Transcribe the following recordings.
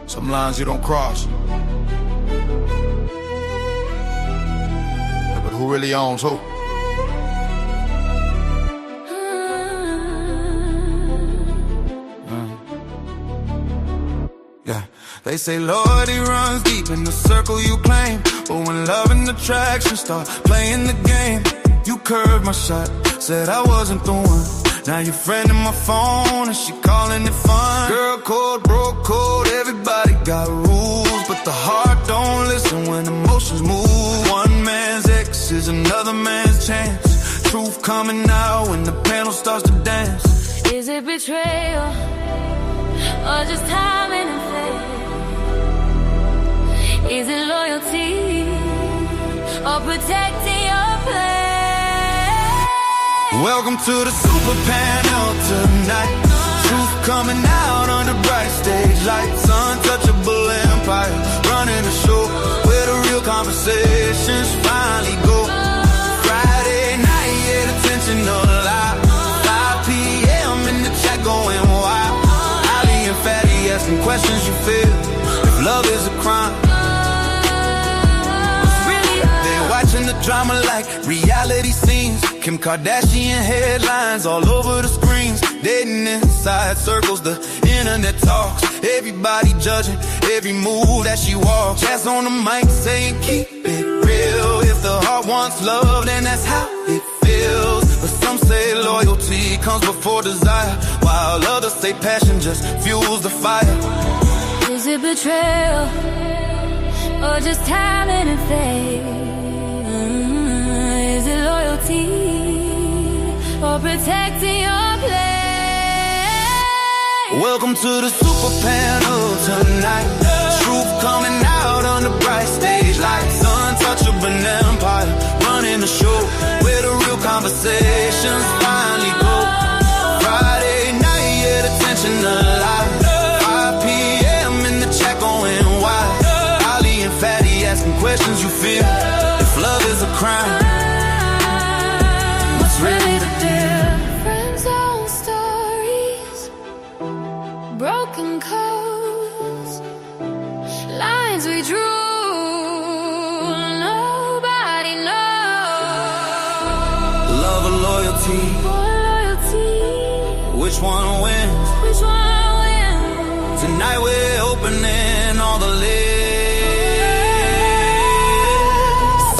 Some lines you don't cross. But who really owns who? Yeah, they say loyalty runs deep in the circle you claim, but when love and attraction start playing the game, you curved my shot, said I wasn't the one. Now your friend in my phone and she calling it fun. Girl code, bro code, everybody got rules, but the heart don't listen when emotions move. One man's ex is another man's chance. Truth coming out when the panel starts to dance. Is it betrayal or just timing and fate? Is it loyalty or protecting your place? Welcome to the super panel tonight. Truth coming out on the bright stage lights. Untouchable empire running the show where the real conversations finally go. Friday night, yeah, the tension alive. 5 p.m. in the chat going wild. Ali and Fatty asking questions you feel. If love is a crime, they're watching the drama like reality scenes. Kim Kardashian headlines all over the screens. Dating inside circles, the internet talks. Everybody judging every move that she walks. JAS on the mic saying keep it real. If the heart wants love, then that's how it feels. But some say loyalty comes before desire, while others say passion just fuels the fire. Is it betrayal or just talent and fate? Is it loyalty or protecting your place? Welcome to the super panel tonight. Truth coming out on the bright stage lights. Untouchable empire running the show where the real conversations finally go. Friday night, yeah, the tension alive. 5 p.m. in the chat going wild. Ali and Fatty asking questions you feel. If love is a crime, what's really the deal? Friendzone stories, broken codes, lines we drew. Nobody knows. Love or loyalty? Which one wins? Which one wins? Tonight we're opening all the lids.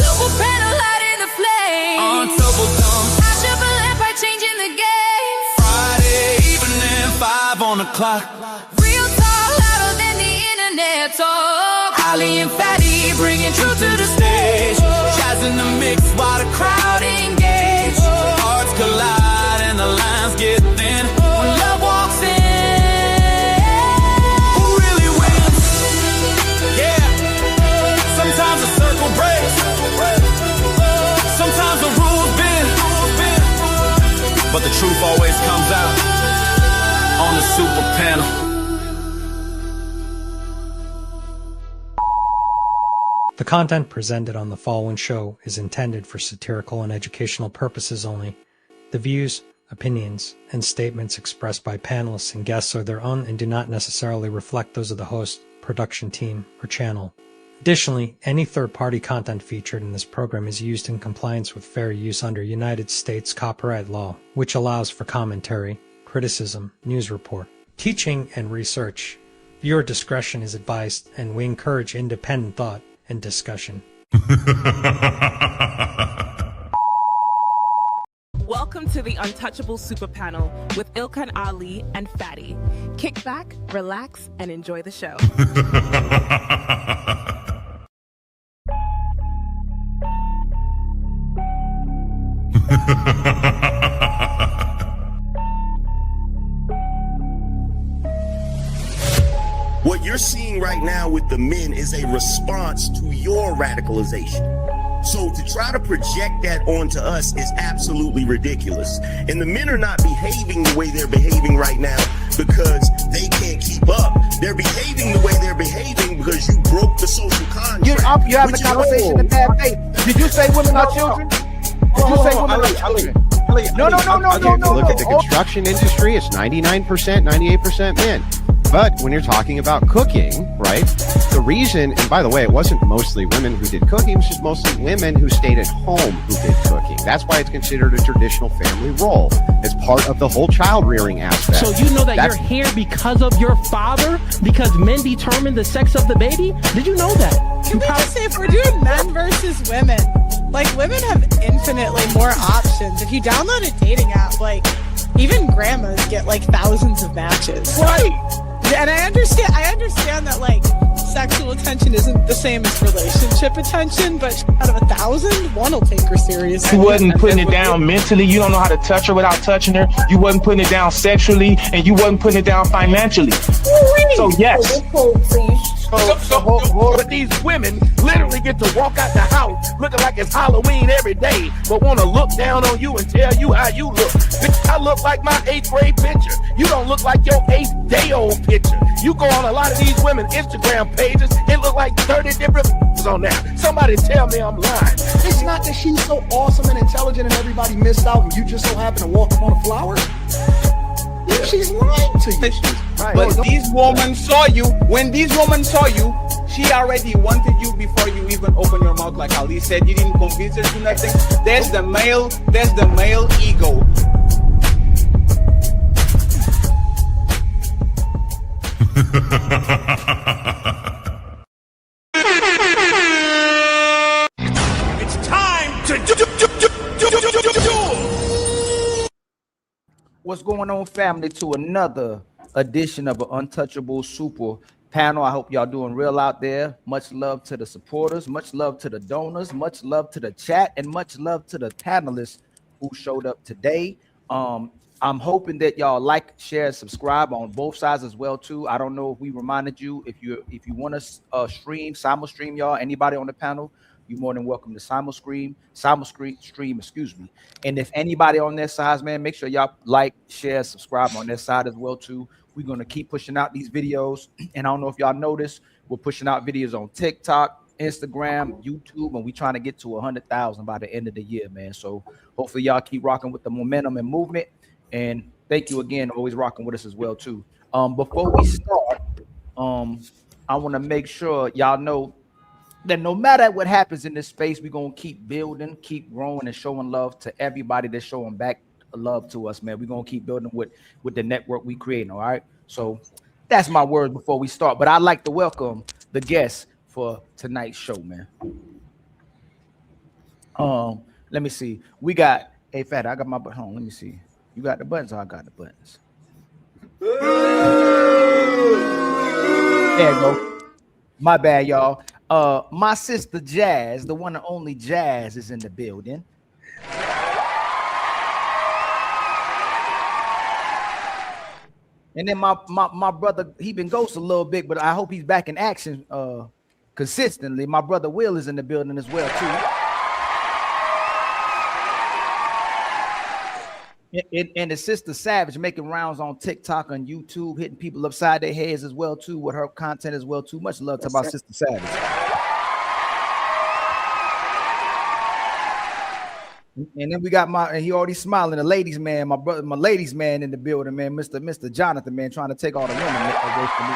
Super panel lighting the flame. Untouchable empire changing the game. Friday evening, 5 on the clock. Real talk louder than the internet talk. Ali and Fatty bringing truth to the stage. JAS in the mix while the crowd engage. Hearts collide and the lines get thin. When love walks in, who really wins? Yeah, sometimes the circle breaks, sometimes the rules bend, but the truth always comes out on the super panel. The content presented on the following show is intended for satirical and educational purposes only. The views, opinions, and statements expressed by panelists and guests are their own and do not necessarily reflect those of the host, production team, or channel. Additionally, any third-party content featured in this program is used in compliance with fair use under United States copyright law, which allows for commentary, criticism, news report, teaching, and research. Viewer discretion is advised, and we encourage independent thought and discussion. Welcome to the Untouchable Super Panel with Ilkan Ali and Fatty. Kick back, relax, and enjoy the show. What you're seeing right now with the men is a response to your radicalization. So to try to project that onto us is absolutely ridiculous. And the men are not behaving the way they're behaving right now because they can't keep up. They're behaving the way they're behaving because you broke the social contract. You have the conversation in bad faith. Did you say women are children? Did you say women are children? No. Look at the construction industry. It's 99%, 98% men. But when you're talking about cooking, right, the reason, and by the way, it wasn't mostly women who did cooking, it was just mostly women who stayed at home who did cooking. That's why it's considered a traditional family role. It's part of the whole child rearing aspect. So you know that you're here because of your father? Because men determine the sex of the baby? Did you know that? Can we just say, if we're doing men versus women, like, women have infinitely more options. If you download a dating app, like, even grandmas get like thousands of matches. Right. And I understand that, like, sexual attention isn't the same as relationship attention, but out of 1,000, one will take her seriously. You wasn't putting it down mentally. You don't know how to touch her without touching her. You wasn't putting it down sexually, and you wasn't putting it down financially. So yes. But these women literally get to walk out the house looking like it's Halloween every day, but want to look down on you and tell you how you look. Bitch, I look like my 8th grade picture. You don't look like your 8th day old picture. You go on a lot of these women's Instagram pages, it look like 30 different on there. Somebody tell me I'm lying. It's not that she's so awesome and intelligent and everybody missed out and you just so happen to walk up on a flower. She's lying to you. Right. But these women saw you. When these women saw you, she already wanted you before you even open your mouth. Like Ali said, you didn't convince her to nothing. There's the male ego. It's time to do. What's going on, family, to another edition of an Untouchable Super Panel. I hope y'all doing real out there. Much love to the supporters, much love to the donors, much love to the chat, and much love to the panelists who showed up today. I'm hoping that y'all like, share, and subscribe on both sides as well too. I don't know if we reminded you, if you want to simul stream y'all, anybody on the panel, you're more than welcome to simul stream, excuse me. And if anybody on their sides, man, make sure y'all like, share, subscribe on their side as well too. We're going to keep pushing out these videos. And I don't know if y'all noticed, we're pushing out videos on TikTok, Instagram, YouTube, and we're trying to get to 100,000 by the end of the year, man. So hopefully y'all keep rocking with the momentum and movement. And thank you again, always rocking with us as well too. Before we start, I want to make sure y'all know that no matter what happens in this space, we're going to keep building, keep growing, and showing love to everybody that's showing back love to us, man. We're going to keep building with the network we create, all right? So that's my words before we start. But I'd like to welcome the guests for tonight's show, man. Let me see. We got, hey, Fatty, I got my butt home. Let me see. You got the buttons or I got the buttons? There you go. My bad, y'all. My sister Jazz, the one and only Jazz, is in the building. And then my brother, he been ghost a little bit, but I hope he's back in action consistently. My brother Will is in the building as well too. And the sister Savage making rounds on TikTok and YouTube, hitting people upside their heads as well too with her content as well too. Much love to my sister Savage. And then we got and he already smiling, the ladies man, my brother, my ladies man in the building, man, Mr. Jonathan, man, trying to take all the women away from me.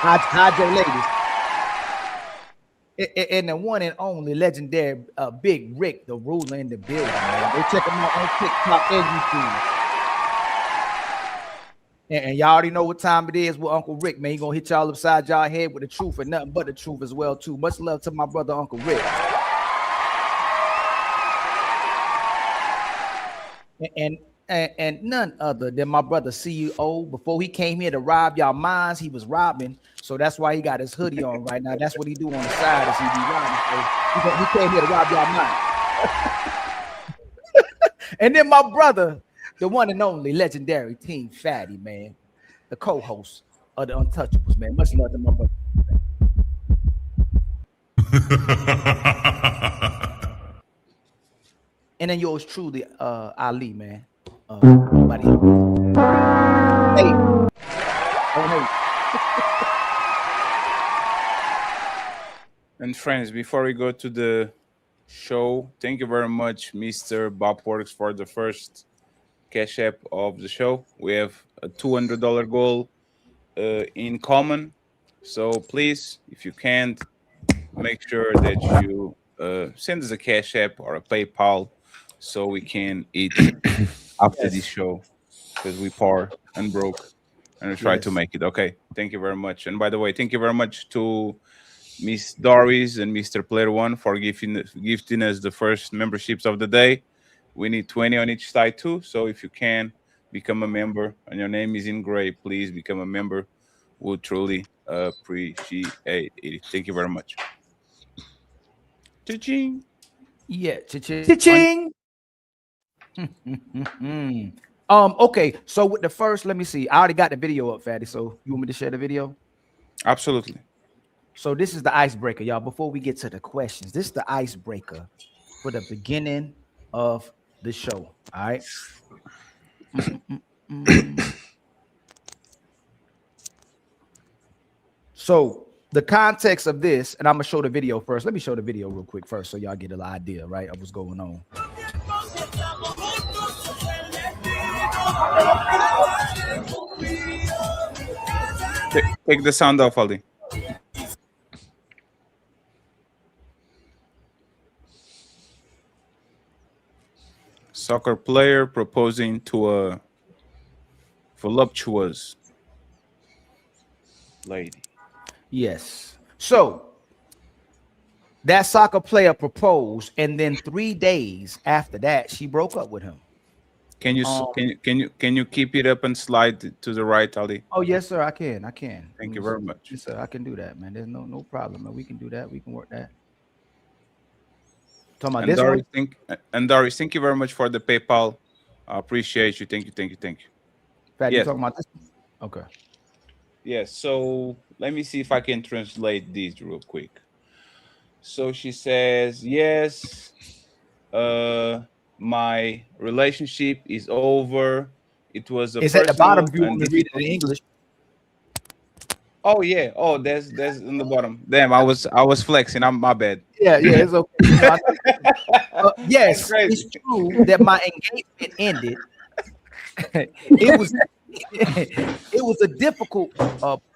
Hi, Joe, ladies. And the one and only legendary Big Rick, the ruler in the building, man. Go check him out on TikTok and YouTube. And y'all already know what time it is with Uncle Rick, man. He gonna hit y'all upside y'all head with the truth and nothing but the truth as well too. Much love to my brother Uncle Rick. And none other than my brother CEO. Before he came here to rob y'all minds, he was robbing. So that's why he got his hoodie on right now. That's what he do on the side is he be robbing. So he came here to rob y'all minds. And then my brother, the one and only legendary Team Fatty, man, the co-host of the Untouchables, man. Much love to my brother. And then yours truly, Ali, man. Buddy. Hey. Oh, hey. And friends, before we go to the show, thank you very much, Mr. Bob Works, for the first cash app of the show. We have a $200 goal. in common. So please, if you can't, make sure that you send us a Cash App or a PayPal so we can eat after this show because we poor and broke and we try to make it. Okay, thank you very much. And by the way, thank you very much to Miss Doris and Mr. Player One for gifting us the first memberships of the day. We need 20 on each side too. So if you can become a member and your name is in gray, please become a member. We'll truly appreciate it. Thank you very much. Cha-ching. Yeah, cha-ching. Okay, so with the first, let me see. I already got the video up, Fatty. So you want me to share the video? Absolutely. So this is the icebreaker, y'all. Before we get to the questions, this is the icebreaker for the beginning of the show. All right. So the context of this, and I'm gonna show the video first. Let me show the video real quick first, so y'all get an idea, right, of what's going on. Take the sound off, Ali. Soccer player proposing to a voluptuous lady. Yes. So that soccer player proposed, and then 3 days after that, she broke up with him. Can you keep it up and slide to the right, Ali? Oh yes, sir. I can. Thank you very much. Yes, sir. I can do that, man. There's no problem, man. We can do that. We can work that. Talking about and Doris, thank you very much for the PayPal. I appreciate you. Thank you. Fatty, you talking about this? Okay. Yes. So let me see if I can translate this real quick. So she says, yes, my relationship is over. It was a. It's at the bottom if you want to read it in English. Oh yeah. Oh, there's in the bottom. Damn, I was flexing. My bad. Yeah, it's okay. Yes, it's true that my engagement ended. It was a difficult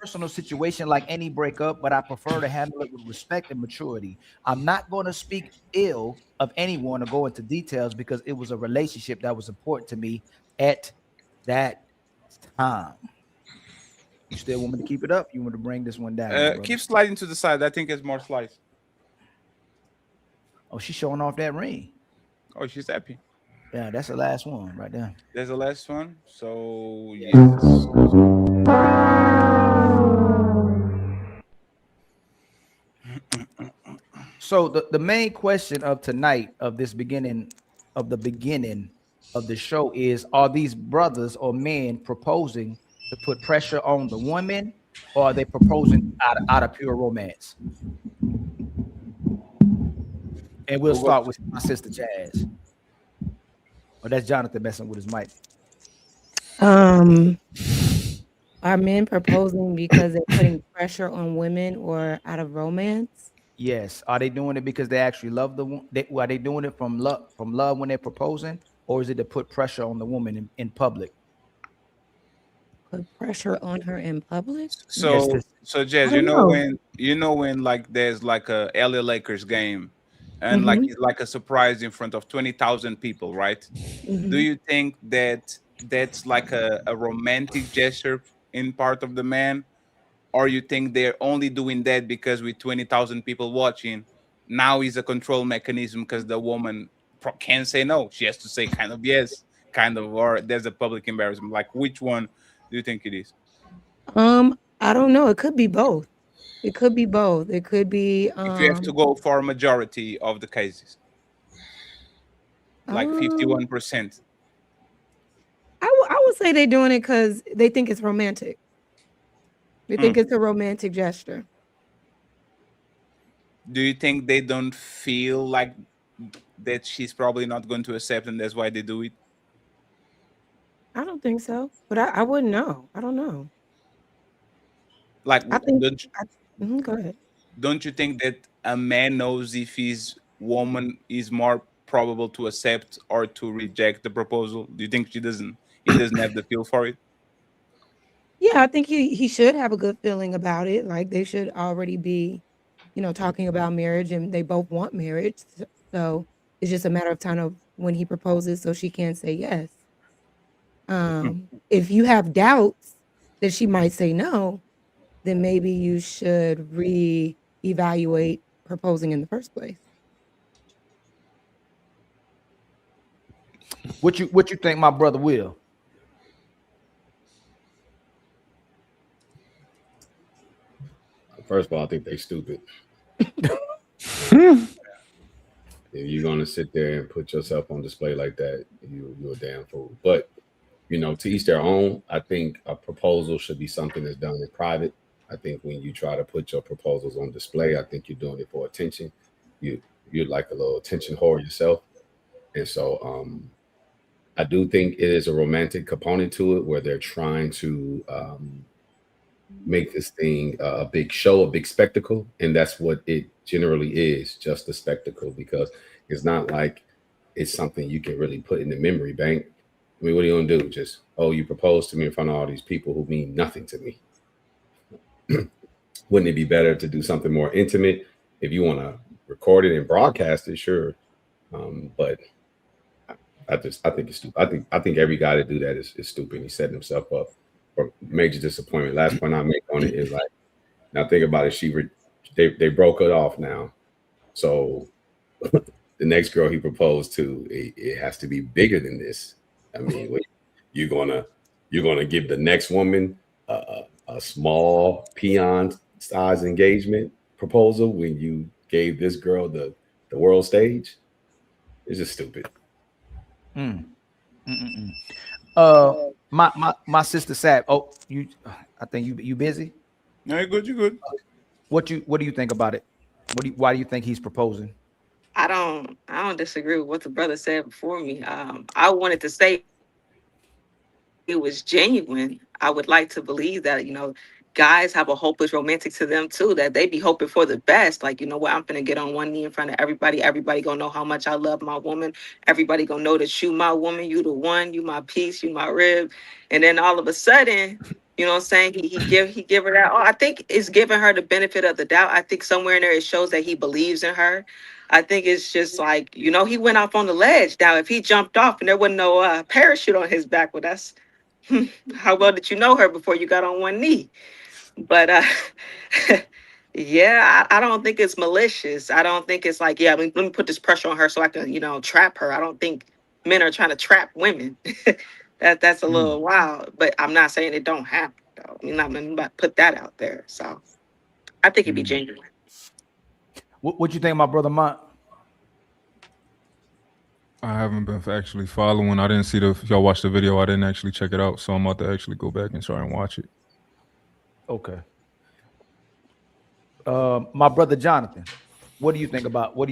personal situation like any breakup, but I prefer to handle it with respect and maturity. I'm not going to speak ill of anyone or go into details because it was a relationship that was important to me at that time. You still want me to keep it up? You want to bring this one down? Keep sliding to the side. I think it's more slides. Oh, she's showing off that ring. Oh, she's happy. Yeah, that's the last one right there. There's the last one. So yes. So the main question of tonight, of this beginning of the show, is: are these brothers or men proposing to put pressure on the woman, or are they proposing out of pure romance? And we'll start with my sister Jazz. Oh, that's Jonathan messing with his mic. Are men proposing because they're putting pressure on women or out of romance? Yes. Are they doing it because they actually love the woman? Are they doing it from love when they're proposing, or is it to put pressure on the woman in public? Put pressure on her in public? So Jazz, you know when like there's like a LA Lakers game, and like it's like a surprise in front of 20,000 people, right? Do you think that that's like a romantic gesture in part of the man, or you think they're only doing that because with 20,000 people watching, now is a control mechanism because the woman can't say no, she has to say kind of yes, kind of, or there's a public embarrassment? Like, which one do you think it is? I don't know. It could be both. It could be both. It could be. If you have to go for a majority of the cases, like 51%. I would say they're doing it because they think it's romantic. They think it's a romantic gesture. Do you think they don't feel like that she's probably not going to accept, and that's why they do it? I don't think so, but I wouldn't know. I don't know. Like, I think. Go ahead. Don't you think that a man knows if his woman is more probable to accept or to reject the proposal? Do you think he doesn't have the feel for it? Yeah, Yeah, I think he should have a good feeling about it. Like they should already be, talking about marriage, and they both want marriage. So it's just a matter of time of when he proposes, so she can say yes. If you have doubts that she might say no, then maybe you should reevaluate proposing in the first place. What you think, my brother Will? First of all, I think they stupid. If you're gonna sit there and put yourself on display like that, you're a damn fool. But to each their own. I think a proposal should be something that's done in private. I think when you try to put your proposals on display, I think you're doing it for attention. You're like a little attention whore yourself, and so I do think it is a romantic component to it where they're trying to make this thing a big show, a big spectacle, and that's what it generally is, just a spectacle, because it's not like it's something you can really put in the memory bank. I mean, what are you gonna do? Just, you proposed to me in front of all these people who mean nothing to me. Wouldn't it be better to do something more intimate? If you want to record it and broadcast it, sure. But I think it's stupid. I think every guy to do that is stupid. He's setting himself up for major disappointment. Last point I make on it is like, now think about it. They broke it off now, so the next girl he proposed to, it has to be bigger than this. I mean, you're gonna give the next woman a small peon size engagement proposal when you gave this girl the world stage? It's just stupid. My sister Sab. Oh, I think you busy? No, you're good. You're good. What do you think about it? Why do you think he's proposing? I don't disagree with what the brother said before me. I wanted to say it was genuine. I would like to believe that, guys have a hope is romantic to them too, that they be hoping for the best. Like, you know what, I'm gonna get on one knee in front of everybody. Everybody gonna know how much I love my woman. Everybody gonna know that you my woman, you the one, you my piece, you my rib. And then all of a sudden, you know what I'm saying, he give her that. Oh, I think it's giving her the benefit of the doubt. I think somewhere in there it shows that he believes in her. I think it's just like, he went off on the ledge. Now, if he jumped off and there wasn't no parachute on his back, well, that's how well did you know her before you got on one knee? But yeah, I don't think it's malicious. I don't think it's like, let me put this pressure on her so I can, trap her. I don't think men are trying to trap women. That's a little wild. But I'm not saying it don't happen, though. I'm not put that out there. So I think it'd be genuine. What you think, my brother Mont? I haven't been actually following. I didn't see if y'all watched the video. I didn't actually check it out, so I'm about to actually go back and try and watch it. Okay. My brother Jonathan, what do you think about what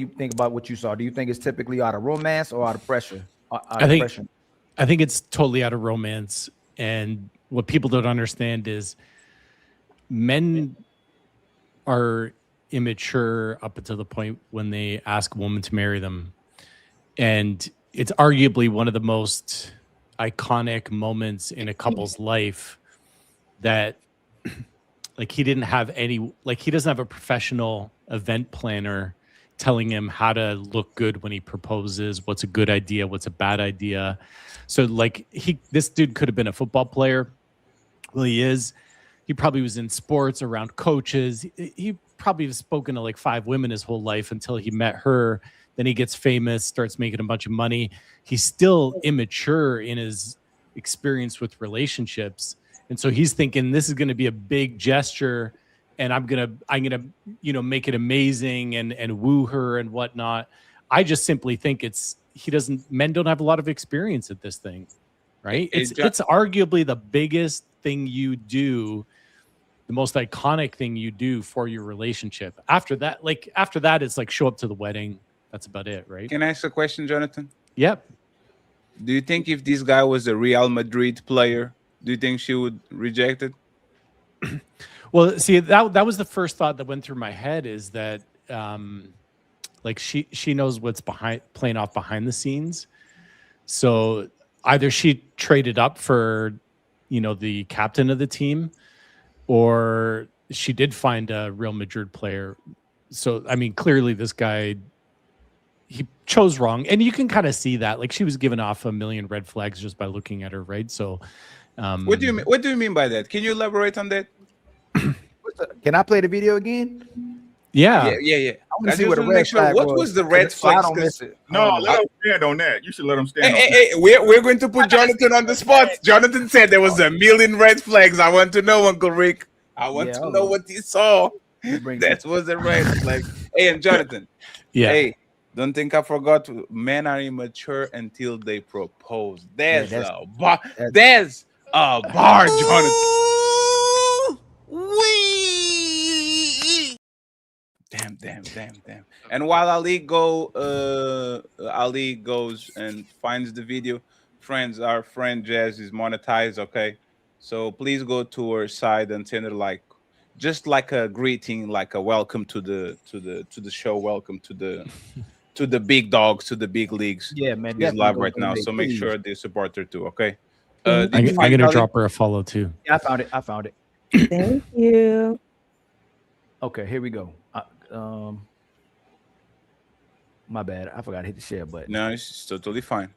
you saw? Do you think it's typically out of romance or out of pressure? I think it's totally out of romance. And what people don't understand is men are immature up until the point when they ask a woman to marry them. And it's arguably one of the most iconic moments in a couple's life that like he doesn't have a professional event planner telling him how to look good when he proposes, what's a good idea, what's a bad idea. So like this dude could have been a football player. Well, he is. He probably was in sports around coaches. He probably has spoken to like 5 women his whole life until he met her. Then he gets famous, starts making a bunch of money. He's still immature in his experience with relationships. And so he's thinking this is going to be a big gesture and I'm going to, make it amazing and woo her and whatnot. I just simply think men don't have a lot of experience at this thing, right? It's arguably the biggest thing you do, the most iconic thing you do for your relationship. After that, it's like show up to the wedding. That's about it, right? Can I ask a question, Jonathan? Yep. Do you think if this guy was a Real Madrid player, do you think she would reject it? Well, see, that was the first thought that went through my head is that like she knows what's playing off behind the scenes. So either she traded up for, the captain of the team, or she did find a Real Madrid player. So, I mean, clearly this guy, he chose wrong. And you can kind of see that. Like, she was giving off a million red flags just by looking at her, right? So, what do you mean by that? Can you elaborate on that? Can I play the video again? Yeah. I want to see what the red flag what was the red flag? No, let him stand on that. You should let him stand. Hey, we're going to put Jonathan on the spot. Jonathan said there was a million red flags. I want to know, Uncle Rick. I want to know what he saw. That was a red flag. Hey, and Jonathan. Hey, don't think I forgot. Men are immature until they propose. There's a bar. There's a bar, Jonathan. Damn. And while Ali goes and finds the video, friends, our friend JAS is monetized, okay? So please go to her side and send her just like a greeting, like a welcome to the show, welcome to the big dogs, to the big leagues. Yeah, man. He's live right now, so make sure they support her too, okay? I'm gonna drop her a follow too. Yeah, I found it. Thank you. Okay, here we go. My bad. I forgot to hit the share button. No, it's totally fine.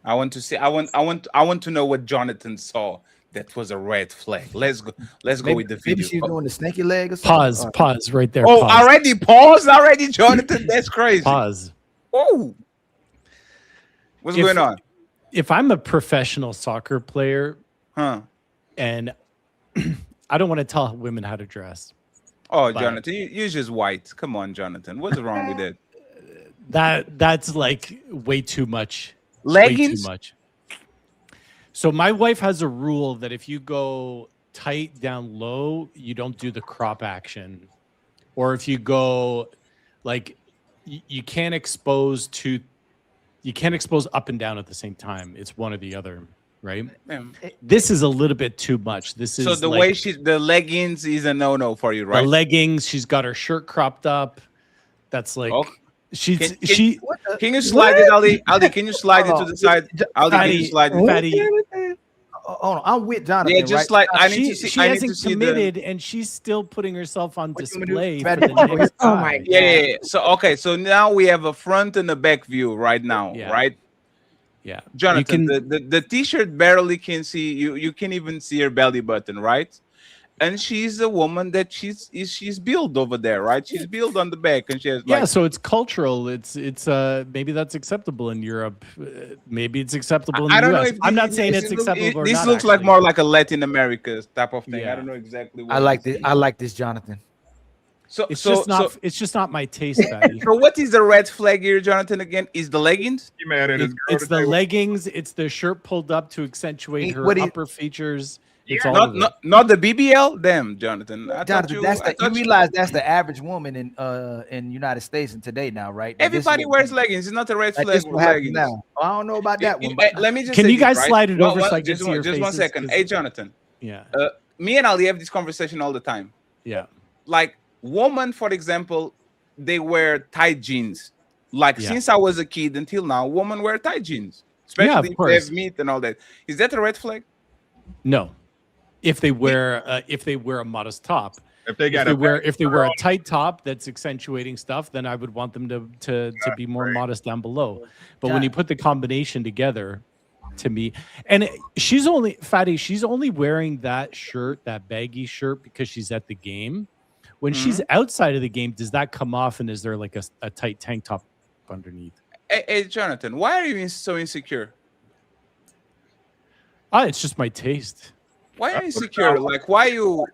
I want to see. I want to know what Jonathan saw. That was a red flag. Let's go with the video. Maybe she's doing the snaky leg or something. Pause right there. Oh, pause. already paused already, Jonathan. That's crazy. Pause. Oh, what's going on? If I'm a professional soccer player, and I don't want to tell women how to dress. Oh, Jonathan, you're just white. Come on, Jonathan. What's wrong with that? That's like way too much. Leggings? Way too much. So my wife has a rule that if you go tight down low, you don't do the crop action. Or if you go you can't expose up and down at the same time. It's one or the other, right? This is a little bit too much. This is so the way the leggings is a no for you, right? The leggings, she's got her shirt cropped up. That's like can you slide it, Ali? Ali, can you slide it to the side? Ali, can you slide it? Fatty. Oh, no, I'm with Jonathan. Yeah, just like I need to see. She hasn't committed, and she's still putting herself on display. For the next oh my God. Yeah. So now we have a front and a back view right now, right? Yeah, Jonathan, the t-shirt barely can see you. You can't even see her belly button, right? And she's a woman that she's built over there, right? She's built on the back, and she has so it's cultural. It's maybe that's acceptable in Europe. Maybe it's acceptable in the US. I'm not saying it's acceptable. This looks like more like a Latin America type of thing. I don't know exactly. I like this. I like this, Jonathan. So it's just not my taste, Fatty. So what is the red flag here, Jonathan? Again, is the leggings? You mad at his girl It's the today? leggings. It's the shirt pulled up to accentuate her upper features. It's all not the BBL. Damn, Jonathan. You realize that's the average woman in United States and today now, right? Everybody wears leggings. It's not a red flag. Leggings. Now. I don't know about that one. Let me just. Can say you guys this, slide it over so I can just see your just faces? 1 second. Hey, Jonathan. Yeah. Me and Ali have this conversation all the time. Yeah. Like women, for example, they wear tight jeans. Like since I was a kid until now, women wear tight jeans, especially if they have meat and all that. Is that a red flag? No. If they wear a modest top. If they wear a tight top that's accentuating stuff, then I would want them to be more modest down below. But when you put the combination together, to me, and she's only wearing that shirt, that baggy shirt, because she's at the game. When she's outside of the game, does that come off, and is there like a tight tank top underneath? Hey, Jonathan, why are you so insecure? It's just my taste. Why are you insecure? Like, why you?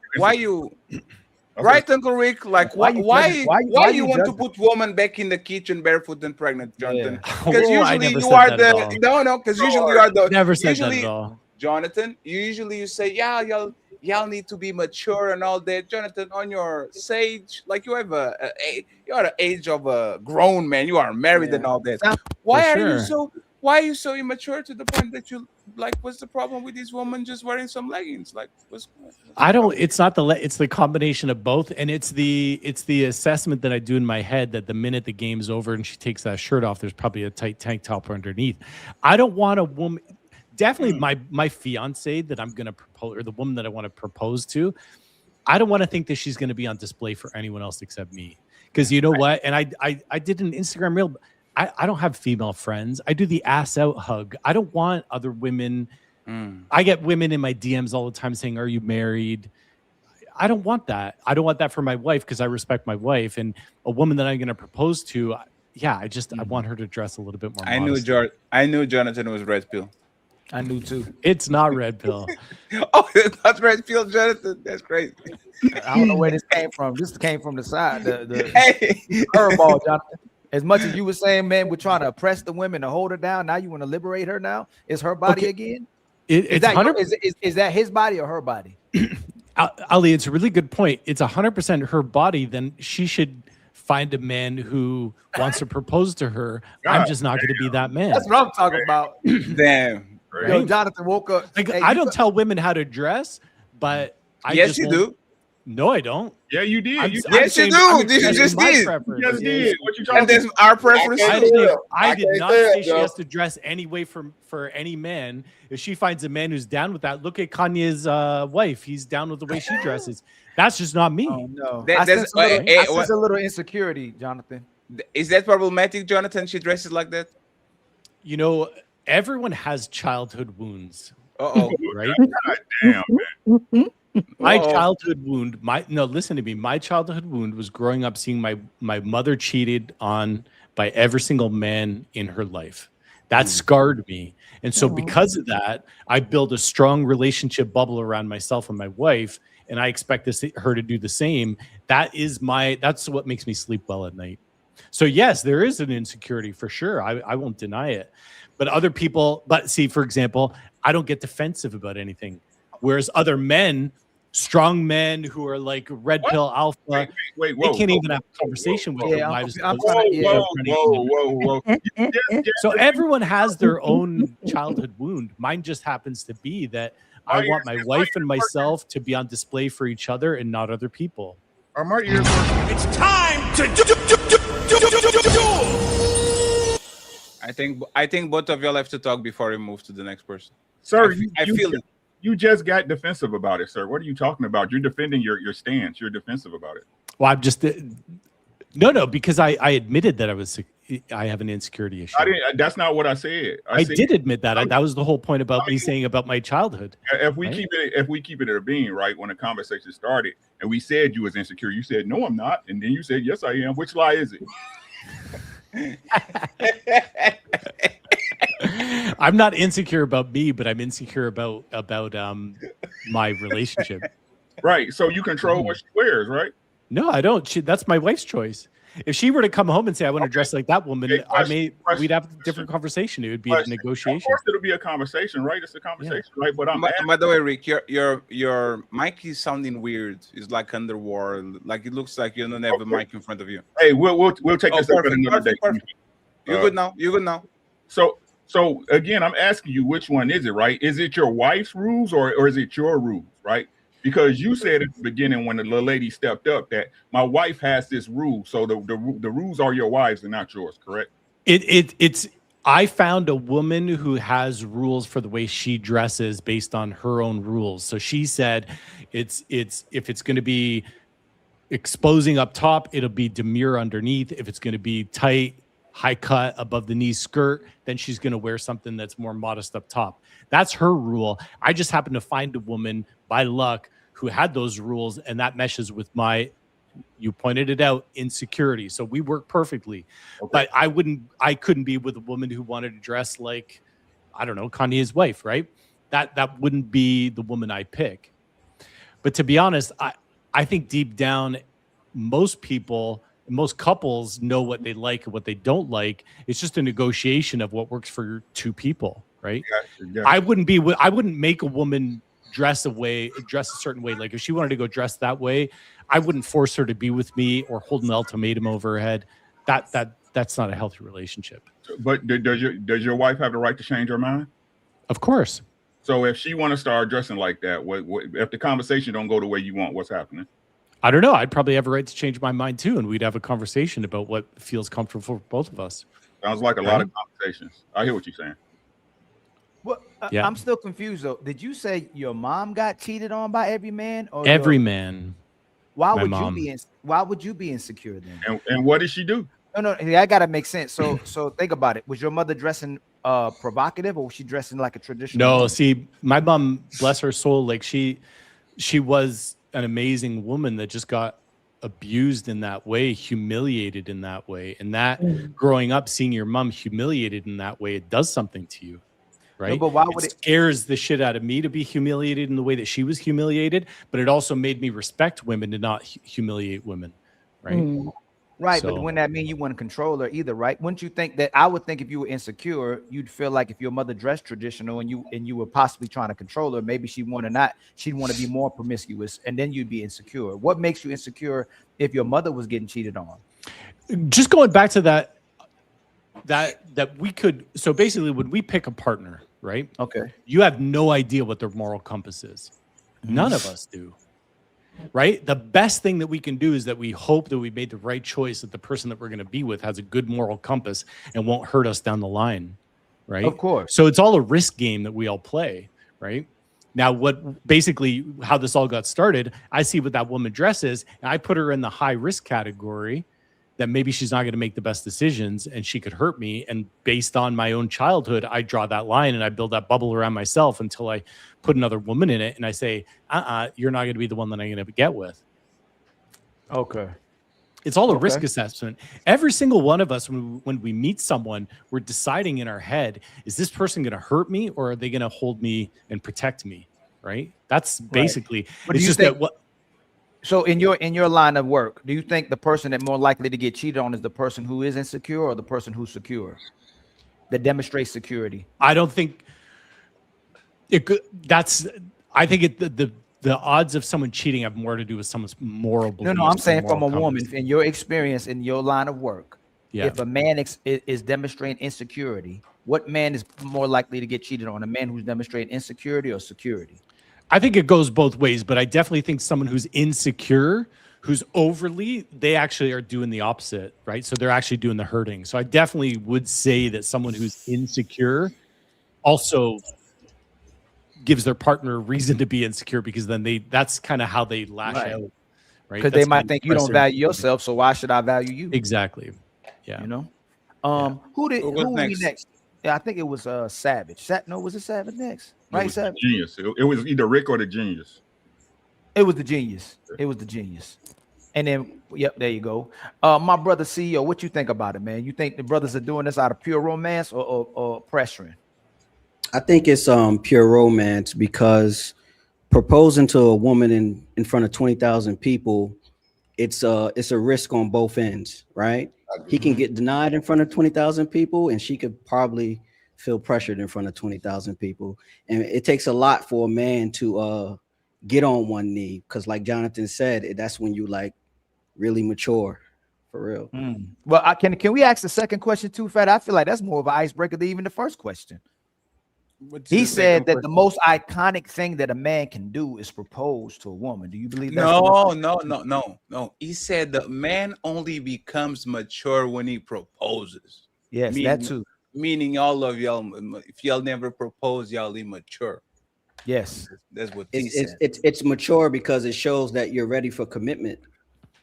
Right, Uncle Rick? Like, why you want to put woman back in the kitchen barefoot and pregnant, Jonathan? Because usually you are the because usually you are the never said that at all. Jonathan, you say, y'all need to be mature and all that. Jonathan, on your sage, like you have you're the age of a grown man. You are married and all that. Why are you so immature to the point that you like? What's the problem with this woman just wearing some leggings? Like, It's not it's the combination of both, and it's the assessment that I do in my head that the minute the game's over and she takes that shirt off, there's probably a tight tank top underneath. I don't want a woman. definitely my fiance that I'm going to propose, or the woman that I want to propose to, I don't want to think that she's going to be on display for anyone else except me. Because you know what? And I did an Instagram reel. I don't have female friends. I do the ass out hug. I don't want other women. I get women in my DMs all the time saying, "Are you married?" I don't want that. I don't want that for my wife because I respect my wife. And a woman that I'm going to propose to, I want her to dress a little bit more modest. I knew Jonathan was red pill. I knew too. It's not red pill. Oh, it's not red pill, Jonathan. That's crazy. I don't know where this came from. This came from the side. The curveball, Jonathan. As much as you were saying, man, we're trying to oppress the women to hold her down. Now you want to liberate her. Now it's her body again. Is that his body or her body? Ali, it's a really good point. It's 100% her body. Then she should find a man who wants to propose to her. I'm just not going to be that man. That's what I'm talking about. Damn. Yo, Jonathan woke up. Like, I don't tell women how to dress, but yes, you do. No, I don't. Yeah, you did. Yes, you do. You just did. You just did. What you talking about? And that's our preference. I did not say she has to dress any way for any man. If she finds a man who's down with that, look at Kanye's wife. He's down with the way she dresses. That's just not me. Oh, no. I sense a little insecurity, Jonathan. Is that problematic, Jonathan? She dresses like that? You know, everyone has childhood wounds. Uh-oh. Right? God damn, man. My childhood wound, listen to me. My childhood wound was growing up seeing my mother cheated on by every single man in her life. That scarred me. And so because of that, I built a strong relationship bubble around myself and my wife, and I expect her to do the same. That's what makes me sleep well at night. So yes, there is an insecurity for sure. I won't deny it. But see, for example, I don't get defensive about anything. Whereas other men, strong men who are like red pill alpha, they can't even have a conversation with their wives. Whoa. So everyone has their own childhood wound. Mine just happens to be that I want my wife and myself to be on display for each other and not other people. Are my ears working? It's time to I think both of y'all have to talk before we move to the next person. Sir, I feel it. You just got defensive about it, sir. What are you talking about? You're defending your stance. You're defensive about it. Well, I'm just because I admitted that I have an insecurity issue. That's not what I said. I did admit that. That was the whole point about me saying about my childhood. If we keep it at a being, right, when the conversation started and we said you was insecure, you said no, I'm not, and then you said yes, I am. Which lie is it? I'm not insecure about me, but I'm insecure about my relationship. Right. So you control what she wears, right? No, I don't. That's my wife's choice. If she were to come home and say, I want to dress like that woman, we'd have a different conversation. It would be a negotiation. Of course, it'll be a conversation, right? It's a conversation, right? But by the way, Rick, your mic is sounding weird. It's like underwater. Like it looks like you don't have a mic in front of you. Hey, we'll take this up another day. Perfect. You're good now. You're good now. So again, I'm asking you, which one is it, right? Is it your wife's rules or is it your rules, right? Because you said at the beginning when the little lady stepped up that my wife has this rule, so the rules are your wife's and not yours, correct? It's I found a woman who has rules for the way she dresses based on her own rules. So she said, if it's going to be exposing up top, it'll be demure underneath. If it's going to be tight, high cut above the knee skirt, then she's going to wear something that's more modest up top. That's her rule. I just happened to find a woman by luck who had those rules, and that meshes with you pointed it out, insecurity. So we work perfectly. Okay. But I couldn't be with a woman who wanted to dress like, I don't know, Kanye's wife, right? That wouldn't be the woman I pick. But to be honest, I think deep down, most couples know what they like and what they don't like. It's just a negotiation of what works for two people, right? Yeah. I wouldn't make a woman dress a certain way. Like if she wanted to go dress that way, I wouldn't force her to be with me or hold an ultimatum over her head. That's not a healthy relationship. But does your wife have the right to change her mind? Of course. So if she want to start dressing like that, what if the conversation don't go the way you want, what's happening? I don't know. I'd probably have a right to change my mind too, and we'd have a conversation about what feels comfortable for both of us. Sounds like a lot of conversations. I hear what you're saying. Well, Yeah. I'm still confused though. Did you say your mom got cheated on by every man, or Every man. Why My would mom. why would you be insecure then? And what did she do? No, that gotta make sense. So think about it. Was your mother dressing provocative, or was she dressing like a traditional No, woman? see, my mom, bless her soul, like she was an amazing woman that just got abused in that way, humiliated in that way. And that growing up, seeing your mom humiliated in that way, it does something to you. Right. No, but why would it scares the shit out of me to be humiliated in the way that she was humiliated, but it also made me respect women to not humiliate women. Right. Right, So- but wouldn't that mean you wouldn't control her either, right? Wouldn't you think that? I would think if you were insecure, you'd feel like if your mother dressed traditional and you were possibly trying to control her, maybe she'd want to be more promiscuous, and then you'd be insecure. What makes you insecure if your mother was getting cheated on? Just going back to that we could, so basically when we pick a partner, right? Okay. You have no idea what their moral compass is. None of us do. Right? The best thing that we can do is that we hope that we made the right choice, that the person that we're going to be with has a good moral compass and won't hurt us down the line. Right? Of course. So it's all a risk game that we all play. Right? Now, how this all got started, I see what that woman dresses, and I put her in the high risk category that maybe she's not going to make the best decisions and she could hurt me. And based on my own childhood, I draw that line and I build that bubble around myself until I put another woman in it. And I say, you're not going to be the one that I'm going to get with. Okay. It's all a risk assessment. Every single one of us, when we meet someone, we're deciding in our head, is this person going to hurt me or are they going to hold me and protect me? Right. That's basically, But it's do you just think- that what, So in your line of work, do you think the person that more likely to get cheated on is the person who is insecure or the person who's secure, that demonstrates security? I don't think it could, I think the odds of someone cheating have more to do with someone's moral beliefs. No, I'm saying and from a moral woman, compass. in your experience, in your line of work, Yeah. if a man is demonstrating insecurity, what man is more likely to get cheated on? A man who's demonstrating insecurity or security? I think it goes both ways, but I definitely think someone who's insecure, who's overly, they actually are doing the opposite, right? So they're actually doing the hurting. So I definitely would say that someone who's insecure also gives their partner a reason to be insecure, because then that's kind of how they lash out, right? Because they That's might kind of think you don't express value their- yourself, so why should I value you? Exactly. Yeah. You know. Who we next? Yeah, I think it was Savage. Was it Savage next? Right, It was the Savage. genius. It was either Rick or the genius. It was the genius. It was the genius. And then, yep, there you go. My brother CEO, what you think about it, man? You think the brothers are doing this out of pure romance or pressuring? I think it's pure romance, because proposing to a woman in front of 20,000 people, it's a risk on both ends, right? He can get denied in front of 20,000 people, and she could probably feel pressured in front of 20,000 people. And it takes a lot for a man to get on one knee, because like Jonathan said, that's when you like really mature, for real. Well, can we ask the second question too, Fat? I feel like that's more of an icebreaker than even the first question. He said that the most iconic thing that a man can do is propose to a woman. Do you believe that? No. He said the man only becomes mature when he proposes. Yes, that too. Meaning all of y'all, if y'all never propose, y'all immature. Yes, that's what he said. It's mature because it shows that you're ready for commitment,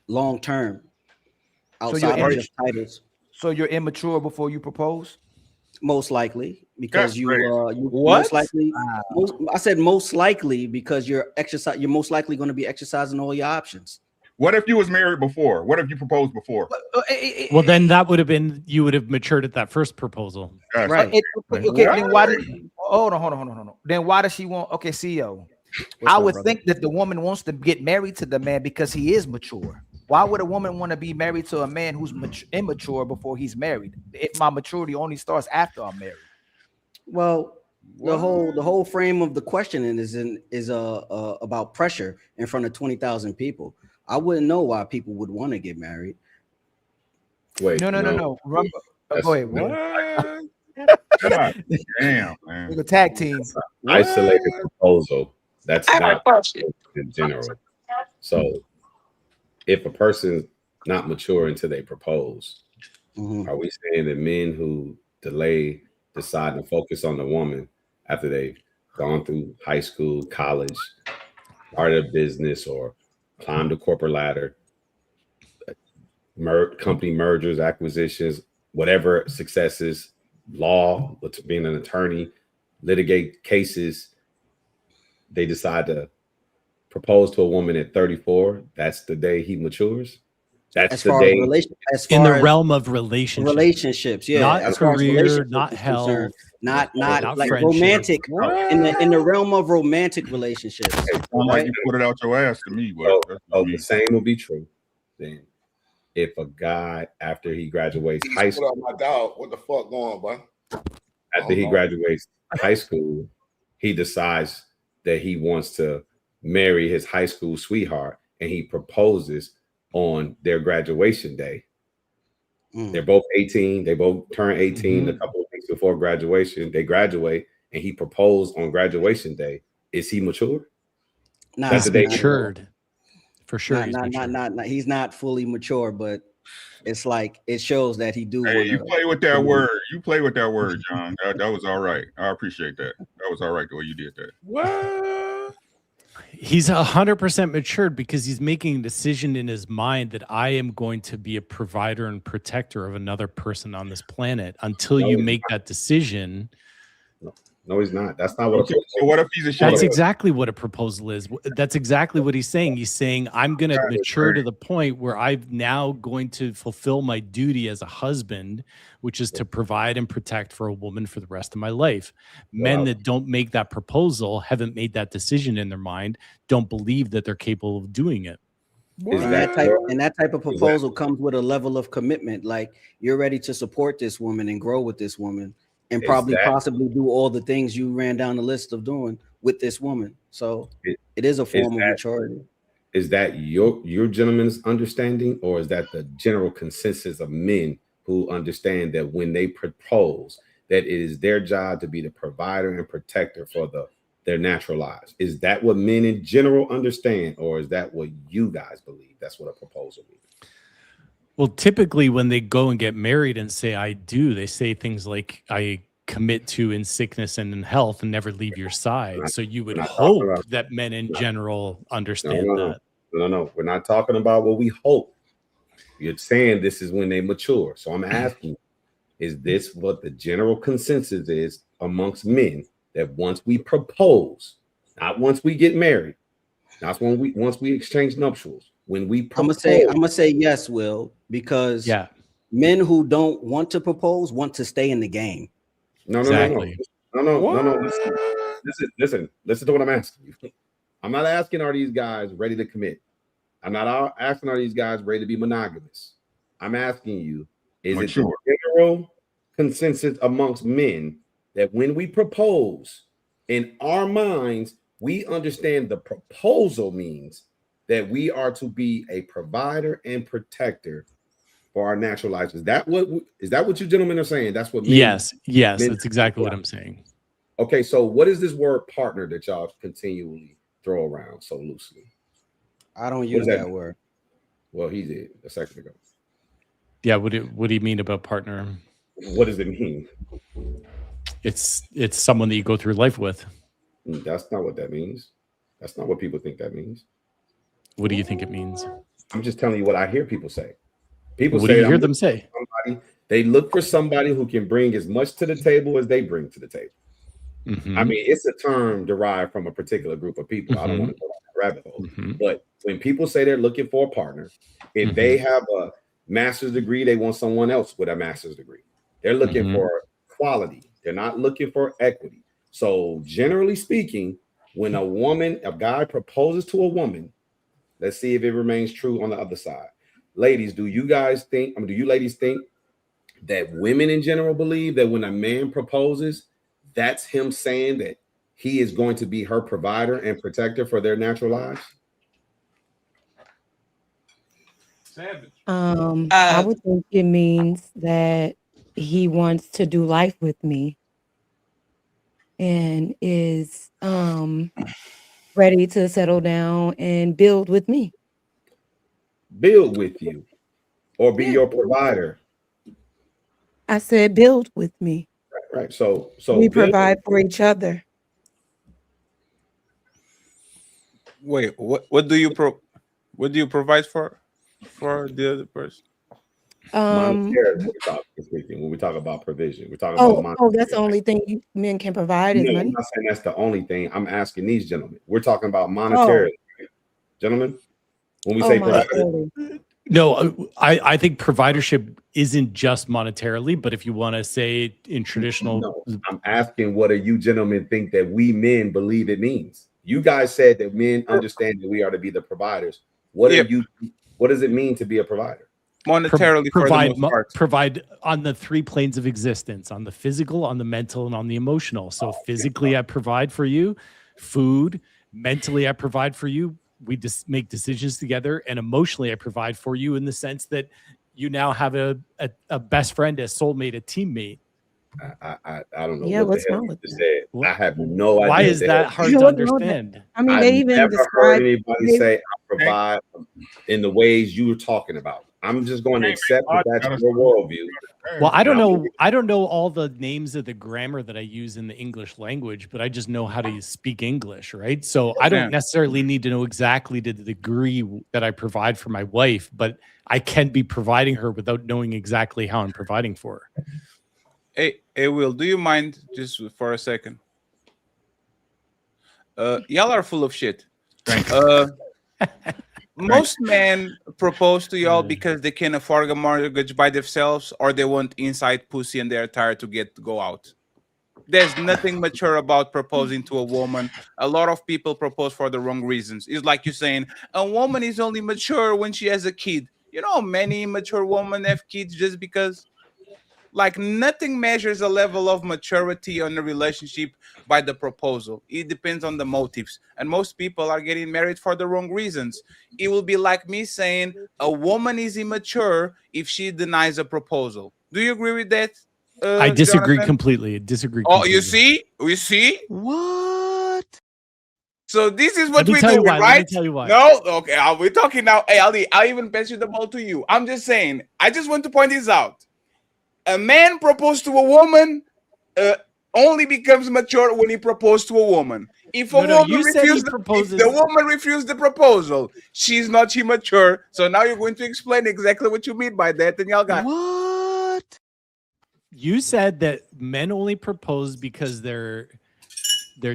long term. Outside of just titles. So you're immature before you propose? Most likely, because you what? Most likely. I said most likely because you're most likely going to be exercising all your options. What if you was married before? What if you proposed before? Well, then that would have been, you would have matured at that first proposal. Yes. Right. Okay. Then why? Hold on. Then why does she want? Okay, CEO. I would think that the woman wants to get married to the man because he is mature. Why would a woman want to be married to a man who's immature before he's married? If my maturity only starts after I'm married. Well, the whole frame of the questioning is about pressure in front of 20,000 people. I wouldn't know why people would want to get married. Wait, no. Go ahead. God damn, man. We're a tag team. Isolated proposal. That's not in general. So if a person's not mature until they propose, are we saying that men who decide to focus on the woman after they've gone through high school, college, started a business, or climbed the corporate ladder, company mergers, acquisitions, whatever successes, law, being an attorney, litigate cases. They decide to propose to a woman at 34. That's the day he matures. That's As the far day. as In far the as realm of relationships. relationships, yeah. Not As far as career, relationships not is concerned, health, not not like friendship. romantic in the realm of romantic relationships. Sound like you put it out your ass to me, but the same will be true then if a guy, after he graduates high Put school, out my dog. What the fuck going, boy? after he graduates high school, he decides that he wants to marry his high school sweetheart, and he proposes on their graduation day. They're both 18. They both turn 18 a couple of weeks before graduation. They graduate, and he proposed on graduation day. Is he mature? Nah, That's the day matured. For sure. Not he's not fully mature, but it's like it shows that he do. Hey, wanna, you play with that word. You play with that word, John. That was all right. I appreciate that. That was all right the way you did that. What? He's 100% matured because he's making a decision in his mind that I am going to be a provider and protector of another person on this planet. Until you make that decision. No, he's not. That's not what. Okay, so what if he's ashamed? That's exactly what a proposal is. That's exactly what he's saying. He's saying, I'm going to mature to the point where I'm now going to fulfill my duty as a husband, which is to provide and protect for a woman for the rest of my life. Men that don't make that proposal, haven't made that decision in their mind, don't believe that they're capable of doing it. And that type of proposal comes with a level of commitment. Like you're ready to support this woman and grow with this woman. And probably possibly do all the things you ran down the list of doing with this woman. So it is a form of maturity. Is that your gentleman's understanding, or is that the general consensus of men who understand that when they propose, that it is their job to be the provider and protector for their natural lives? Is that what men in general understand, or is that what you guys believe? That's what a proposal means. Well, typically when they go and get married and say, I do, they say things like, I commit to in sickness and in health and never leave your side. So you would hope that men in general understand that. No, we're not talking about what we hope. You're saying this is when they mature. So I'm asking, is this what the general consensus is amongst men, that once we propose, not once we get married, not once we exchange nuptials, when we propose, I'm gonna say yes, Will, because men who don't want to propose want to stay in the game. No. Listen to what I'm asking you. I'm not asking, are these guys ready to commit? I'm not asking, are these guys ready to be monogamous? I'm asking you, is it the general consensus amongst men that when we propose, in our minds, we understand the proposal means that we are to be a provider and protector for our natural lives? Is that what you gentlemen are saying? That's what men, yes, that's exactly what I'm saying. Okay, so what is this word partner that y'all continually throw around so loosely? I don't use that word. Well, he did a second ago. Yeah, what do you mean about partner? What does it mean? It's someone that you go through life with. That's not what that means. That's not what people think that means. What do you think it means? I'm just telling you what I hear people say. People what say, do you hear them say? They look for somebody who can bring as much to the table as they bring to the table. I mean, it's a term derived from a particular group of people. I don't want to go down that rabbit hole. But when people say they're looking for a partner, if they have a master's degree, they want someone else with a master's degree. They're looking for quality. They're not looking for equity. So generally speaking, when a guy proposes to a woman, let's see if it remains true on the other side. Ladies, do you ladies think that women in general believe that when a man proposes, that's him saying that he is going to be her provider and protector for their natural lives? I would think it means that he wants to do life with me and is ready to settle down and build with me. Build with you or be your provider? I said build with me. Right. So we provide for each other. Wait, what do you provide for the other person? Monetarily, when we talk about provision, we're talking about money. Oh, that's the only thing men can provide is No, I'm money. not saying that's the only thing. I'm asking these gentlemen. We're talking about Oh, monetarily, right? Gentlemen. When we oh, say provide, monetarily. No, I think providership isn't just monetarily, but if you want to say in traditional, no, I'm asking what do you gentlemen think that we men believe it means? You guys said that men understand that we are to be the providers. What Yep. are you? What does it mean to be a provider? Monetarily, for the most part. provide on the three planes of existence, on the physical, on the mental, and on the emotional. So physically, I provide for you food. Mentally, I provide for you. We just make decisions together, and emotionally, I provide for you in the sense that you now have a best friend, a soulmate, a teammate. I don't know Yeah, what what's the hell wrong you with just that? said. I have no idea. Why is what the that hell- hard to What's wrong with that? understand? I mean, I've they even never heard describe. anybody They, say I provide in the ways you were talking about. I'm just going to accept that that's your worldview. Well, I don't And know. I don't know all the names of the grammar that I use in the English language, but I just know how to speak English, right? So I don't necessarily need to know exactly to the degree that I provide for my wife, but I can be providing her without knowing exactly how I'm providing for her. Hey, Will, do you mind just for a second? Y'all are full of shit. Most men propose to y'all because they can afford a mortgage by themselves, or they want inside pussy and they're tired to go out. There's nothing mature about proposing to a woman. A lot of people propose for the wrong reasons. It's like you're saying a woman is only mature when she has a kid. You know, many mature women have kids just because. Like, nothing measures a level of maturity on a relationship by the proposal. It depends on the motives. And most people are getting married for the wrong reasons. It will be like me saying a woman is immature if she denies a proposal. Do you agree with that? I disagree Jonathan? completely. Disagree. Oh, Completely. you see? We see? What? So this is what Let me we tell do, you why. right? Let me tell you why. No? Okay, we're talking now. Hey, Ali, I'll even pass you the ball to you. I'm just saying, I just want to point this out. A man proposed to a woman only becomes mature when he proposed to a woman. If a woman refused, if the woman refused the proposal, she's not immature. So now you're going to explain exactly what you mean by that, and y'all got what? You said that men only propose because they're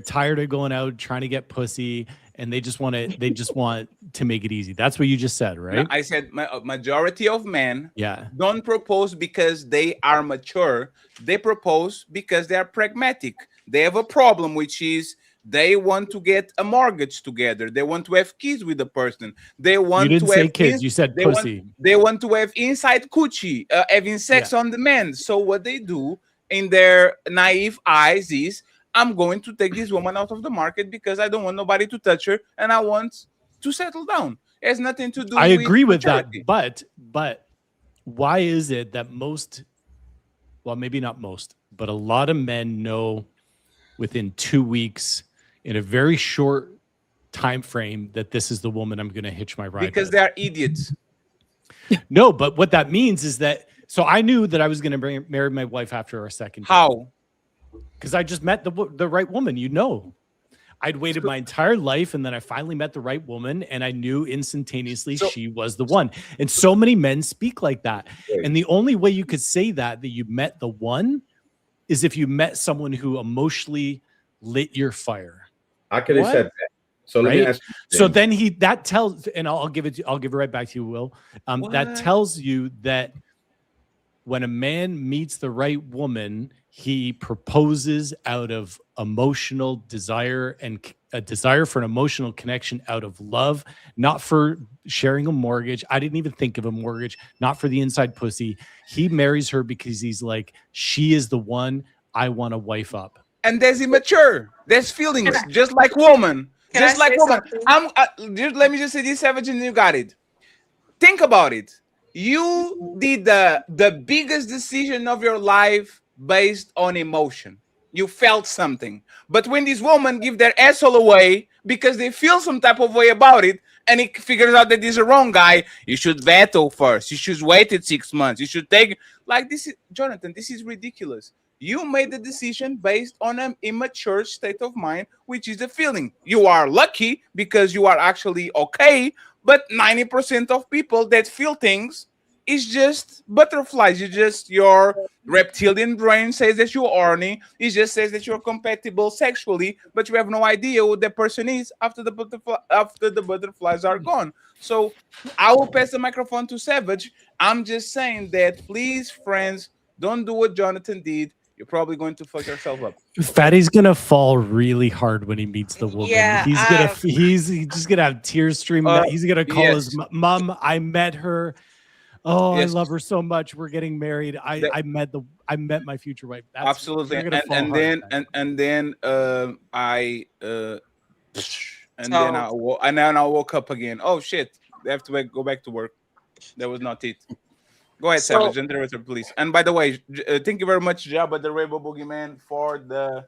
tired of going out trying to get pussy, and they just want to make it easy. That's what you just said, right? No, I said majority of men Yeah. don't propose because they are mature. They propose because they are pragmatic. They have a problem, which is they want to get a mortgage together. They want to have kids with the person. They want You didn't to say have kids. You said pussy. They want to have inside coochie, having sex on demand. So what they do in their naive eyes is, I'm going to take this woman out of the market because I don't want nobody to touch her and I want to settle down. It has nothing to do I with agree with maturity. that, but why is it that most, well, maybe not most, but a lot of men know within 2 weeks in a very short time frame that this is the woman I'm going to hitch my ride Because with? they are idiots. No, but what that means is that, so I knew that I was going to marry my wife after our second date. How? Because I just met the right woman, you know. I'd waited my entire life, and then I finally met the right woman, and I knew instantaneously she was the one. And so many men speak like that. And the only way you could say that you met the one is if you met someone who emotionally lit your fire. I can accept that. So let me ask you. So then that tells, and I'll give it right back to you, Will. That tells you that when a man meets the right woman, he proposes out of emotional desire and a desire for an emotional connection out of love, not for sharing a mortgage. I didn't even think of a mortgage, not for the inside pussy. He marries her because he's like, she is the one I want to wife up. And there's immature. There's feelings, just like woman. Just like woman. Let me just say this, Savage, and you got it. Think about it. You did the biggest decision of your life based on emotion. You felt something. But when this woman give their asshole away because they feel some type of way about it, and he figures out that this is a wrong guy, you should veto first. You should wait 6 months. You should take, like, this is, Jonathan, this is ridiculous. You made the decision based on an immature state of mind, which is the feeling. You are lucky because you are actually okay, but 90% of people that feel things is just butterflies. Your reptilian brain says that you're horny. It just says that you're compatible sexually, but you have no idea who the person is after the butterflies are gone. So I will pass the microphone to Savage. I'm just saying that, please, friends, don't do what Jonathan did. You're probably going to fuck yourself up. Fatty's gonna fall really hard when he meets the woman. Yeah, he's just gonna have tears streaming out. He's gonna call his mom. I met her. Oh, Yes. I love her so much. We're getting married. I met my future wife. Absolutely. you're gonna fall And hard. then I woke up again. Oh shit! They have to go back to work. That was not it. Go ahead, Savage, interrupt, please. And by the way, thank you very much, Jabba the Rainbow Boogeyman, for the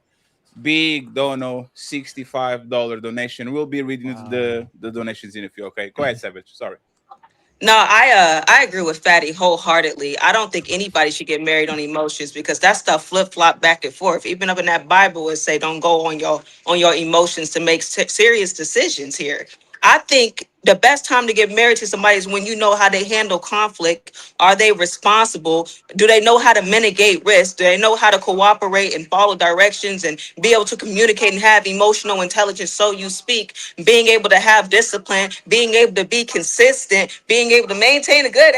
big $65 donation. We'll be reading the donations in a few. Okay, go ahead, Savage. Sorry. No, I agree with Fatty wholeheartedly. I don't think anybody should get married on emotions because that stuff flip flop back and forth. Even up in that Bible, it say don't go on your emotions to make serious decisions here. I think the best time to get married to somebody is when you know how they handle conflict. Are they responsible? Do they know how to mitigate risk? Do they know how to cooperate and follow directions and be able to communicate and have emotional intelligence? So you speak, being able to have discipline, being able to be consistent, being able to maintain a good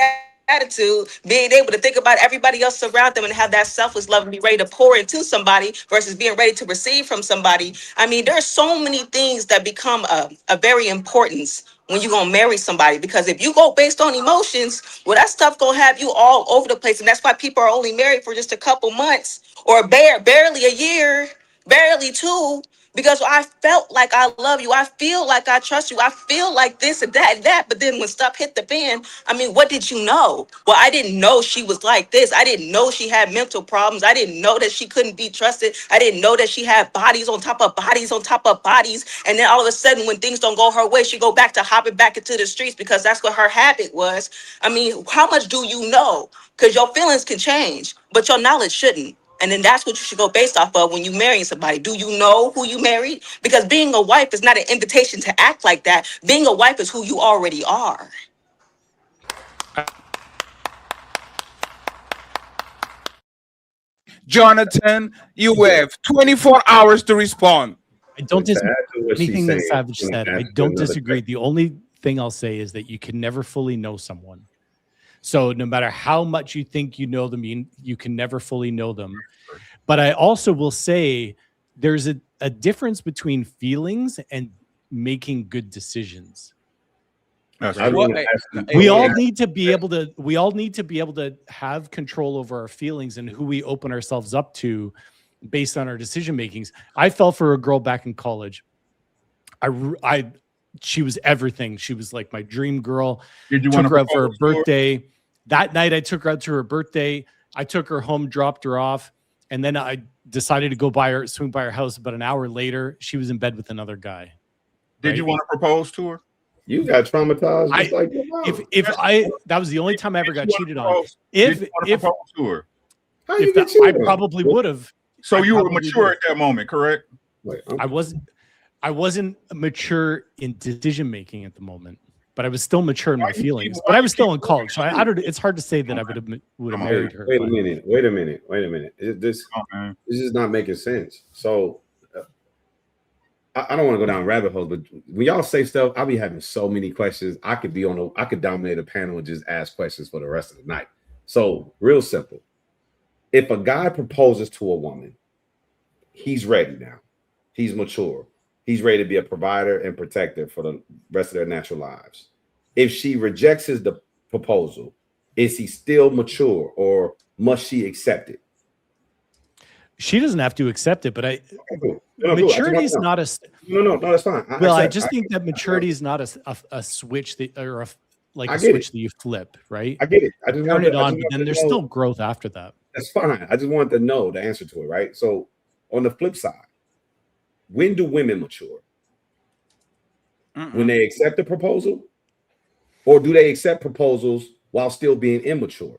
attitude, being able to think about everybody else around them and have that selfless love and be ready to pour into somebody versus being ready to receive from somebody. I mean, there's so many things that become a very importance when you're gonna marry somebody, because if you go based on emotions, well, that stuff gonna have you all over the place. And that's why people are only married for just a couple months or barely a year, barely two. Because I felt like I love you. I feel like I trust you. I feel like this and that and that. But then when stuff hit the fan, I mean, what did you know? Well, I didn't know she was like this. I didn't know she had mental problems. I didn't know that she couldn't be trusted. I didn't know that she had bodies on top of bodies on top of bodies. And then all of a sudden, when things don't go her way, she go back to hopping back into the streets because that's what her habit was. I mean, how much do you know? Because your feelings can change, but your knowledge shouldn't. And then that's what you should go based off of when you marrying somebody. Do you know who you married? Because being a wife is not an invitation to act like that. Being a wife is who you already are. Jonathan, you have 24 hours to respond. I don't disagree with anything that Savage said. I don't disagree. The only thing I'll say is that you can never fully know someone. So no matter how much you think you know them, you can never fully know them. But I also will say there's a difference between feelings and making good decisions. We all need to be able to have control over our feelings and who we open ourselves up to based on our decision makings. I fell for a girl back in college. She was everything. She was like my dream girl. Did you took want her out for her propose to her? birthday? That night I took her out to her birthday. I took her home, dropped her off, and then I decided to go swing by her house. About an hour later, she was in bed with another guy. Did you want to propose to her? You got traumatized just like your mom. That was the only time I ever got cheated on. Did you want to propose to her? I probably would have. So you were mature at that moment, correct? I wasn't mature in decision making at the moment, but I was still mature in my feelings. But I was still in college, so I don't. It's hard to say that I would have married her. Wait a minute. This is not making sense. So I don't want to go down rabbit holes, but when y'all say stuff, I'll be having so many questions. I could dominate a panel and just ask questions for the rest of the night. So real simple. If a guy proposes to a woman, he's ready now. He's mature. He's ready to be a provider and protector for the rest of their natural lives. If she rejects his proposal, is he still mature or must she accept it? She doesn't have to accept it, but maturity is not a. No, that's fine. I just think that maturity is not a switch that a switch that you flip, right? I get it. I just turn it on, but then there's still growth after that. That's fine. I just wanted to know the answer to it, right? So on the flip side, when do women mature? When they accept the proposal, or do they accept proposals while still being immature?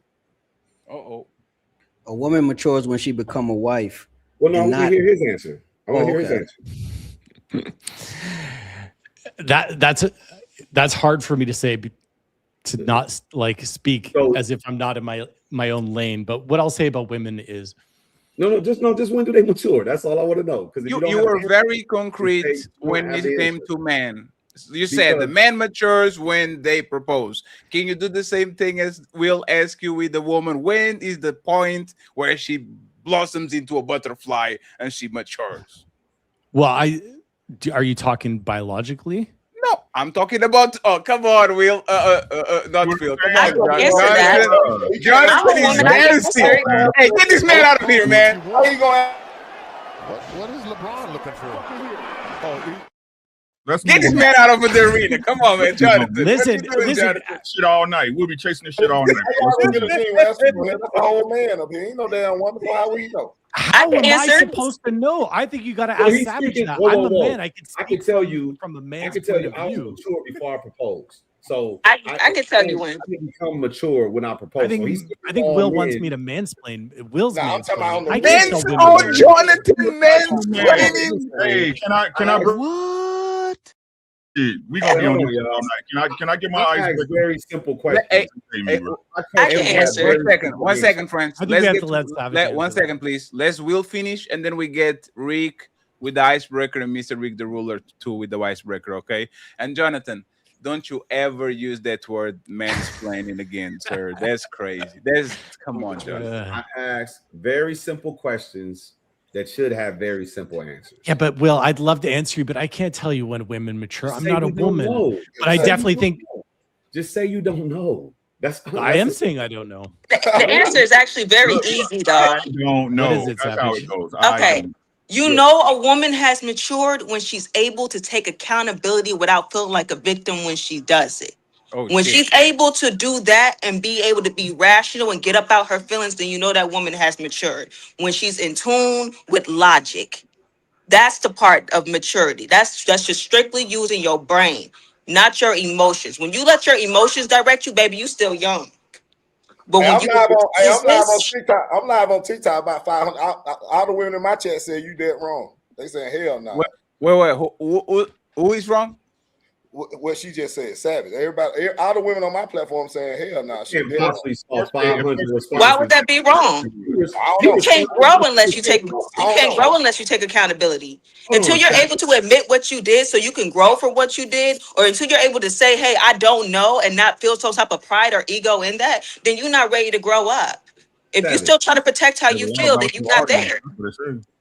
A woman matures when she become a wife. Well, no, I and want to hear his answer. I want to hear his answer. That's hard for me to say, to not like speak as if I'm not in my own lane. But what I'll say about women is, just when do they mature? That's all I want to know. Because you were very concrete when it came to men. You said the man matures when they propose. Can you do the same thing as we'll ask you with the woman? When is the point where she blossoms into a butterfly and she matures? Well, are you talking biologically? No, I'm talking about. Oh, come on, Will. Not Phil. Come on, Jonathan is dancing. Hey, get this man out of here, man. How you going? What is LeBron looking for? Get this man out of the arena. Come on, man, Jonathan. Listen. Shit all night. We'll be chasing this shit all night. That's the whole man up here. Ain't no damn woman. How will you know? How am I supposed to know? I think you got to ask Savage that. I'm a man. I can tell you from a man's I can tell you point I of was view. mature before I proposed. So I can tell you when. I didn't become mature when I proposed. I think Will wants me to mansplain. Will's mansplaining. I Men's can't tell oh, women. Jonathan mansplaining. Hey, can I what? Shit, we gonna be on this all night. Can I get my eyes? Very simple question. I can answer. One second, friends. I think we have to let Savage one second, please. Let's Will finish, and then we get Rick with the icebreaker and Mr. Rick the Ruler too with the icebreaker. Okay. And Jonathan, don't you ever use that word mansplaining again, sir. That's crazy. Come on, Jonathan. I ask very simple questions that should have very simple answers. Yeah, but Will, I'd love to answer you, but I can't tell you when women mature. I'm not a woman, but I definitely think. Just say you don't know. I am saying I don't know. The answer is actually very easy, though. I don't know. What is it, That's how it goes. Okay. You know a woman has matured when she's able to take accountability without feeling like a victim when she does it. When she's able to do that and be able to be rational and get up out her feelings, then you know that woman has matured. When she's in tune with logic, that's the part of maturity. That's just strictly using your brain, not your emotions. When you let your emotions direct you, baby, you still young. But Hey, when I'm live on TikTok. I'm live on TikTok. About 500. All the women in my chat said you dead wrong. They saying hell no. Wait. Who is wrong? What she just said, Savage. Everybody, all the women on my platform saying hell no. Why would that be wrong? You can't grow unless you take. You can't grow unless you take accountability. Until you're able to admit what you did, so you can grow for what you did, or until you're able to say, "Hey, I don't know," and not feel some type of pride or ego in that, then you're not ready to grow up. If you're still trying to protect how you feel, then you're not there.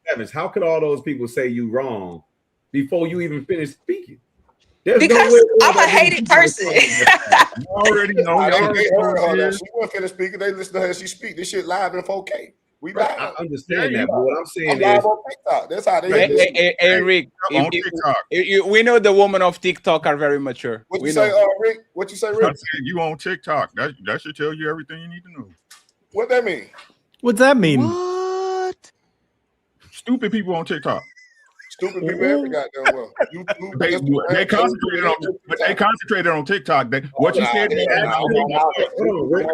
Savage, how could all those people say you wrong before you even finish speaking? Because I'm a hated person. You already know. She wasn't finished speaking. They listen to her. She speak. This shit live in 4K. We live. I understand that, but what I'm saying live is, on TikTok. That's how they. Hey, Rick. We know the women of TikTok are very mature. What you say, Rick? What you say, Rick? You on TikTok? That should tell you everything you need to know. What that mean? What's that mean? What? Stupid people on TikTok. Stupid people every goddamn well. They concentrated on TikTok. What you said.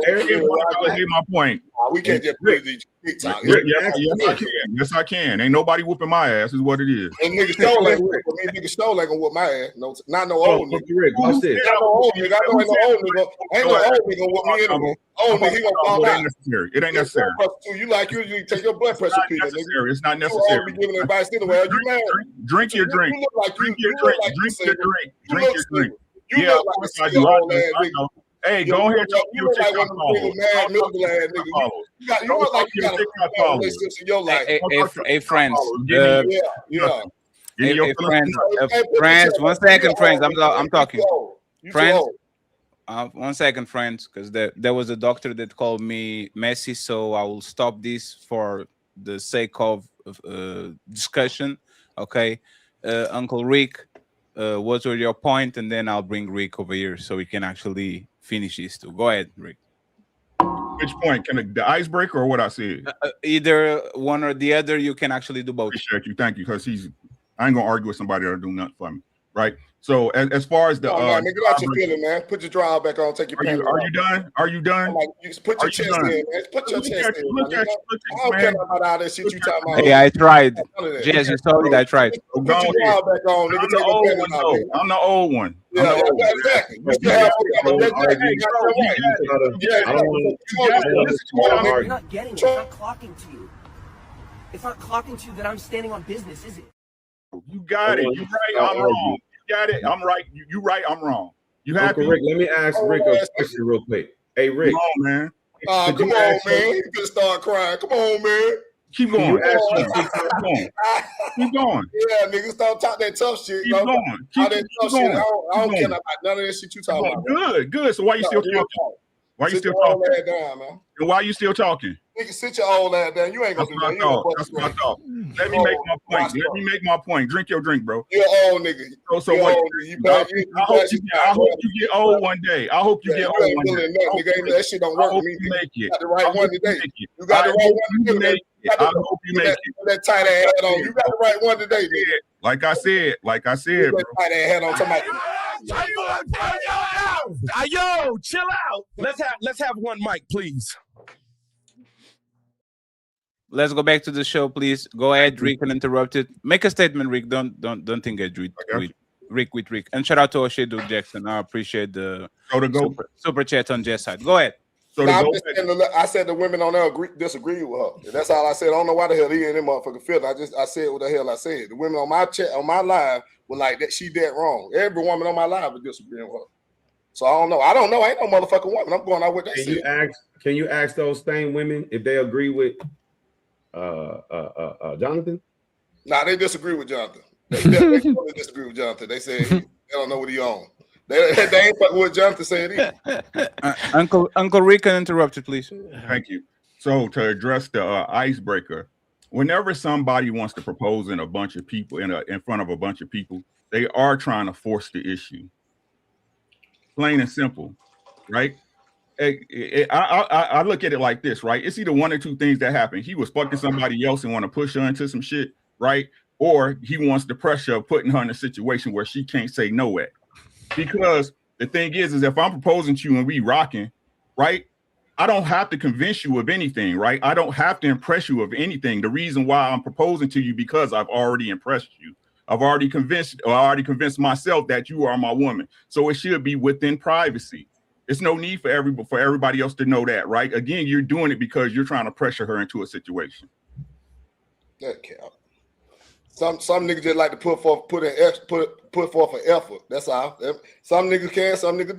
Here's my point. We can't just play these TikTok. Yes, I can. Ain't nobody whooping my ass. Is what it is. And niggas still ain't gonna whoop my ass. No, not no old nigga. Not no old nigga. I know ain't no old nigga. Ain't no old nigga whoop me anyway. Old nigga, he gonna fall out. It ain't necessary. You take your blood pressure pill. It's not necessary. You be giving advice anyway. You mad? Drink your drink. Drink your drink. You look like a single old ass nigga. Hey, go ahead. You look like one of them mad miserable ass niggas. You look like you got a relationship in your life. Hey, friends. Yeah. Hey, friends. 1 second, friends. I'm talking. Friends. 1 second, friends, because there was a doctor that called me messy, so I will stop this for the sake of discussion. Okay, Uncle Rick, what were your point? And then I'll bring Rick over here so we can actually finish this too. Go ahead, Rick. Which point? Can the icebreaker or what I said? Either one or the other. You can actually do both. Appreciate you. Thank you. Because I ain't gonna argue with somebody that'll do nothing for me. Right. So as far as the man, get out your feeling, man. Put your draw back on. Take your pants off. Are you done? Are you done? Like, you put your chest in, man. Put your chest in. Look at I don't care about all that shit you talking about. Hey, I tried. Jazz, you saw it. I tried. Put your draw back on, nigga. Take your pants off. I'm the old one. Yeah, exactly. You still have You're not getting it. It's not clocking to you. It's not clocking to you that I'm standing on business, is it? You got it. You right. I'm wrong. You got it. I'm right. You right. I'm wrong. You happy? Rick, let me ask Rick a question real quick. Hey, Rick. Come on, man. Come on, man. You can start crying. Come on, man. Keep going. Keep going. Yeah, nigga, stop talking that tough shit. Keep going. All that tough shit. I don't care about none of that shit you talking about. Good. So why you still talking? Why you still talking? And why you still talking? Nigga, sit your old ass down. You ain't gonna do that. That's what I thought. Let me make my point. Let me make my point. Drink your drink, bro. You're old nigga. So what? I hope you get old one day. I hope you get old one day. That shit don't work for me. You make it. You got the right one today. You got the right one today. I hope you make it. That tight ass hat on. You got the right one today, nigga. Like I said, bro. That tight ass hat on. Somebody. Yo, chill out. Let's have one mic, please. Let's go back to the show, please. Go ahead, Rick, uninterrupted. Make a statement, Rick. Don't think I do it with Rick. And shout out to Oshedu Jackson. I appreciate the super chat on Jess side. Go ahead. So I said the women on there disagree with her. That's all I said. I don't know why the hell he in that motherfucking field. I said what the hell I said. The women on my chat on my live were like that. She dead wrong. Every woman on my live was disagreeing with her. So I don't know. I ain't no motherfucking woman. I'm going out with that. Can you ask those same women if they agree with Jonathan? Nah, they disagree with Jonathan. They totally disagree with Jonathan. They say they don't know what he on. They ain't fucking what Jonathan said either. Uncle Rick, interrupted, please. Thank you. So to address the icebreaker, whenever somebody wants to propose in a bunch of people in front of a bunch of people, they are trying to force the issue. Plain and simple, right? I look at it like this, right? It's either one or two things that happen. He was fucking somebody else and want to push her into some shit, right? Or he wants the pressure of putting her in a situation where she can't say no at. Because the thing is if I'm proposing to you and we rocking, right? I don't have to convince you of anything, right? I don't have to impress you of anything. The reason why I'm proposing to you because I've already impressed you. I've already convinced myself that you are my woman. So it should be within privacy. It's no need for everybody else to know that, right? Again, you're doing it because you're trying to pressure her into a situation. That count. Some niggas just like to put forth an effort. That's all. Some niggas can, some niggas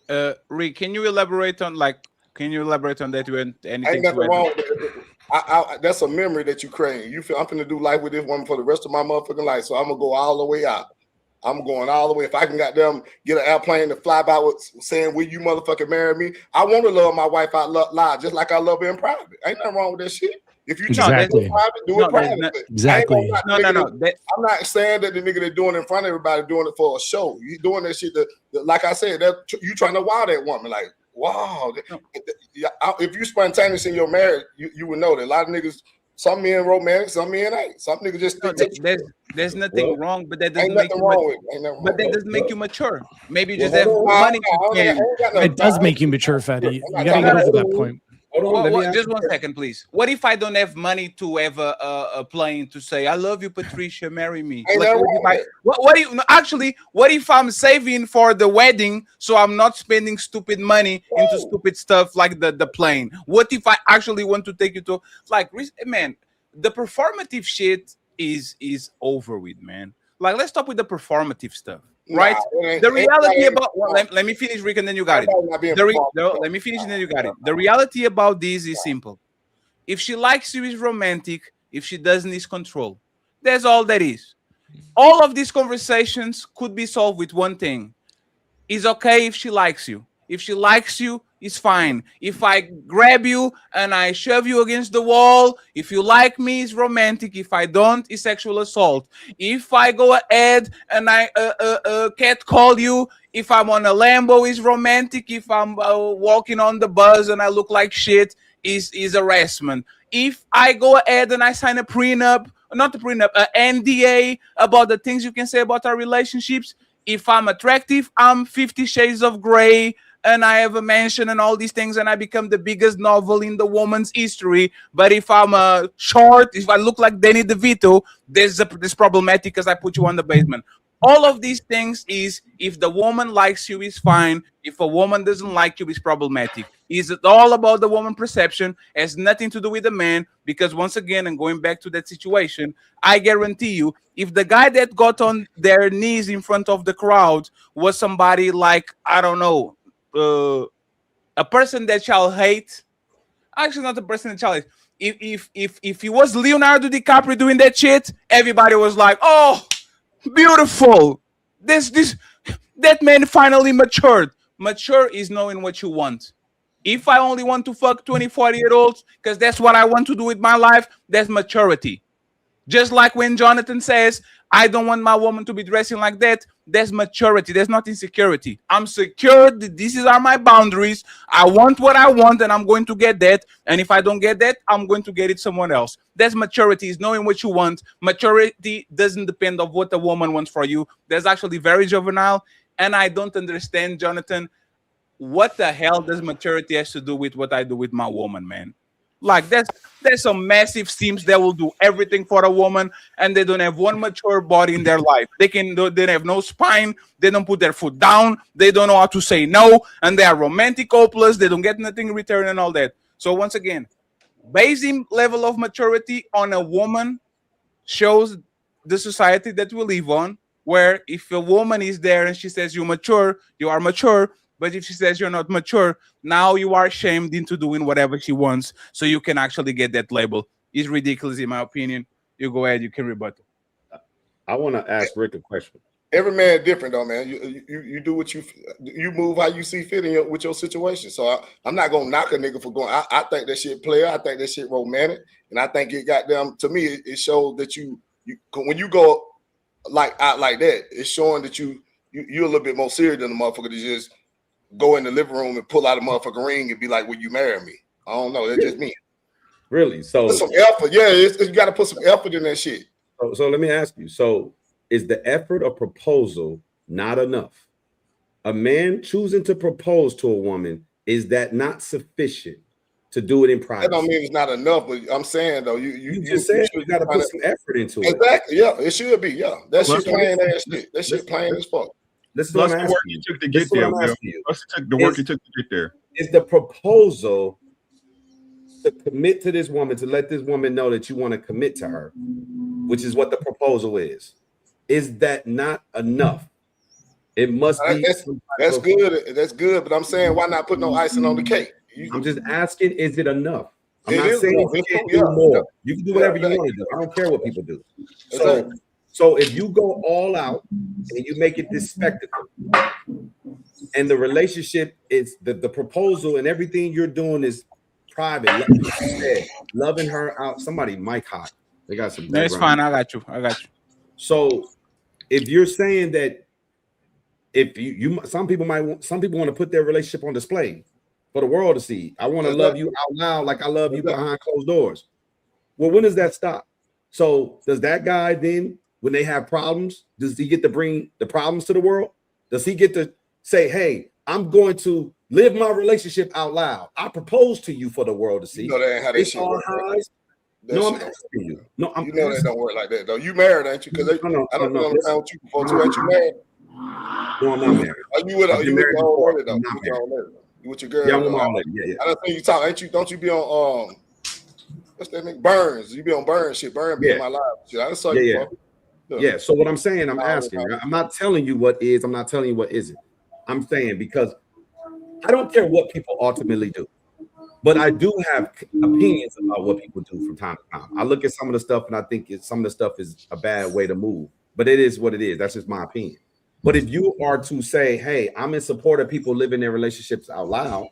don't. Rick, can you elaborate on that? You had anything? Ain't nothing wrong with it. That's a memory that you create. You feel I'm finna do life with this woman for the rest of my motherfucking life. So I'm gonna go all the way out. I'm going all the way. If I can goddamn get an airplane to fly by with saying, will you motherfucking marry me? I want to love my wife out loud, just like I love her in private. Ain't nothing wrong with that shit. If you try to do it private, do it private. Exactly. I'm not saying that the nigga that doing it in front of everybody doing it for a show. You doing that shit like I said, that you trying to wow that woman. Like, wow. If you spontaneous in your marriage, you would know that a lot of niggas, some men romantic, some men ain't. Some niggas just there's nothing wrong, but that doesn't make you doesn't make you mature. Maybe you just have money. It does make you mature, Fatty. You gotta get over that point. Just 1 second, please. What if I don't have money to have a plane to say, I love you, Patricia, marry me? What if I'm saving for the wedding so I'm not spending stupid money into stupid stuff like the plane? What if I actually want to take you to, like, man, the performative shit is over with, man. Like, let's stop with the performative stuff. Right, the reality about let me finish, Rick, and then you got it. Let me finish, and then you got it. The reality about this is simple. If she likes you, is romantic. If she doesn't, is control. That's all that is. All of these conversations could be solved with one thing. It's okay if she likes you. If she likes you, it's fine. If I grab you and I shove you against the wall, if you like me, it's romantic. If I don't, it's sexual assault. If I go ahead and I catcall you, if I'm on a Lambo, it's romantic. If I'm walking on the bus and I look like shit, is harassment. If I go ahead and I sign a prenup not a prenup, an NDA about the things you can say about our relationships. If I'm attractive, I'm 50 Shades of Grey, and I have a mansion and all these things, and I become the biggest novel in the woman's history. But if I'm short, if I look like Danny DeVito, this problematic because I put you on the basement. All of these things is, if the woman likes you, is fine. If a woman doesn't like you, is problematic. Is it all about the woman perception? Has nothing to do with the man. Because once again, and going back to that situation, I guarantee you, if the guy that got on their knees in front of the crowd was somebody like, I don't know, a person that shall hate, actually not a person that shall hate. If he was Leonardo DiCaprio doing that shit, everybody was like, oh, beautiful. That man finally matured. Mature is knowing what you want. If I only want to fuck 20, 40-year-olds because that's what I want to do with my life, that's maturity. Just like when Jonathan says, I don't want my woman to be dressing like that, that's maturity. That's not insecurity. I'm secure. These are my boundaries. I want what I want, and I'm going to get that. And if I don't get that, I'm going to get it someone else. That's maturity, is knowing what you want. Maturity doesn't depend on what the woman wants for you. That's actually very juvenile. And I don't understand, Jonathan, what the hell does maturity has to do with what I do with my woman, man? Like, there's some massive sims that will do everything for a woman, and they don't have one mature body in their life. They have no spine. They don't put their foot down. They don't know how to say no, and they are romantic hopeless. They don't get nothing in return and all that. So once again, basing level of maturity on a woman shows the society that we live on, where if a woman is there and she says you're mature, you are mature. But if she says you're not mature, now you are shamed into doing whatever she wants, so you can actually get that label. It's ridiculous, in my opinion. You go ahead, you can rebuttal. I want to ask Rick a question. Every man different though, man. You do what you move how you see fit with your situation. So I'm not gonna knock a nigga for going. I think that shit player. I think that shit romantic, and I think it got them. To me, it shows that you when you go out like that, it's showing that you're a little bit more serious than the motherfucker that just go in the living room and pull out a motherfucking ring and be like, "Will you marry me?" I don't know. That's just me. Really? So put some effort. Yeah, you got to put some effort in that shit. So let me ask you. So is the effort of proposal not enough? A man choosing to propose to a woman, is that not sufficient to do it in private? That don't mean it's not enough, but I'm saying though, you just said you got to put some effort into it. Exactly. Yeah, it should be. Yeah, that shit plain ass shit. That shit plain as fuck. This is what I'm asking work you took to get there. The work you took to get there. Is the proposal to commit to this woman, to let this woman know that you want to commit to her, which is what the proposal is? Is that not enough? It must be. That's good. That's good. But I'm saying, why not put no icing on the cake? I'm just asking, is it enough? I'm not saying you can't do more. You can do whatever you want to do. I don't care what people do. So if you go all out and you make it this spectacle, and the relationship is the proposal and everything you're doing is private, like you said, loving her out. Somebody mic hot. They got some. That's fine. I got you. So if you're saying that, if you some people want to put their relationship on display for the world to see. I want to love you out loud like I love you behind closed doors. Well, when does that stop? So does that guy then, when they have problems, does he get to bring the problems to the world? Does he get to say, hey, I'm going to live my relationship out loud. I propose to you for the world to see. You know that ain't how that shit work. No, I'm asking you. No, you know that don't work like that though. You married, ain't you? Because I don't know with you before too. Ain't you married? No, I'm not married. Are you with your old lady though? You with your girl? Yeah, I'm with my old lady. Yeah. I don't think you talk. Ain't you? Don't you be on what's that name? Burns. You be on Burns shit. Burns be in my life. Shit. I just saw you before. Yeah. So what I'm saying, I'm asking. I'm not telling you what is. I'm not telling you what isn't. I'm saying because I don't care what people ultimately do, but I do have opinions about what people do from time to time. I look at some of the stuff and I think some of the stuff is a bad way to move, but it is what it is. That's just my opinion. But if you are to say, hey, I'm in support of people living their relationships out loud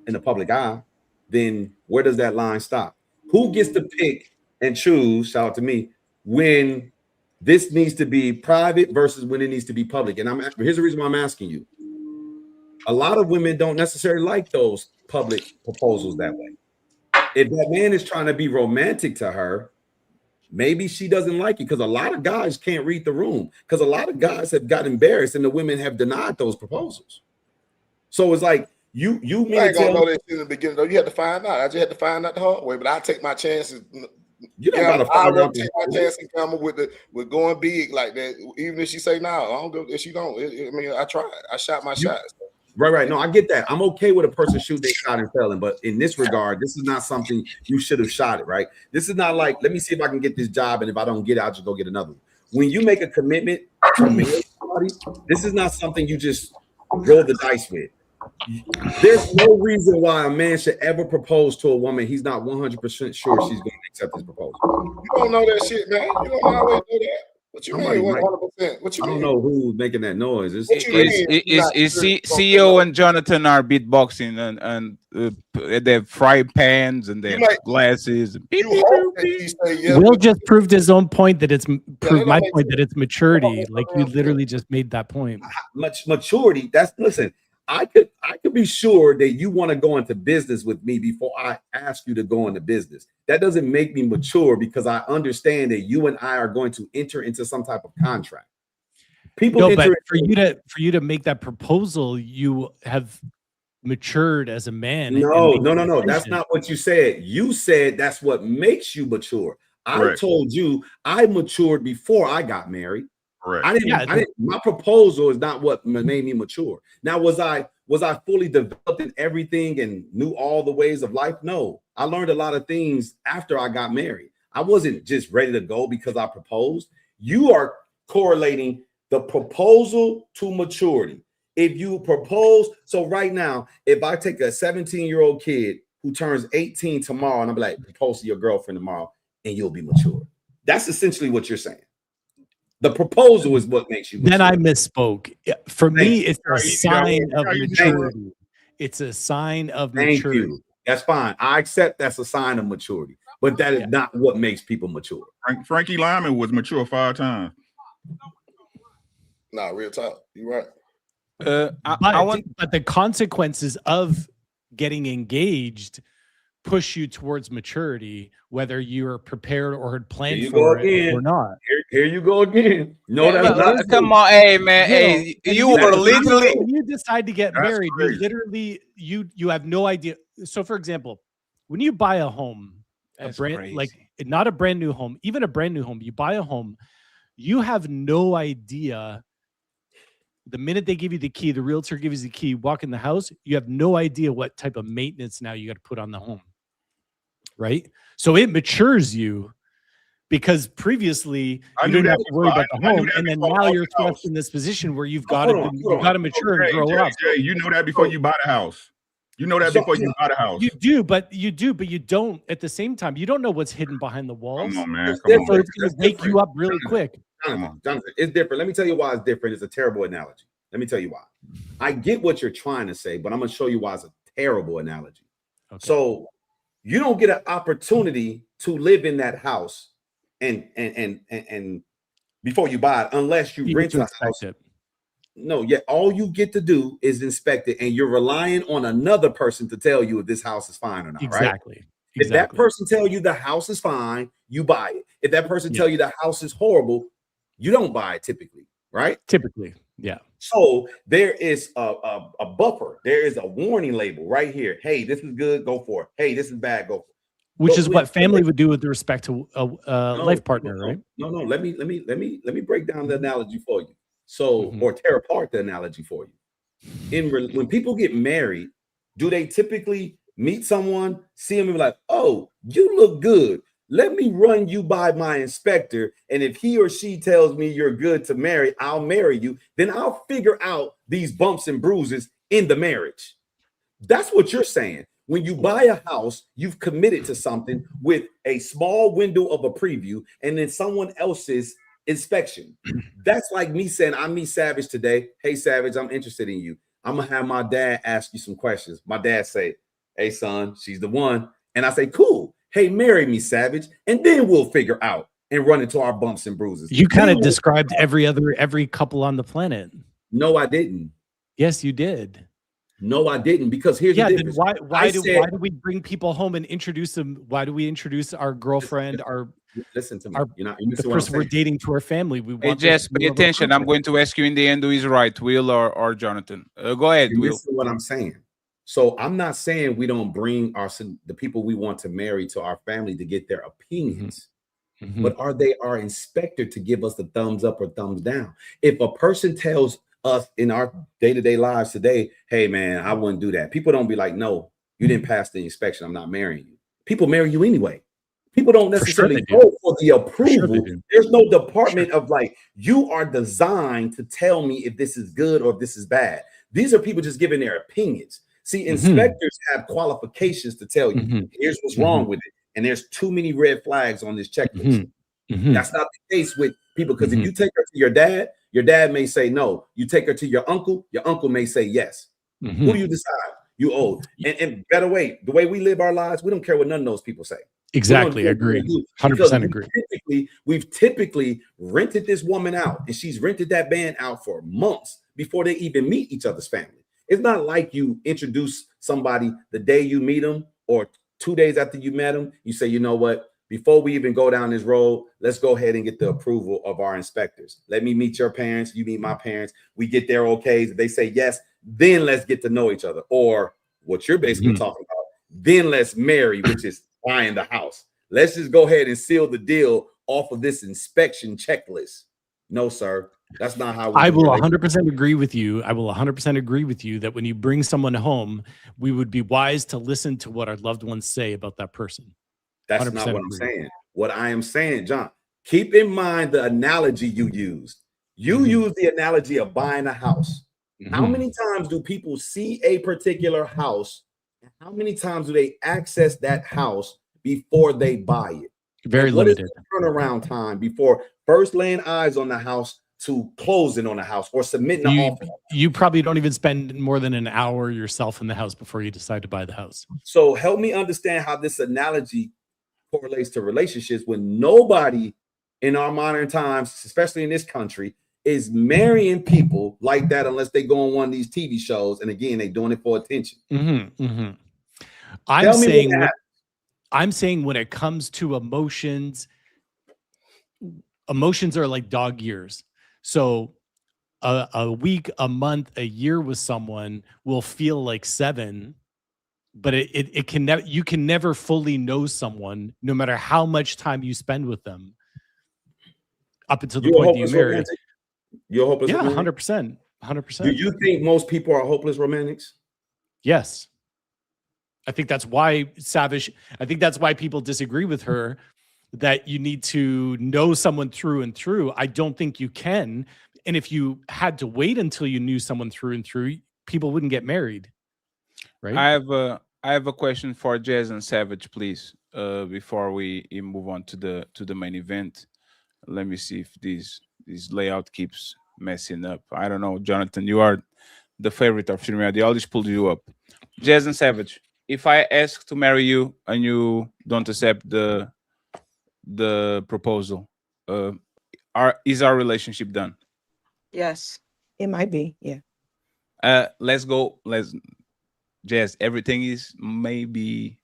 in the public eye, then where does that line stop? Who gets to pick and choose, shout out to me, when this needs to be private versus when it needs to be public? And here's the reason why I'm asking you. A lot of women don't necessarily like those public proposals that way. If that man is trying to be romantic to her, maybe she doesn't like it, because a lot of guys can't read the room, because a lot of guys have got embarrassed and the women have denied those proposals. So it's like you ain't gonna know that in the beginning though. You had to find out. I just had to find out the hard way, but I take my chances. You don't gotta find out. Take my chance and come up with going big like that. Even if she say no, I don't go. If she don't, I mean, I tried. I shot my shots. Right. No, I get that. I'm okay with a person shooting their shot and failing, but in this regard, this is not something you should have shot it, right? This is not like, let me see if I can get this job, and if I don't get it, I'll just go get another one. When you make a commitment to marry somebody, this is not something you just roll the dice with. There's no reason why a man should ever propose to a woman he's not 100% sure she's going to accept his proposal. You don't know that shit, man. You don't always know that. What you mean? 100%. What you mean? I don't know who's making that noise. Is CEO and Jonathan are beatboxing and their fry pans and their glasses. Will just proved his own point that it's proved my point that it's maturity. Like you literally just made that point. Maturity. Listen. I could be sure that you want to go into business with me before I ask you to go into business. That doesn't make me mature, because I understand that you and I are going to enter into some type of contract. But for you to make that proposal, you have matured as a man. No. That's not what you said. You said that's what makes you mature. I told you I matured before I got married. Correct. I didn't. My proposal is not what made me mature. Now, was I fully developed in everything and knew all the ways of life? No, I learned a lot of things after I got married. I wasn't just ready to go because I proposed. You are correlating the proposal to maturity. If you propose, so right now, if I take a 17-year-old kid who turns 18 tomorrow, and I'm like, propose to your girlfriend tomorrow, and you'll be mature. That's essentially what you're saying. The proposal is what makes you mature. Then I misspoke. For me, it's a sign of maturity. It's a sign of maturity. That's fine. I accept that's a sign of maturity, but that is not what makes people mature. Frankie Lyman was mature 5 times. Nah, real talk. You're right. But the consequences of getting engaged push you towards maturity, whether you're prepared or had planned for it or not. Here you go again. No, that's not. Come on, hey man, hey, you were literally. When you decide to get married, you literally you have no idea. So, for example, when you buy a home, not a brand new home, even a brand new home, you buy a home, you have no idea. The minute they give you the key, the realtor gives you the key, walk in the house, you have no idea what type of maintenance now you got to put on the home. Right? So it matures you, because previously you didn't have to worry about the home, and then now you're thrust in this position where you've got to mature and grow up. Jay, you know that before you buy the house. You know that before you buy the house. You do, but you don't at the same time. You don't know what's hidden behind the walls. Come on, man. So it's going to wake you up really quick. Jonathan, it's different. Let me tell you why it's different. It's a terrible analogy. Let me tell you why. I get what you're trying to say, but I'm going to show you why it's a terrible analogy. Okay. So you don't get an opportunity to live in that house and before you buy it, unless you rent a house. No, all you get to do is inspect it, and you're relying on another person to tell you if this house is fine or not. Exactly. Right? If that person tell you the house is fine, you buy it. If that person tell you the house is horrible, you don't buy it typically, right? Typically, yeah. So there is a buffer. There is a warning label right here. Hey, this is good. Go for it. Hey, this is bad. Go for it. Which is what family would do with respect to a life partner, right? No. Let me break down the analogy for you. So, or tear apart the analogy for you. When people get married, do they typically meet someone, see them, and be like, "Oh, you look good. Let me run you by my inspector, and if he or she tells me you're good to marry, I'll marry you. Then I'll figure out these bumps and bruises in the marriage." That's what you're saying. When you buy a house, you've committed to something with a small window of a preview and then someone else's inspection. That's like me saying, I meet Savage today. Hey, Savage, I'm interested in you. I'm going to have my dad ask you some questions. My dad say, "Hey, son, she's the one." And I say, "Cool. Hey, marry me, Savage, and then we'll figure out and run into our bumps and bruises." You kind of described every couple on the planet. No, I didn't. Yes, you did. No, I didn't, because here's the difference. Why do we bring people home and introduce them? Why do we introduce our girlfriend, our Listen to me. our You're the missing what I'm person we're saying. dating to our family. We Hey, want Jess, this pay more of a attention. I'm perfect. going to ask you in the end who is right, Will or Jonathan. Go ahead, You're Will. missing what I'm saying. So I'm not saying we don't bring the people we want to marry to our family to get their opinions. But are they our inspector to give us the thumbs up or thumbs down? If a person tells us in our day-to-day lives today, hey man, I wouldn't do that. People don't be like, no, you didn't pass the inspection. I'm not marrying you. People marry you anyway. People don't necessarily go for the approval. There's no department of like, you are designed to tell me if this is good or if this is bad. These are people just giving their opinions. See, inspectors have qualifications to tell you, here's what's wrong with it. And there's too many red flags on this checklist. That's not the case with people, because if you take her to your dad may say no. You take her to your uncle may say yes. Who do you decide? You old. And better way, the way we live our lives, we don't care what none of those people say. Exactly, I agree. 100% agree. We've typically rented this woman out, and she's rented that man out for months before they even meet each other's family. It's not like you introduce somebody the day you meet them or 2 days after you met them. You say, you know what? Before we even go down this road, let's go ahead and get the approval of our inspectors. Let me meet your parents. You meet my parents. We get their okays. If they say yes, then let's get to know each other. Or what you're basically talking about, then let's marry, which is buying the house. Let's just go ahead and seal the deal off of this inspection checklist. No, sir. That's not how we I will 100% agree with you. I will 100% agree with you that when you bring someone home, we would be wise to listen to what our loved ones say about that person. That's not what I'm saying. What I am saying, John, keep in mind the analogy you used. You use the analogy of buying a house. How many times do people see a particular house? How many times do they access that house before they buy it? Very limited. What is the turnaround time before first laying eyes on the house to closing on the house or submitting the offer? You probably don't even spend more than an hour yourself in the house before you decide to buy the house. So help me understand how this analogy correlates to relationships when nobody in our modern times, especially in this country, is marrying people like that unless they go on one of these TV shows. And again, they're doing it for attention. I'm saying when it comes to emotions, emotions are like dog years. So a week, a month, a year with someone will feel like 7, but it can never, you can never fully know someone no matter how much time you spend with them up until the point that you marry. You're hopeless. Yeah, romantic? 100%. 100%. Do you think most people are hopeless romantics? Yes. I think that's why I think that's why people disagree with her, that you need to know someone through and through. I don't think you can. And if you had to wait until you knew someone through and through, people wouldn't get married. Right? I have a question for Jazz and Savage, please. Before we move on to the main event. Let me see if this layout keeps messing up. I don't know, Jonathan. You are the favorite of Streamer. They always pulled you up. Jazz and Savage, if I ask to marry you and you don't accept the proposal, is our relationship done? Yes. It might be. Yeah. Let's go. Jazz, everything is maybe.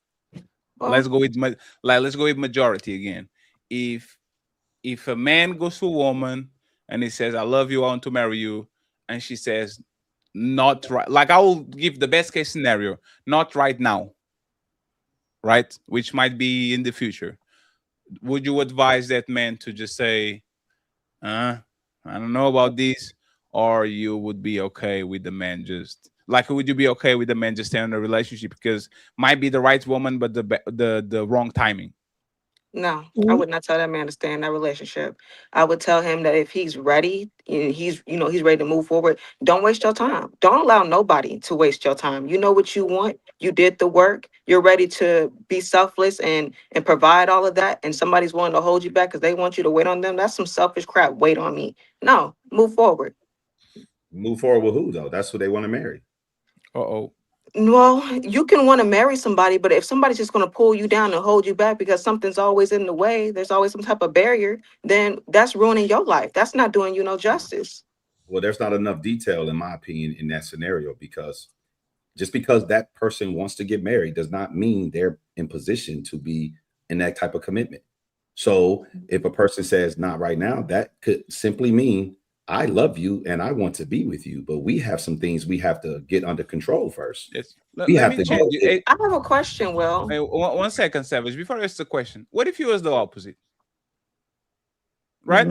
Well, let's go with majority again. If a man goes to a woman and he says, I love you, I want to marry you, and she says, not right, like I will give the best case scenario, not right now, right? Which might be in the future. Would you advise that man to just say, I don't know about this, or you would be okay with the man just, like, would you be okay with the man just staying in a relationship because might be the right woman, but the wrong timing? No, I would not tell that man to stay in that relationship. I would tell him that if he's ready, he's ready to move forward. Don't waste your time. Don't allow nobody to waste your time. You know what you want. You did the work. You're ready to be selfless and provide all of that. And somebody's willing to hold you back because they want you to wait on them. That's some selfish crap. Wait on me. No, move forward. Move forward with who though? That's who they want to marry. Well, you can want to marry somebody, but if somebody's just going to pull you down and hold you back because something's always in the way, there's always some type of barrier, then that's ruining your life. That's not doing you no justice. Well, there's not enough detail, in my opinion, in that scenario, because just because that person wants to get married does not mean they're in position to be in that type of commitment. So if a person says not right now, that could simply mean I love you and I want to be with you, but we have some things we have to get under control first. Yes. We Let have me to change go. it. I have a question, Will. Hey, one second, Savage. Before I ask the question, what if you was the opposite? Right?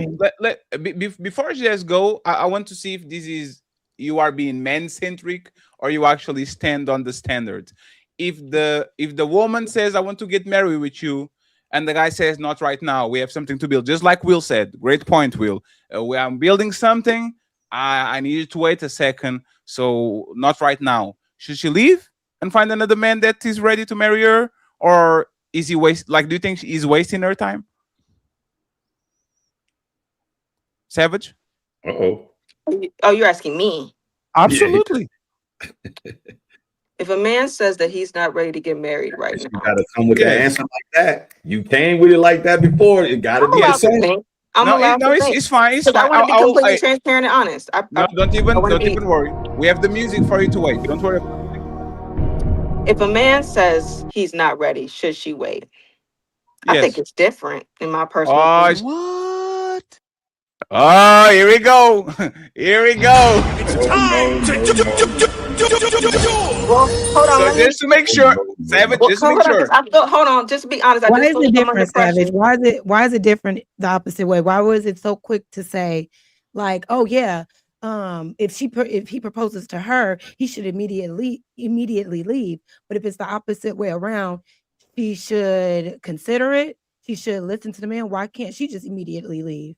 Before I just go, I want to see if this is you are being man-centric or you actually stand on the standards. If the woman says I want to get married with you, and the guy says not right now, we have something to build. Just like Will said, great point, Will. I'm building something. I need you to wait a second. So not right now. Should she leave and find another man that is ready to marry her, or is he waste? Like, do you think he's wasting her time? Savage? Uh-oh. Oh, you're asking me? Absolutely. If a man says that he's not ready to get married right You now, gotta come with that answer like that. You came with it like that before. It gotta I'm be the allowed to same. think. I'm allowed to think. It's fine. It's 'Cause fine. I want to be completely transparent and honest. No, don't even worry. We have the music for you to wait. Don't worry. If a man says he's not ready, should she wait? I think it's different in my personal opinion. What? Oh, here we go. Here we go. It's time Well, hold on. So just to make sure, Savage, just to make sure. Hold on, just to be honest. Why is it different, Savage? Why is it different the opposite way? Why was it so quick to say, like, oh yeah, if he proposes to her, he should immediately leave. But if it's the opposite way around, she should consider it. She should listen to the man. Why can't she just immediately leave?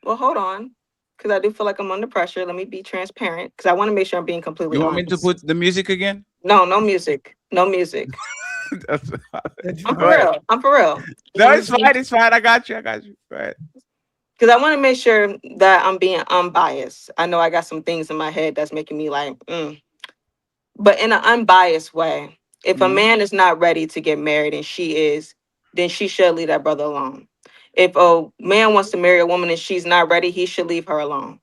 Well, hold on, because I do feel like I'm under pressure. Let me be transparent, because I want to make sure I'm being completely You want honest. me to put the music again? No, no music. No music. I'm for real. I'm for real. No, it's fine. It's fine. I got you. Right. Because I want to make sure that I'm being unbiased. I know I got some things in my head that's making me like, but in an unbiased way. If a man is not ready to get married and she is, then she should leave that brother alone. If a man wants to marry a woman and she's not ready, he should leave her alone.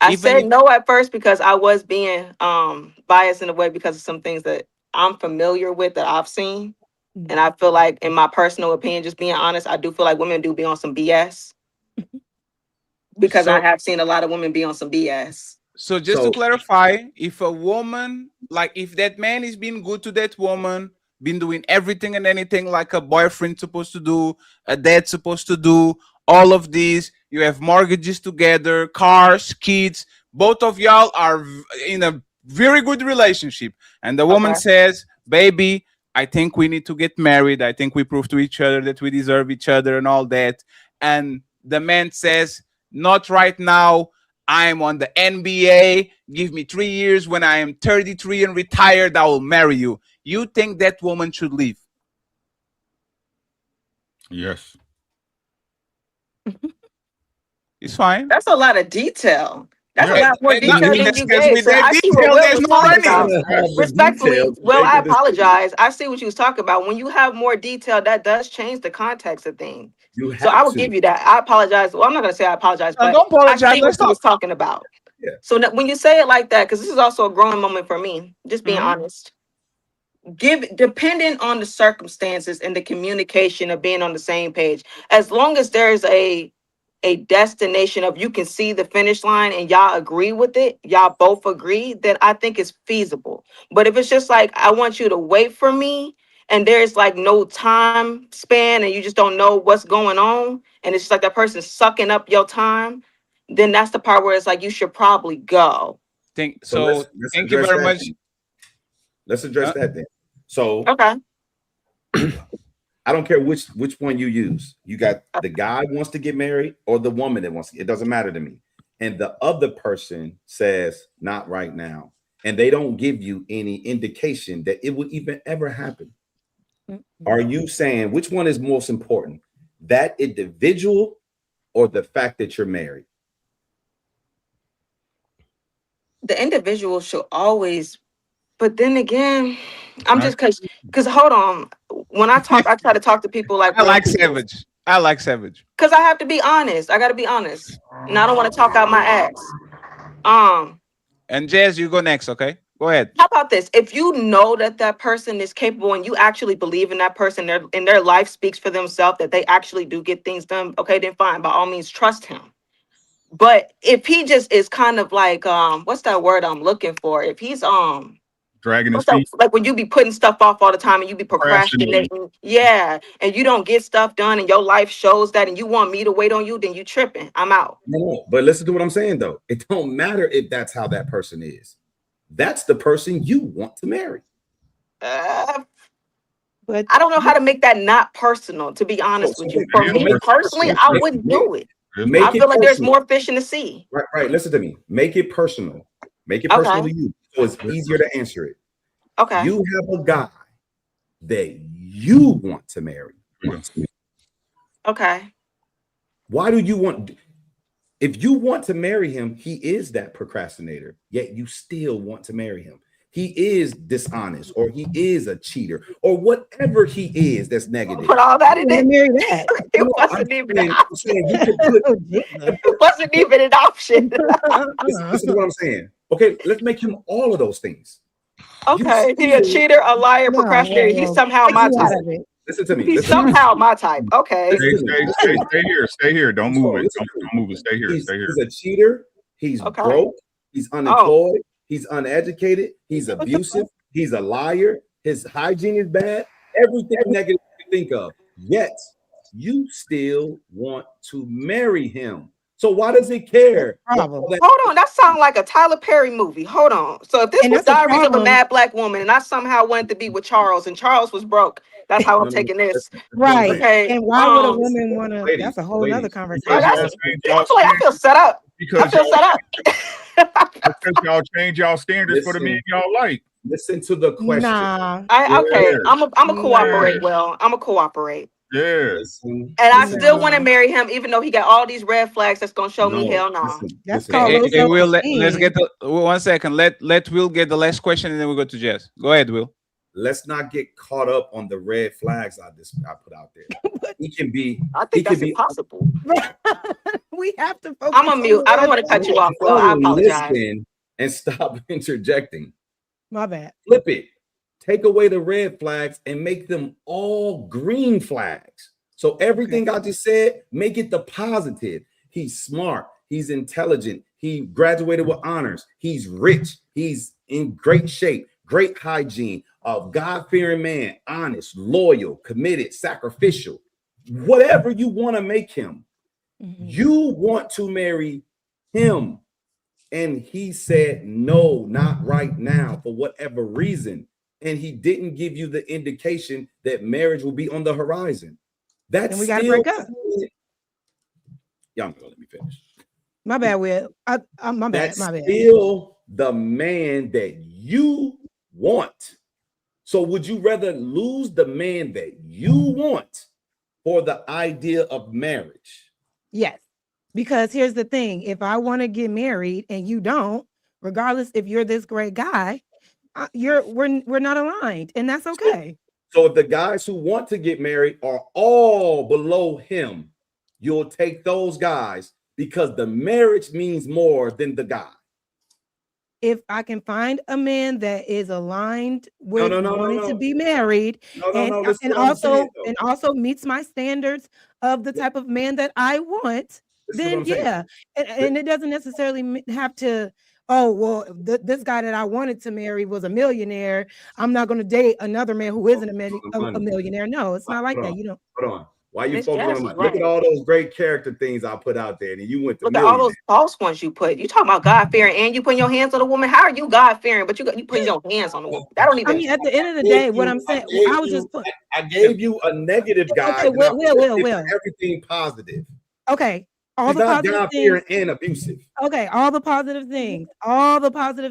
I said no at first because I was being biased in a way because of some things that I'm familiar with that I've seen. And I feel like, in my personal opinion, just being honest, I do feel like women do be on some BS. Because I have seen a lot of women be on some BS. So just to clarify, if a woman, like if that man is being good to that woman, been doing everything and anything like a boyfriend supposed to do, a dad supposed to do, all of these, you have mortgages together, cars, kids, both of y'all are in a very good relationship. And the woman says, baby, I think we need to get married. I think we prove to each other that we deserve each other and all that. And the man says, not right now. I'm on the NBA. Give me 3 years. When I am 33 and retired, I will marry you. You think that woman should leave? Yes. It's fine. That's a lot of detail. That's a lot more detail than you Because gave. with So that I see detail, what Will there's was no talking running. about. Respectfully, Will, I apologize. I see what you was talking about. When you have more detail, that does change the context of things. So I will give you that. I apologize. Well, I'm not gonna say I apologize, but don't apologize. I see what Let's you was talk. talking about. So when you say it like that, because this is also a growing moment for me, just being honest. Depending on the circumstances and the communication of being on the same page, as long as there's a destination of you can see the finish line and y'all agree with it, y'all both agree, then I think it's feasible. But if it's just like, I want you to wait for me and there's like no time span and you just don't know what's going on and it's just like that person sucking up your time, then that's the part where it's like you should probably go. Thank let's you very address much. that. Let's address that then. So okay. I don't care which one you use. You got the guy wants to get married or the woman that wants to, it doesn't matter to me. And the other person says, not right now. And they don't give you any indication that it would even ever happen. Are you saying which one is most important? That individual or the fact that you're married? The individual should always, but then again, I'm just because hold on. When I talk, I try to talk to people like I like Savage. I like Savage. Because I have to be honest. I got to be honest. And I don't want to talk out my ass. And Jazz, you go next, okay? Go ahead. How about this? If you know that that person is capable and you actually believe in that person, and their life speaks for themselves, that they actually do get things done, okay, then fine. By all means, trust him. But if he just is kind of like, what's that word I'm looking for? If he's dragging his what's that, feet, like when you be putting stuff off all the time and you be procrastinating. procrastinating, yeah, and you don't get stuff done and your life shows that, and you want me to wait on you, then you tripping. I'm out. No, but listen to what I'm saying though. It don't matter if that's how that person is. That's the person you want to marry. But I don't know how to make that not personal, to be honest with you. For me personally, I wouldn't do it. I feel like there's more fish in the sea. Right. Listen to me. Make it personal. Make it personal to you, so it's easier to answer it. Okay. You have a guy that you want to marry. Okay. Why do you want? If you want to marry him, he is that procrastinator. Yet you still want to marry him. He is dishonest, or he is a cheater, or whatever he is that's negative. Put all that in it. Marry that. It wasn't even an option. It wasn't even an option. Listen to what I'm saying. Okay, let's make him all of those things. Okay, he a cheater, a liar, procrastinator. He's somehow my type. Listen to me. He's somehow my type. Okay. Stay here. Don't move it. Don't move it. Stay here. Stay here. He's a cheater. He's broke. He's unemployed. He's uneducated. He's abusive. He's a liar. His hygiene is bad. Everything negative you can think of. Yet you still want to marry him. So why does he care? Hold on, that sounds like a Tyler Perry movie. Hold on. So if this was Diaries of a Mad Black Woman, and I somehow wanted to be with Charles, and Charles was broke, that's how I'm taking this. Right. Okay. And why would a woman want to? That's a whole other conversation. I feel set up. Because I feel set up. Because y'all change y'all standards for the men y'all like. Listen to the question. Nah. Okay. I'm a cooperate. Well, I'm a cooperate. Yes. And I still want to marry him, even though he got all these red flags that's gonna show me hell no. That's called Will, let's get the 1 second. Let Will get the last question, and then we'll go to Jess. Go ahead, Will. Let's not get caught up on the red flags I put out there. He can be. I think that's impossible. We have to focus. I'm a mute. I don't want to cut you off, Will. I apologize. Listen and stop interjecting. My bad. Flip it. Take away the red flags and make them all green flags. So everything I just said, make it the positive. He's smart. He's intelligent. He graduated with honors. He's rich. He's in great shape, great hygiene, a God-fearing man, honest, loyal, committed, sacrificial. Whatever you want to make him, you want to marry him. And he said, no, not right now, for whatever reason. And he didn't give you the indication that marriage will be on the horizon. That's we got to break up. Y'all gonna let me finish. My bad, Will. My bad. That's My bad. still the man that you want. So would you rather lose the man that you want for the idea of marriage? Yes. Because here's the thing. If I want to get married and you don't, regardless if you're this great guy, we're not aligned, and that's okay. So if the guys who want to get married are all below him, you'll take those guys because the marriage means more than the guy. If I can find a man that is aligned with wanting to be married and also meets my standards of the type of man that I want, then yeah. And it doesn't necessarily have to, oh, well, this guy that I wanted to marry was a millionaire. I'm not going to date another man who isn't a millionaire. No, it's not like that. You know. Hold on. Why you focusing on? Look at all those great character things I put out there, and you went to look at all those false ones you put. You talking about God fearing, and you putting your hands on a woman. How are you God fearing? But you putting your hands on a woman. That don't even. I mean, at the end of the day, what I'm saying, I was just. I gave you a negative guy. Okay, Will. Everything positive. Okay. All He's the not positive God-fearing things. and abusive. Okay, all the positive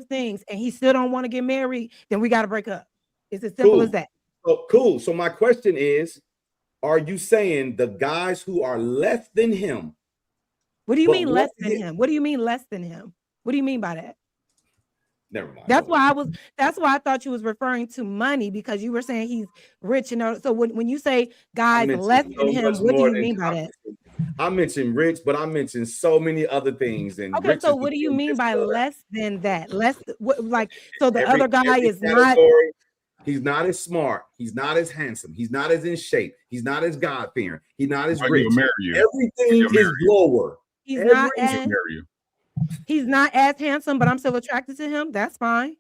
things, and he still don't want to get married, then we got to break up. It's as simple as that. So cool. So my question is, are you saying the guys who are less than him? What do you mean less than him? What do you mean less than him? What do you mean by that? Never mind. That's why I thought you was referring to money, because you were saying he's rich. So when you say guys less than him, what do you mean by that? I mentioned rich, but I mentioned so many other things. And Okay, rich so is what do you within mean this, by less than that? Less like so the other guy every is not. category. He's not as smart. He's not as handsome. He's not as in shape. He's not as God-fearing. He's not as Or rich. you'll marry you. Everything is lower. He's not Everything. as he's not as handsome, but I'm still attracted to him. That's fine.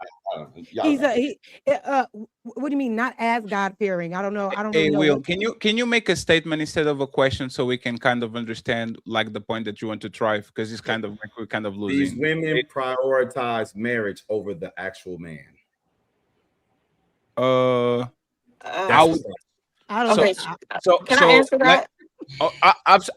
He's what do you mean not as God-fearing? I don't know. I don't Hey, really know. Will, What, can you make a statement instead of a question so we can kind of understand like the point that you want to drive, because it's kind of like we're kind of losing. These women prioritize marriage over the actual man. I Okay, can I answer that?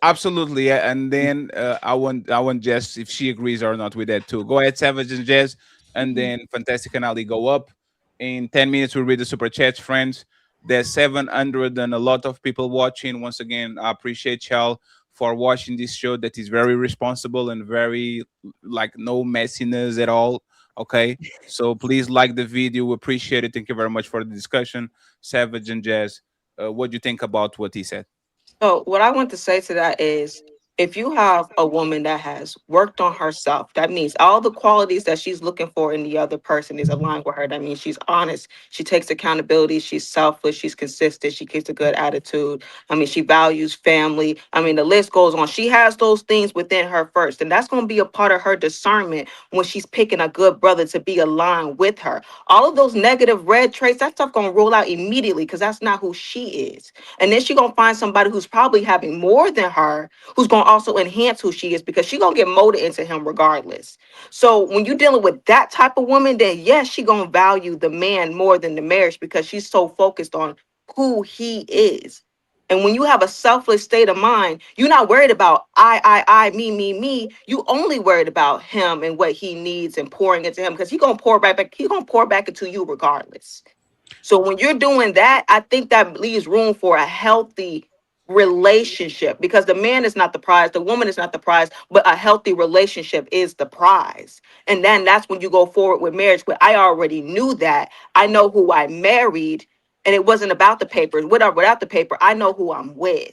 Absolutely, yeah. And then I want Jess if she agrees or not with that too. Go ahead, Savage and Jess, and then Fantastic and Ali go up. In 10 minutes, we'll read the super chats, friends. There's 700 and a lot of people watching. Once again, I appreciate y'all for watching this show that is very responsible and very like no messiness at all. Okay, so please like the video. We appreciate it. Thank you very much for the discussion. Savage and Jazz, what do you think about what he said? So what I want to say to that is, if you have a woman that has worked on herself, that means all the qualities that she's looking for in the other person is aligned with her. That means she's honest, she takes accountability, she's selfless, she's consistent, she keeps a good attitude. I mean, she values family. I mean, the list goes on. She has those things within her first, and that's going to be a part of her discernment when she's picking a good brother to be aligned with her. All of those negative red traits, that stuff going to roll out immediately because that's not who she is. And then she's going to find somebody who's probably having more than her, who's going to also enhance who she is, because she's going to get molded into him regardless. So when you're dealing with that type of woman, then yes, she's going to value the man more than the marriage because she's so focused on who he is. And when you have a selfless state of mind, you're not worried about I, me. You only worried about him and what he needs and pouring into him, because he's going to pour back. He's going to pour back into you regardless. So when you're doing that, I think that leaves room for a healthy relationship, because the man is not the prize, the woman is not the prize, but a healthy relationship is the prize. And then that's when you go forward with marriage. But I already knew that. I know who I married, and it wasn't about the papers. Without the paper, I know who I'm with.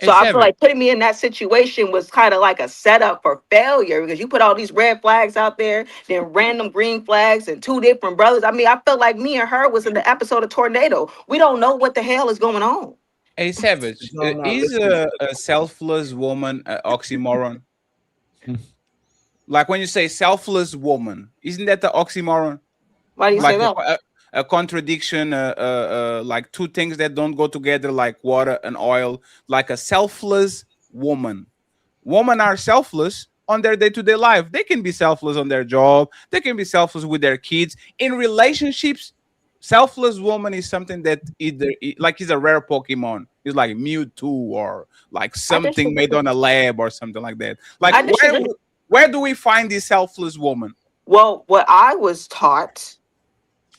So I feel like putting me in that situation was kind of like a setup for failure, because you put all these red flags out there, then random green flags and two different brothers. I mean, I felt like me and her was in the episode of Tornado. We don't know what the hell is going on. Hey, Savage, is a selfless woman an oxymoron? Like when you say selfless woman, isn't that the oxymoron? Why do you say that? A contradiction, like two things that don't go together, like water and oil. Like a selfless woman. Women are selfless on their day-to-day life. They can be selfless on their job. They can be selfless with their kids. In relationships, selfless woman is something that either like is a rare Pokemon. It's like Mewtwo or like something made on a lab or something like that. Like where do we find this selfless woman? Well, what I was taught,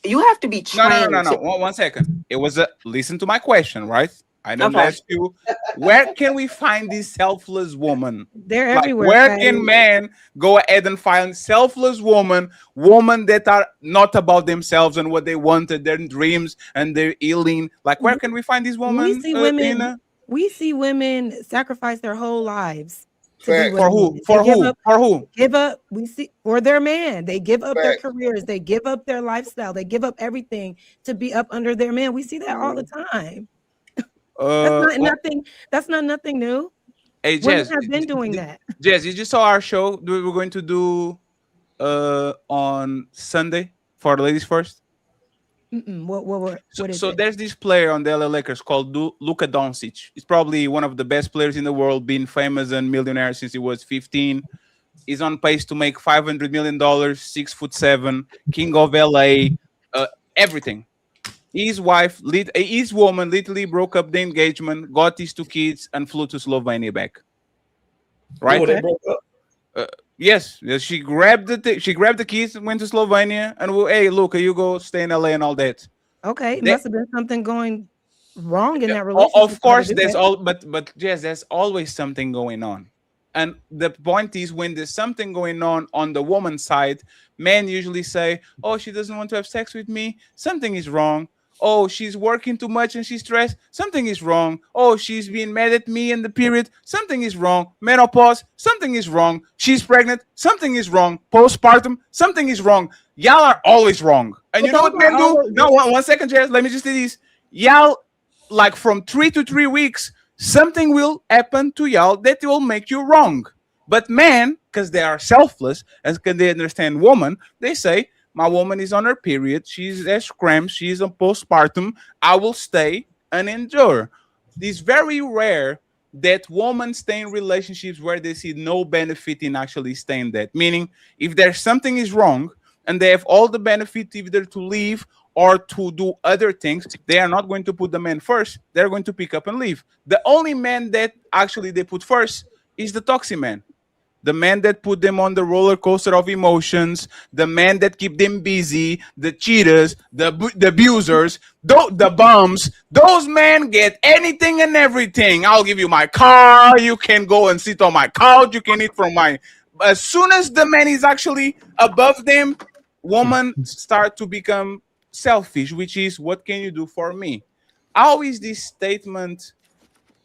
you have to be trained. No. 1 second. It was listen to my question, right? I don't ask you, where can we find this selfless woman? They're like, everywhere. Where can men go ahead and find selfless women that are not about themselves and what they wanted, their dreams and their healing? Like, where can we find these women? We see women. We see women sacrifice their whole lives. For who? For who? Give up. We see for their man. They give up their careers. They give up their lifestyle. They give up everything to be up under their man. We see that all the time. That's not nothing new. Hey, Women Jess, have been doing that. Jess, you just saw our show we were going to do on Sunday for the ladies first. What is so it? there's this player on the LA Lakers called Luka Doncic. He's probably one of the best players in the world, being famous and millionaire since he was 15. He's on pace to make $500 million, 6'7", king of LA, everything. His woman literally broke up the engagement, got his 2 kids, and flew to Slovenia back. Right? They broke up? Yes, she grabbed the keys and went to Slovenia, and hey, Luka, you go stay in LA and all that. Okay, it must have been something going wrong in that relationship. Of course, there's but yes, there's always something going on. And the point is, when there's something going on the woman's side, men usually say, "Oh, she doesn't want to have sex with me. Something is wrong." Oh, she's working too much and she's stressed. Something is wrong. Oh, she's being mad at me in the period. Something is wrong. Menopause. Something is wrong. She's pregnant. Something is wrong. Postpartum. Something is wrong. Y'all are always wrong. And you know what men do? No, one second, Jess. Let me just say this. Y'all, like from 3 to 3 weeks, something will happen to y'all that will make you wrong. But men, because they are selfless and because they understand woman, they say, my woman is on her period. She's as cramps. She's on postpartum. I will stay and endure. It's very rare that women stay in relationships where they see no benefit in actually staying that. Meaning, if there's something is wrong and they have all the benefit either to leave or to do other things, they are not going to put the man first. They're going to pick up and leave. The only man that actually they put first is the toxic man. The man that put them on the roller coaster of emotions, the man that keep them busy, the cheaters, the abusers, the bums, those men get anything and everything. I'll give you my car. You can go and sit on my couch. You can eat from my... As soon as the man is actually above them, women start to become selfish, which is, what can you do for me? How is this statement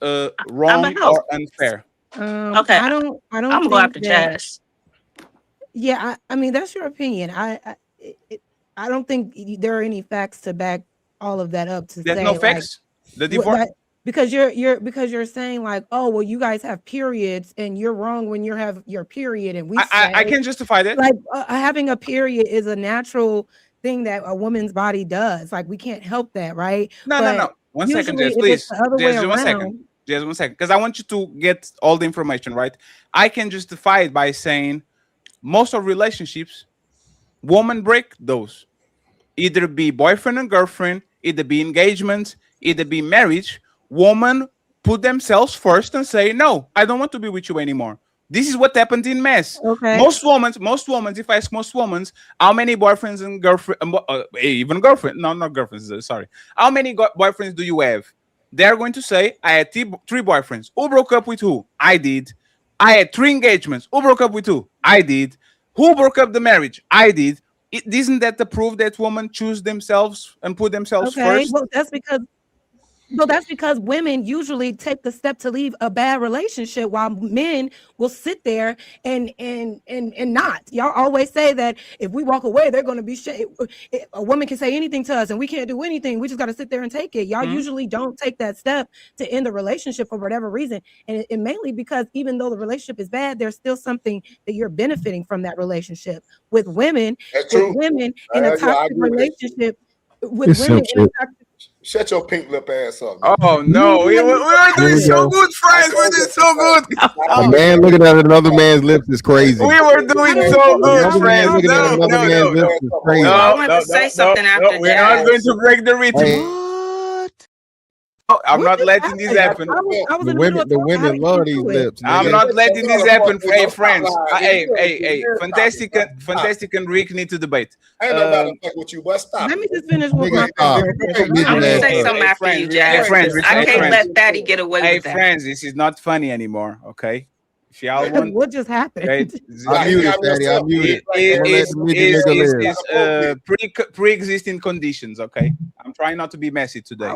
wrong or unfair? Okay, I don't I'm gonna go after JAS. Yeah, I mean that's your opinion. I don't think there are any facts to back all of that up. To There's say no facts. The divorce. Because you're saying like, oh well, you guys have periods and you're wrong when you have your period, and I can justify that. Like having a period is a natural thing that a woman's body does. Like we can't help that, right? No. 1 second, Jess, please. Jess, 1 second. Just 1 second, because I want you to get all the information right. I can justify it by saying most of relationships, women break those. Either be boyfriend and girlfriend, either be engagement, either be marriage. Women put themselves first and say, no, I don't want to be with you anymore. This is what happened in mass. Okay. Most women, if I ask most women, how many boyfriends and girlfriend, even girlfriend, no, not girlfriends, sorry. How many boyfriends do you have? They're going to say, I had 3 boyfriends. Who broke up with who? I did. I had 3 engagements. Who broke up with who? I did. Who broke up the marriage? I did. Isn't that the proof that women choose themselves and put themselves first? Well, that's because women usually take the step to leave a bad relationship, while men will sit there and not. Y'all always say that if we walk away, they're going to be a woman can say anything to us and we can't do anything. We just got to sit there and take it. Y'all usually don't take that step to end the relationship for whatever reason. And mainly because even though the relationship is bad, there's still something that you're benefiting from that relationship. With women, in a toxic relationship, Shut your pink lip ass up. Oh no, we're doing so good, friends. We're doing so good. A man looking at another man's lips is crazy. We were doing so good, friends. Looking at another man's lips is crazy. I want to say something after we're not going to break the rhythm. I'm not letting this happen. The women love these lips. I'm not letting this happen. Hey, friends. Hey, Fantastic and Rick need to debate. Ain't nobody fuck with you, but stop. Let me just finish with my I'm gonna say something after you, Jazz. I can't let Fatty get away with that. Hey, friends, this is not funny anymore, okay? If y'all want, what just happened? I'm muted, Fatty. I'm muted. It's pre-existing conditions, okay? I'm trying not to be messy today.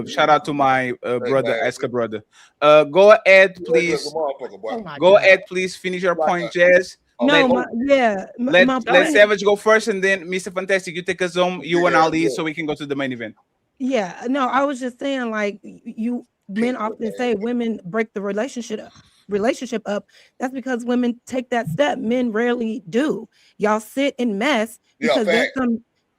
Shout out to my brother, Eska brother. Go ahead, please. Go ahead, please. Finish your point, Jazz. Let Savage go first, and then Mr. Fantastic, you take us home. You and Ali, so we can go to the main event. Yeah, no, I was just saying, like, men often say women break the relationship up. That's because women take that step. Men rarely do. Y'all sit in mess because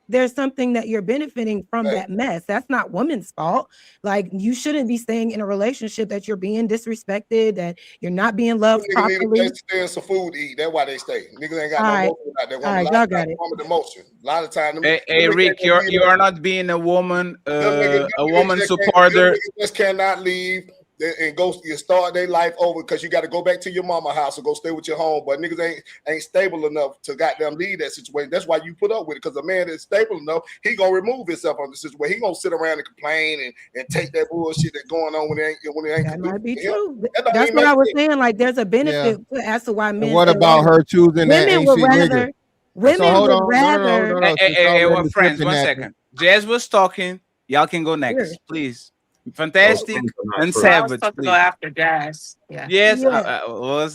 there's something that you're benefiting from that mess. That's not women's fault. Like, you shouldn't be staying in a relationship that you're being disrespected, that you're not being loved properly. Niggas need a place to some food to eat. That's why they stay. Niggas ain't got no emotion out there. All right, y'all got it. Emotion. A lot of times. Hey, Rick, you are not being a woman supporter. Niggas just cannot leave and go start their life over because you got to go back to your mama house or go stay with your home. But niggas ain't stable enough to goddamn leave that situation. That's why you put up with it, because a man that's stable enough, he gonna remove himself from the situation. He gonna sit around and complain and take that bullshit that's going on when it ain't. That might be true. That's what I was saying. Like, there's a benefit as to why men. And what about her choosing that? Women hold would on. rather. No. Since y'all Hey, letting well, the friends, flipping one happen. second. Jazz was talking. Y'all can go next, Sure. please. Fantastic and I was Savage, supposed to go please. after JAS. Yeah. Yes, Yeah.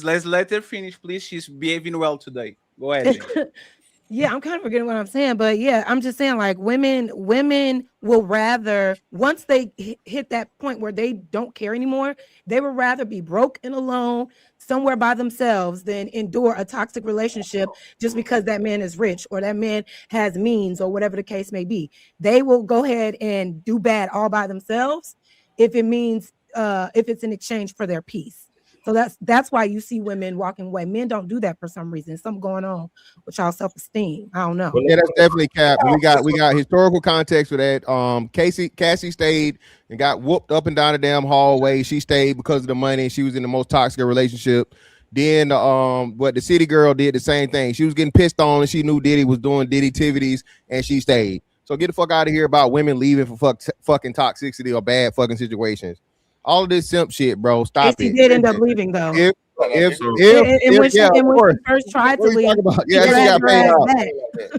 let's let her finish, please. She's behaving well today. Go ahead, Jane. Yeah, I'm kind of forgetting what I'm saying, but yeah, I'm just saying like women will rather once they hit that point where they don't care anymore, they would rather be broke and alone somewhere by themselves than endure a toxic relationship just because that man is rich or that man has means or whatever the case may be. They will go ahead and do bad all by themselves if it means if it's in exchange for their peace. So that's why you see women walking away. Men don't do that for some reason. Something going on with y'all self-esteem. I don't know. Yeah, that's definitely cap. We got historical context for that. Cassie stayed and got whooped up and down the damn hallway. She stayed because of the money. She was in the most toxic relationship. Then the city girl did the same thing. She was getting pissed on and she knew Diddy was doing Diddy activities and she stayed. So get the fuck out of here about women leaving for fucking toxicity or bad fucking situations. All of this simp shit, bro. Stop Casey it. did end up leaving though. If when yeah, of course. she first tried to What are you leave, talking about? he Yeah, she got dragged her paid ass out. back.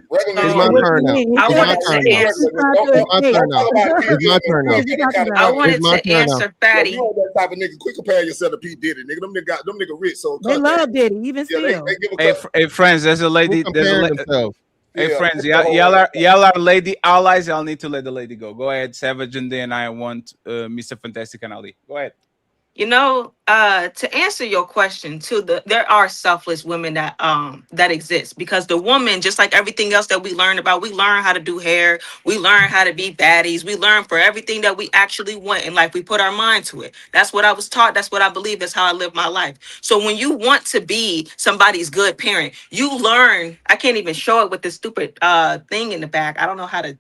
It's my turn now. I It's my wanted turn to now. answer. It's my turn now. It's my turn now. I wanted It's my to turn now. answer Fatty. You know that type of nigga. Quick compare yourself to P Diddy, nigga. Them nigga rich, so They love Diddy, even still. they give a Hey, friends, there's a lady. There's a themselves. Hey, Yeah, friends, that's the whole y'all are lady allies. Y'all need to let the lady go. Go ahead, Savage, and then I want Mr. Fantastic and Ali. Go ahead. You know, to answer your question, there are selfless women that exist because the woman, just like everything else that we learn about, we learn how to do hair, we learn how to be baddies, we learn for everything that we actually want in life. We put our mind to it. That's what I was taught. That's what I believe. That's how I live my life. So when you want to be somebody's good parent, you learn. I can't even show it with this stupid thing in the back. I don't know how to.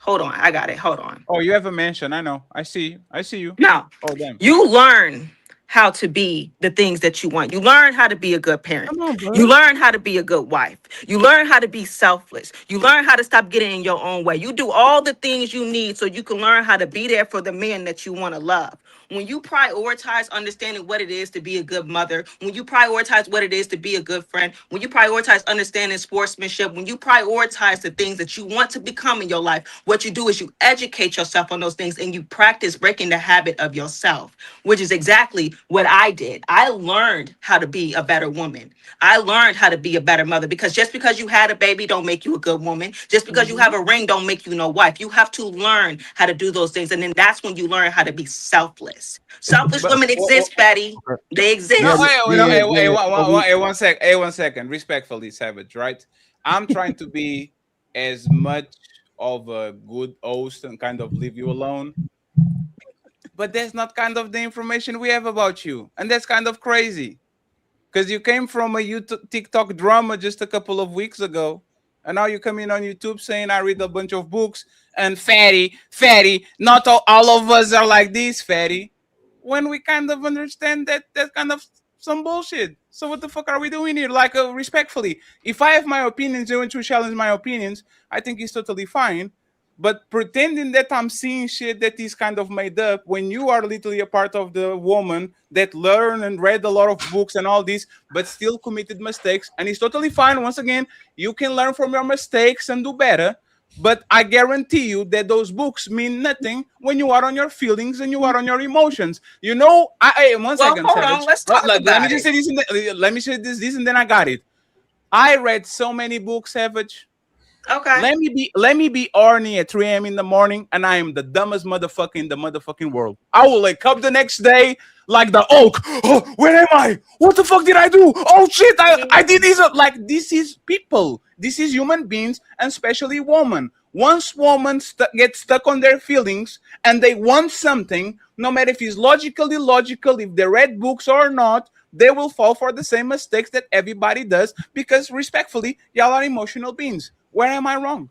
Hold on, I got it. Hold on. Oh, you have a mansion. I know. I see you. Now, Oh, damn. you learn how to be the things that you want. You learn how to be a good parent. Come on, bro. You learn how to be a good wife. You learn how to be selfless. You learn how to stop getting in your own way. You do all the things you need so you can learn how to be there for the man that you want to love. When you prioritize understanding what it is to be a good mother, when you prioritize what it is to be a good friend, when you prioritize understanding sportsmanship, when you prioritize the things that you want to become in your life, what you do is you educate yourself on those things and you practice breaking the habit of yourself, which is exactly what I did. I learned how to be a better woman. I learned how to be a better mother because just because you had a baby don't make you a good woman. Just because you have a ring don't make you no wife. You have to learn how to do those things. And then that's when you learn how to be selfless. Selfish women exist, Betty. They exist. No, hey, 1 second. Hey, 1 second. Respectfully, Savage, right? I'm trying to be as much of a good host and kind of leave you alone. But that's not kind of the information we have about you. And that's kind of crazy. Because you came from a YouTube TikTok drama just a couple of weeks ago. And now you come in on YouTube saying I read a bunch of books and fatty, not all of us are like this, fatty. When we kind of understand that that's kind of some bullshit. So what the fuck are we doing here? Like, respectfully, if I have my opinions, you want to challenge my opinions, I think it's totally fine. But pretending that I'm seeing shit that is kind of made up when you are literally a part of the woman that learned and read a lot of books and all this, but still committed mistakes. And it's totally fine. Once again, you can learn from your mistakes and do better. But I guarantee you that those books mean nothing when you are on your feelings and you are on your emotions. You know, one second, hold Savage. on, let's talk Let about me just it. say this. Let me say this, and then I got it. I read so many books, Savage. Okay. Let me be Arnie at 3 a.m. in the morning, and I am the dumbest motherfucker in the motherfucking world. I will wake up the next day like the oak. Oh, where am I? What the fuck did I do? Oh shit! I did this. Like, this is people. This is human beings, and especially women. Once women get stuck on their feelings and they want something, no matter if it's logically illogical, if they read books or not, they will fall for the same mistakes that everybody does because, respectfully, y'all are emotional beings. Where am I wrong?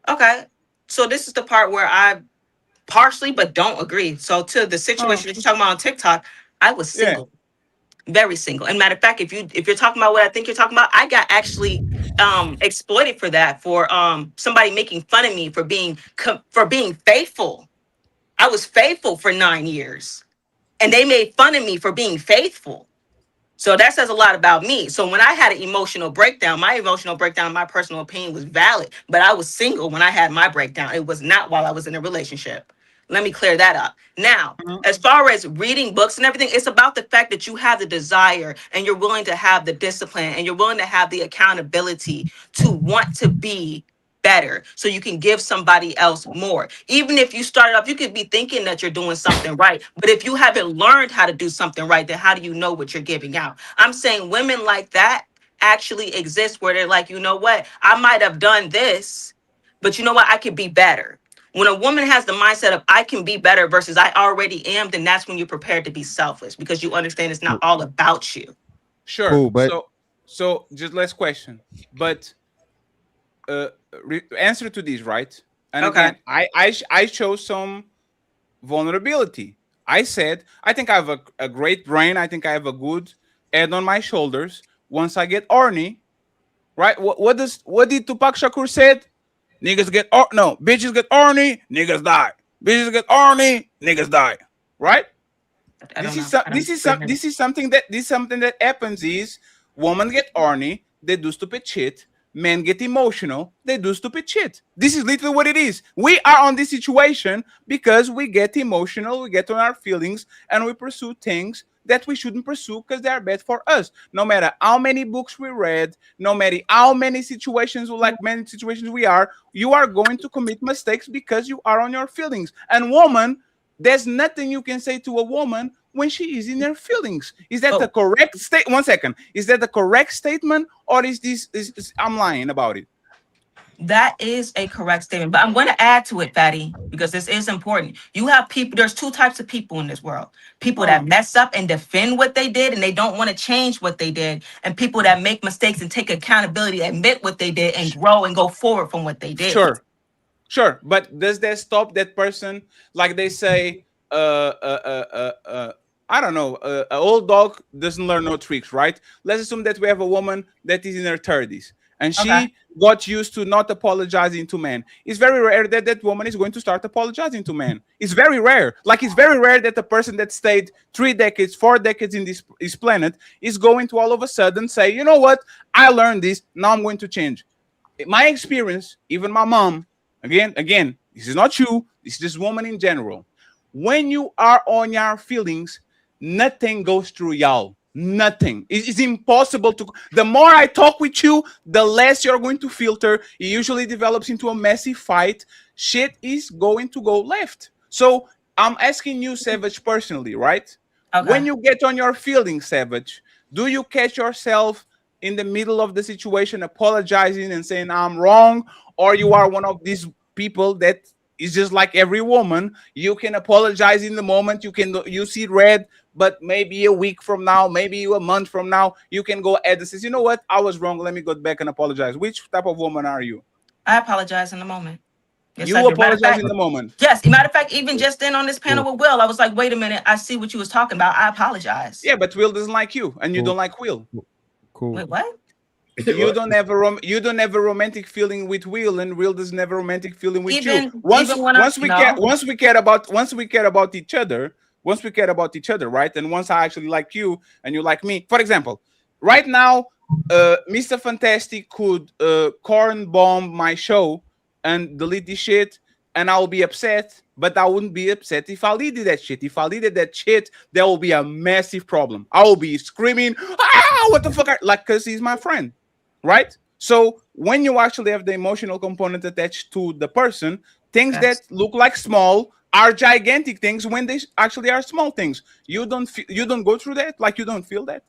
Okay. So this is the part where I partially but don't agree. So to the situation that you're talking about on TikTok, I was single. Very single. And matter of fact, if you're talking about what I think you're talking about, I got actually exploited for that, for somebody making fun of me for being faithful. I was faithful for 9 years. And they made fun of me for being faithful. So that says a lot about me. So when I had an emotional breakdown, my emotional breakdown, in my personal opinion, was valid. But I was single when I had my breakdown. It was not while I was in a relationship. Let me clear that up. Now, as far as reading books and everything, it's about the fact that you have the desire and you're willing to have the discipline and you're willing to have the accountability to want to be better so you can give somebody else more. Even if you started off, you could be thinking that you're doing something right, but if you haven't learned how to do something right, then how do you know what you're giving out? I'm saying women like that actually exist where they're like, you know what, I might have done this, but you know what, I could be better. When a woman has the mindset of I can be better versus I already am, then that's when you're prepared to be selfish because you understand it's not all about you. Sure. Cool, but So just last question, but answer to this, right? And Okay. again, I chose some vulnerability. I said I think I have a great brain. I think I have a good head on my shoulders. Once I get horny, right? What did Tupac Shakur said? Niggas get no, bitches get horny, niggas die. Bitches get horny, niggas die. Right? This is something that happens is women get horny, they do stupid shit. Men get emotional, they do stupid shit. This is literally what it is. We are on this situation because we get emotional, we get on our feelings, and we pursue things that we shouldn't pursue because they are bad for us. No matter how many books we read, no matter how many situations we are, you are going to commit mistakes because you are on your feelings. And woman, there's nothing you can say to a woman when she is in her feelings. Is that the correct state? 1 second. Is that the correct statement, or is this I'm lying about it? That is a correct statement, but I'm going to add to it, Fatty, because this is important. You have people, there's two types of people in this world. People that mess up and defend what they did and they don't want to change what they did, and people that make mistakes and take accountability, admit what they did, and grow and go forward from what they did. Sure. But does that stop that person? Like they say, I don't know, an old dog doesn't learn no tricks, right? Let's assume that we have a woman that is in her 30s and she got used to not apologizing to men. It's very rare that that woman is going to start apologizing to men. It's very rare. Like, it's very rare that the person that stayed 3 decades, 4 decades in this planet is going to all of a sudden say, you know what, I learned this, now I'm going to change. In my experience, even my mom, again, this is not you, this is this woman in general. When you are on your feelings, nothing goes through y'all. Nothing. It's impossible to. The more I talk with you, the less you're going to filter. It usually develops into a messy fight. Shit is going to go left. So I'm asking you, Savage, personally, right? When you get on your feelings, Savage, do you catch yourself in the middle of the situation apologizing and saying I'm wrong, or you are one of these people that is just like every woman? You can apologize in the moment, you see red, but maybe a week from now, maybe a month from now, you can go ahead and say, you know what, I was wrong, let me go back and apologize. Which type of woman are you? I apologize in the moment. Yes, You apologize in the moment. Yes, matter of fact, even just then on this panel with Will, I was like, wait a minute, I see what you was talking about. I apologize. Yeah, but Will doesn't like you, and you don't like Will. Cool. Wait, what? You don't have a romantic feeling with Will, and Will doesn't have a romantic feeling with you. Once we care about each other, right? And once I actually like you and you like me, for example, right now, Mr. Fantastic could corn bomb my show and delete this shit, and I'll be upset. But I wouldn't be upset if I deleted that shit. If I deleted that shit, there will be a massive problem. I will be screaming, what the fuck? Because he's my friend, right? So when you actually have the emotional component attached to the person, things that look like small are gigantic things when they actually are small things. You don't go through that? Like, you don't feel that?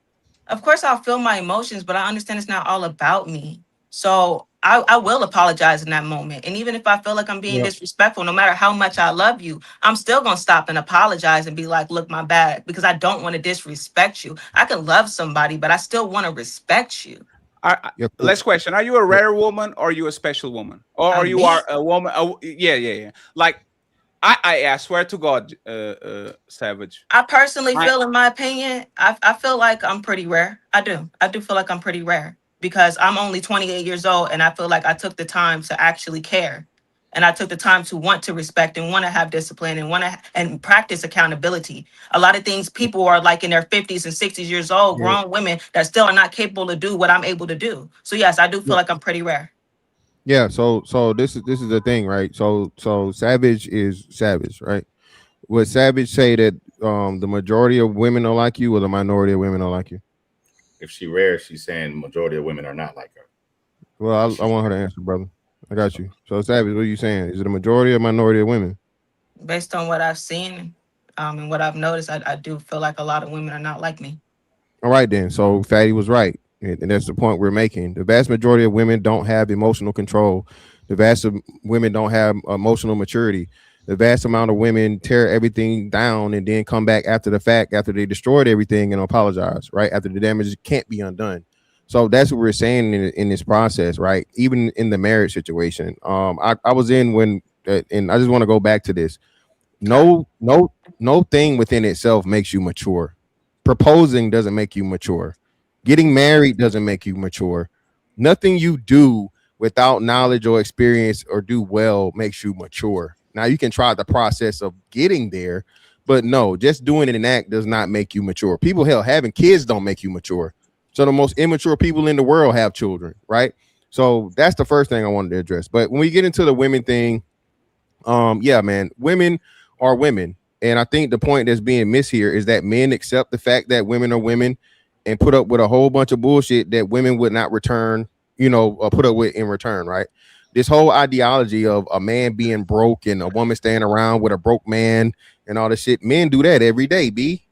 Of course, I'll feel my emotions, but I understand it's not all about me. So I will apologize in that moment. And even if I feel like I'm being disrespectful, no matter how much I love you, I'm still going to stop and apologize and be like, look, my bad, because I don't want to disrespect you. I can love somebody, but I still want to respect you. Last question. Are you a rare woman, or are you a special woman? Or are you are a woman? Yeah. Like, I swear to God, Savage. I personally feel, in my opinion, I feel like I'm pretty rare. I do feel like I'm pretty rare because I'm only 28 years old and I feel like I took the time to actually care. And I took the time to want to respect and want to have discipline and want to and practice accountability. A lot of things people are like in their 50s and 60s years old, Yeah. grown women that still are not capable to do what I'm able to do. So yes, I do feel like I'm pretty rare. Yeah, so this is the thing, right? So Savage is Savage, right? Would Savage say that the majority of women are like you, or the minority of women are like you? If she rare, she's saying majority of women are not like her. Well, I want her to answer, brother. I got you. So Savage, what are you saying? Is it a majority or minority of women? Based on what I've seen and what I've noticed, I do feel like a lot of women are not like me. All right, then. So Fatty was right, and that's the point we're making. The vast majority of women don't have emotional control. The vast of women don't have emotional maturity. The vast amount of women tear everything down and then come back after the fact, after they destroyed everything, and apologize, right? After the damage can't be undone. So that's what we're saying in this process, right? Even in the marriage situation. I was in when, and I just want to go back to this. No thing within itself makes you mature. Proposing doesn't make you mature. Getting married doesn't make you mature. Nothing you do without knowledge or experience or do well makes you mature. Now you can try the process of getting there, but no, just doing it in act does not make you mature. People, hell, having kids don't make you mature. So the most immature people in the world have children, right? So that's the first thing I wanted to address. But when we get into the women thing, yeah, man, women are women. And I think the point that's being missed here is that men accept the fact that women are women and put up with a whole bunch of bullshit that women would not return, put up with in return, right? This whole ideology of a man being broke and a woman staying around with a broke man and all this shit. Men do that every day, B.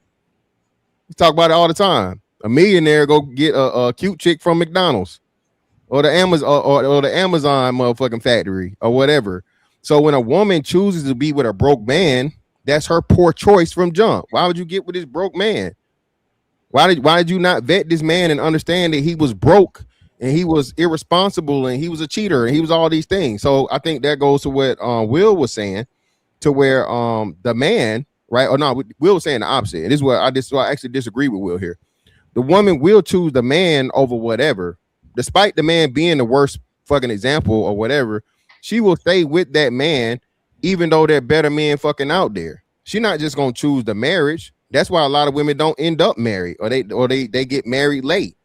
We talk about it all the time. A millionaire go get a cute chick from McDonald's or the Amazon or the Amazon motherfucking factory or whatever. So when a woman chooses to be with a broke man, that's her poor choice from jump. Why would you get with this broke man? Why did you not vet this man and understand that he was broke and he was irresponsible and he was a cheater and he was all these things? So I think that goes to what Will was saying, to where the man, right? Or no, Will was saying the opposite. And this is what I actually disagree with Will here. The woman will choose the man over whatever, despite the man being the worst fucking example or whatever. She will stay with that man, even though there are better men fucking out there. She's not just gonna choose the marriage. That's why a lot of women don't end up married, or they get married late.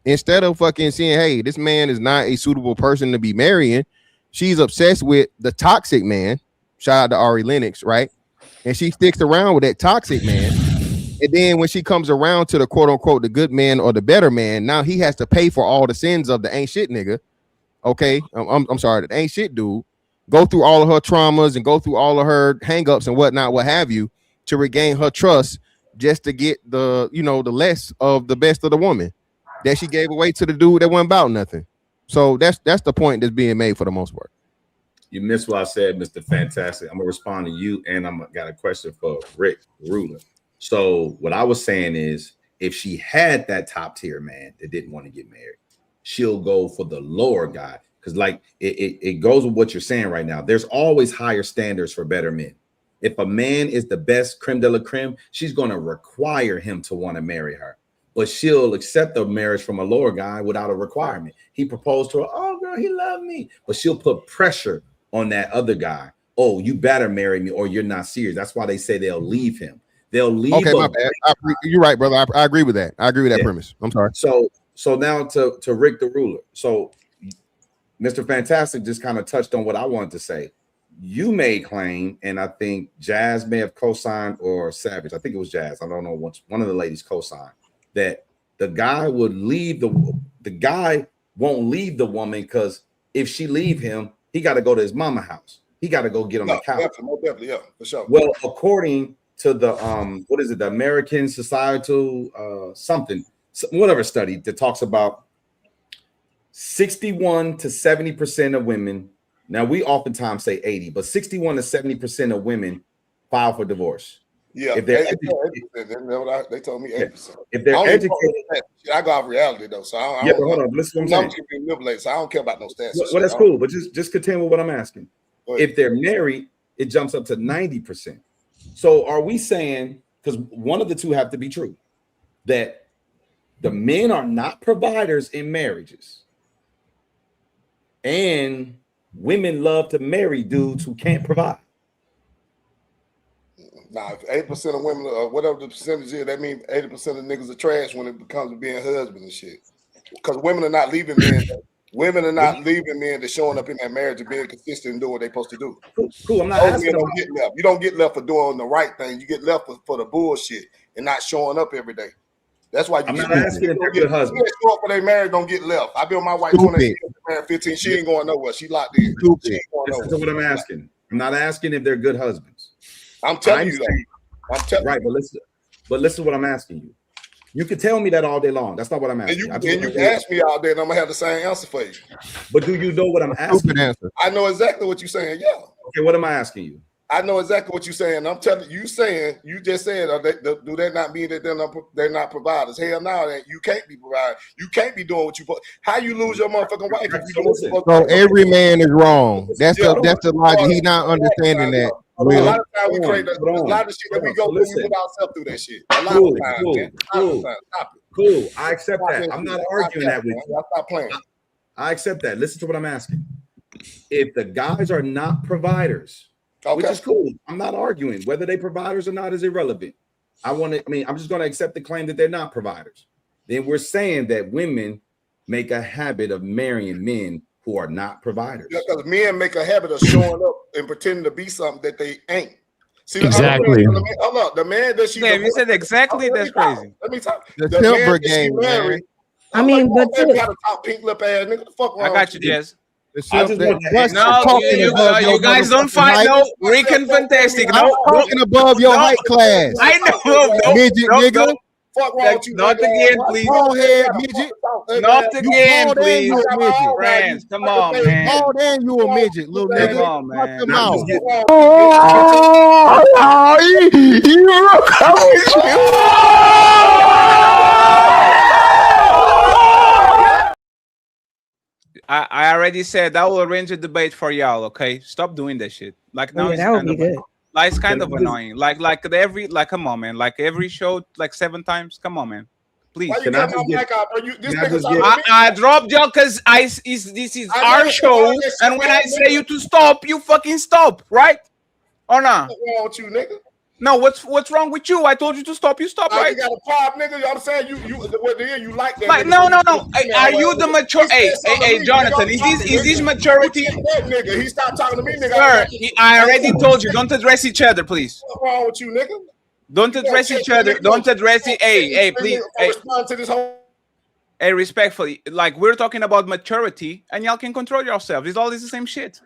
Instead of fucking seeing, hey, this man is not a suitable person to be marrying, she's obsessed with the toxic man. Shout out to Ari Lennox, right? And she sticks around with that toxic man. And then when she comes around to the quote unquote the good man or the better man, now he has to pay for all the sins of the ain't shit nigga. Okay, I'm sorry, the ain't shit dude. Go through all of her traumas and go through all of her hangups and whatnot, what have you, to regain her trust, just to get the the less of the best of the woman that she gave away to the dude that wasn't about nothing. So that's the point that's being made for the most part. You missed what I said, Mr. Fantastic. I'm gonna respond to you, and got a question for Rick Ruler. So what I was saying is, if she had that top tier man that didn't want to get married, she'll go for the lower guy. Because like it goes with what you're saying right now. There's always higher standards for better men. If a man is the best creme de la creme, she's going to require him to want to marry her. But she'll accept the marriage from a lower guy without a requirement. He proposed to her. Oh, girl, he loved me. But she'll put pressure on that other guy. Oh, you better marry me or you're not serious. That's why they say they'll leave him. They'll leave. Okay, my bad. You're right, brother. I agree with that. I agree with that premise. I'm sorry. So now to Rick the Ruler. So Mr. Fantastic just kind of touched on what I wanted to say. You may claim, and I think Jazz may have co-signed, or Savage, I think it was Jazz, I don't know which one of the ladies co-signed, that the guy would leave the guy won't leave the woman, because if she leave him, he got to go to his mama house. He got to go get on the couch. Definitely, yeah, for sure. Well, according to the what is it, the American Societal whatever study that talks about 61 to 70% of women. Now we oftentimes say 80, but 61 to 70% of women file for divorce. Yeah, if they're they told me 80%. If they're educated, I go off reality though, so I yeah. But hold on, listen what I'm saying. So I don't care about no stats. Well, that's cool, but just continue with what I'm asking. If they're married, it jumps up to 90%. So are we saying, because one of the two have to be true, that the men are not providers in marriages, and women love to marry dudes who can't provide. Nah, if 8% of women, or whatever the percentage is, that means 80% of niggas are trash when it comes to being husband and shit. Because women are not leaving men. Women are not leaving men that's showing up in that marriage and being consistent and doing what they're supposed to do. Cool. I'm not Those asking men don't get left. You don't get left for doing the right thing. You get left for the bullshit and not showing up every day. That's why I'm not asking if they're good husbands. Show up for their marriage, don't get left. I've been with my wife 20 years, married 15. She ain't going nowhere. She locked in. She ain't going Listen to nowhere. what I'm asking. I'm not asking if they're good husbands. I'm telling you that. I'm telling right, but listen to what I'm asking you. You can tell me that all day long. That's not what I'm asking. And you can ask me all day, and I'm gonna have the same answer for you. But do you know what I'm asking? I know exactly what you're saying. Yeah. Okay, what am I asking you? I know exactly what you're saying. I'm telling you, you just said, do that not mean that they're not providers? Hell no, that you can't be provided. You can't be doing what you put. How you lose your motherfucking wife if you don't? So every man is wrong. That's the logic. He's not understanding that. A lot of times we create a lot of shit that we go through. We put ourselves through that shit. A lot of times, man. Cool. I accept that. I'm not arguing that with you. Stop playing. I accept that. Listen to what I'm asking. If the guys are not providers, which is cool, I'm not arguing whether they providers or not is irrelevant. I'm just going to accept the claim that they're not providers. Then we're saying that women make a habit of marrying men who are not providers. Because men make a habit of showing up and pretending to be something that they ain't. See, exactly. Hold up, the man that she. Damn, you said exactly. That's crazy. Let me talk. The temper game, man. I mean, but you got to talk pink lip ass nigga. The fuck wrong? I got you, Jess. No, you guys don't fight. No, Rick and Fantastic. No, talking above your height class. I know. Midget, nigga. Fuck wrong with you? Not again, please. Bald head, midget. Not again, please. You a midget. Friends, come on, man. Bald and you a midget, little nigga. Come on, man. Come on. I already said I will arrange a debate for y'all. Okay, stop doing that shit. Like now, that would be good. Like it's kind of annoying. Like come on, man. Like every show, like 7 times. Come on, man. Please. Why you got my mic out, bro? I dropped y'all because this is our show, and when I say you to stop, you fucking stop, right? Or not? What's wrong with you, nigga? No, what's wrong with you? I told you to stop. You stop, right? You got a pop, nigga. I'm saying you like that. Like, no. Are you the mature? Hey, Jonathan, is this maturity? That nigga, he stopped talking to me, nigga. Sir, I already told you. Don't address each other, please. What's wrong with you, nigga? Don't address each other. Don't address it. Hey, please. Respond to this whole. Hey, respectfully, like we're talking about maturity, and y'all can control yourselves. It's all the same shit.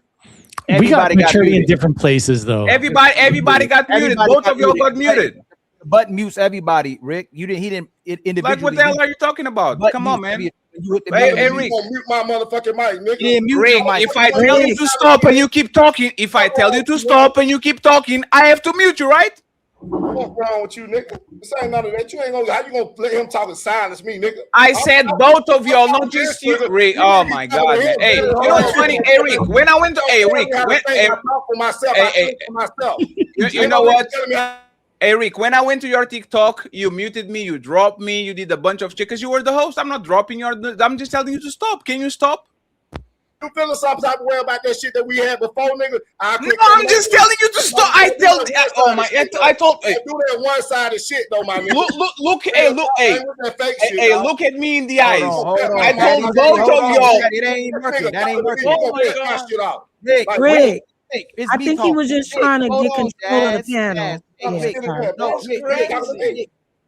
We got maturity in different places, though. Everybody got muted. Both of y'all got muted. But mutes everybody, Rick. He didn't individually. Like what the hell are you talking about? Come on, man. Hey, Rick. Mute my motherfucking mic, nigga. Rick, if I tell you to stop and you keep talking, I have to mute you, right? What's wrong with you, nigga? This ain't none of that. You ain't gonna. How you gonna let him talk and silence me, nigga? I said both of y'all, not just you, Rick. Oh my god, man. Hey, you know what's funny? Hey, Rick, when I went to Rick, you know what? Hey, Rick, when I went to your TikTok, you muted me, you dropped me, you did a bunch of shit because you were the host. I'm not dropping I'm just telling you to stop. Can you stop? You feeling some type of way about that shit that we had before, nigga? No, I'm just telling you to stop. I told. Hey, do that one sided shit though, my nigga. Look at me in the eyes. I told both of y'all. It ain't working. That ain't working. Oh my God. Rick, I think he was just trying to get control of the panel.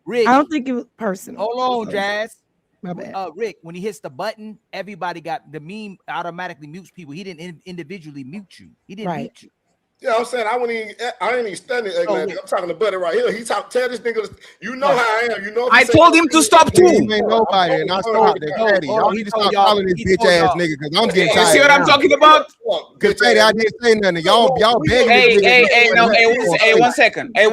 Rick, I don't think it was personal. Hold on, Jazz. My bad. Rick, when he hits the button, everybody got the meme automatically mutes people. He didn't individually mute you. He didn't mute you. Yeah, I'm saying I ain't even standing. I'm talking to Buddy right here. He tell this nigga, you know how I am. You know. I told him to stop too. Ain't nobody, and I stopped it. Y'all need to stop calling this bitch ass nigga because I'm getting tired. You see what I'm talking about? Because I didn't say nothing. Y'all begging. Hey, one second. Hey,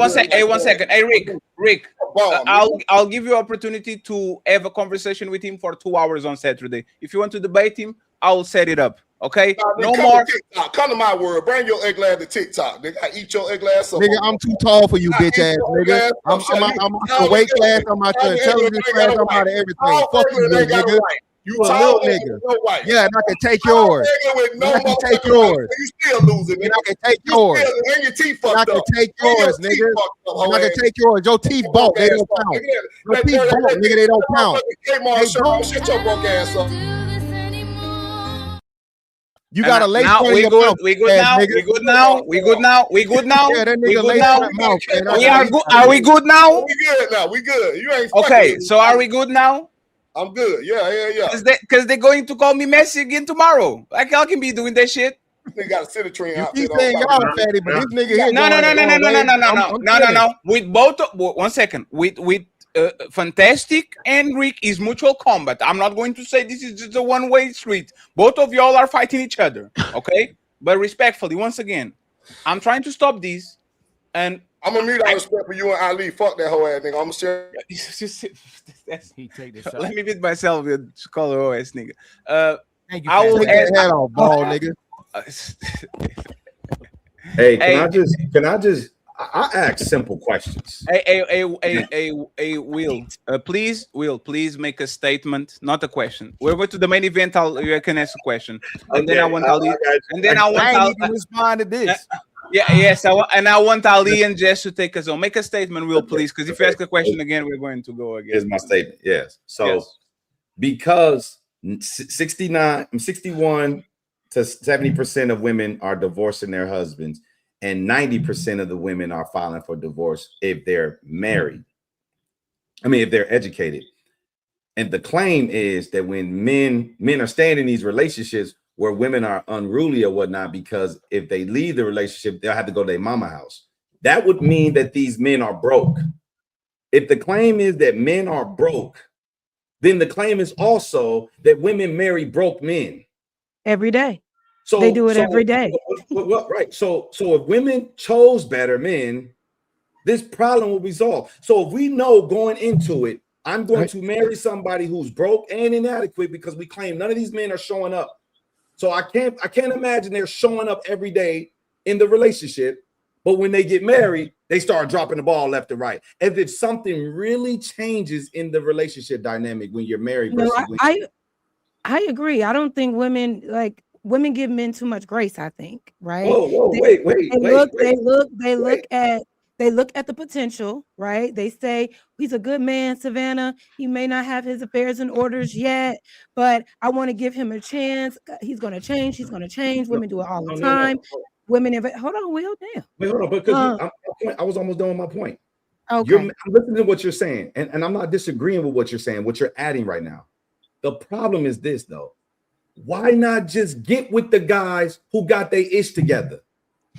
Rick. I'll give you opportunity to have a conversation with him for 2 hours on Saturday. If you want to debate him, I will set it up. Okay, no more. Come to my world. Bring your ugly ass to TikTok. Nigga, I eat your ugly ass up. Nigga, I'm too tall for you, bitch ass nigga. I'm out the weight class. I'm out the intelligence class. I'm out of everything. Fuck you, nigga. You a tired little of living nigga. with no wife. Yeah, and I can take Tired of yours. living with no And I can take motherfucking wife, yours. and you still losing, And nigga. I can take You yours. still, and your teeth And I fucked can up. take And your yours, teeth nigga. fucked up, And hoe I can ass. take yours. Your teeth bought. They don't count. Your teeth bought, nigga. They don't count. They bought. Shut your broke ass up. You got a lace now front in we your good. mouth, We good ass now. nigga. We good now. We good now. We good now. Yeah, that We nigga good lace now. front mouth, man. We are good. Are we good now? We good now. We good. You ain't fucking Okay, with me. so are we good now? I'm good. Yeah. Because they're going to call me Messi again tomorrow. Like I can be doing that shit. They got a Cititrine You outfit keep saying on. y'all fatty, but this nigga here No. going No. With both, 1 second. With Fantastic and Rick is mutual combat. I'm not going to say this is just a one-way street. Both of y'all are fighting each other, okay? But respectfully, once again, I'm trying to stop these, and I'm gonna mute all respect for you and Ali. Fuck that whole ass nigga. I'm gonna share. He take this shot. Let me beat myself with call her OS nigga. Thank you, I will Take ask. that hat off, ball nigga. Hey, can I just I ask simple questions. Will, please make a statement, not a question. We're going to the main event. You can ask a question, and then I want Ali, and then I want I ain't even respond to this. Yes, I want Ali and Jess to take us on. Make a statement, Will, please, because if you ask a question again, we're going to go again. Here's my statement. Yes. So because 61 to 70% of women are divorcing their husbands, and 90% of the women are filing for divorce if they're married. I mean, if they're educated. And the claim is that when men are staying in these relationships where women are unruly or whatnot, because if they leave the relationship, they'll have to go to their mama house. That would mean that these men are broke. If the claim is that men are broke, then the claim is also that women marry broke men. Every day. So they do it every day. Right. So if women chose better men, this problem will resolve. So if we know going into it, I'm going to marry somebody who's broke and inadequate because we claim none of these men are showing up. So I can't imagine they're showing up every day in the relationship, but when they get married, they start dropping the ball left and right. As if something really changes in the relationship dynamic when you're married. No, versus I agree. I don't think women give men too much grace, I think, right? Whoa, They look at the potential, right? They say he's a good man, Savannah. He may not have his affairs in orders yet, but I want to give him a chance. He's going to change. He's going to change. Women do it all the time. Women, hold on, Will, damn. Wait, hold on, because I was almost done with my point. Okay. I'm listening to what you're saying, and I'm not disagreeing with what you're saying, what you're adding right now. The problem is this, though. Why not just get with the guys who got their ish together?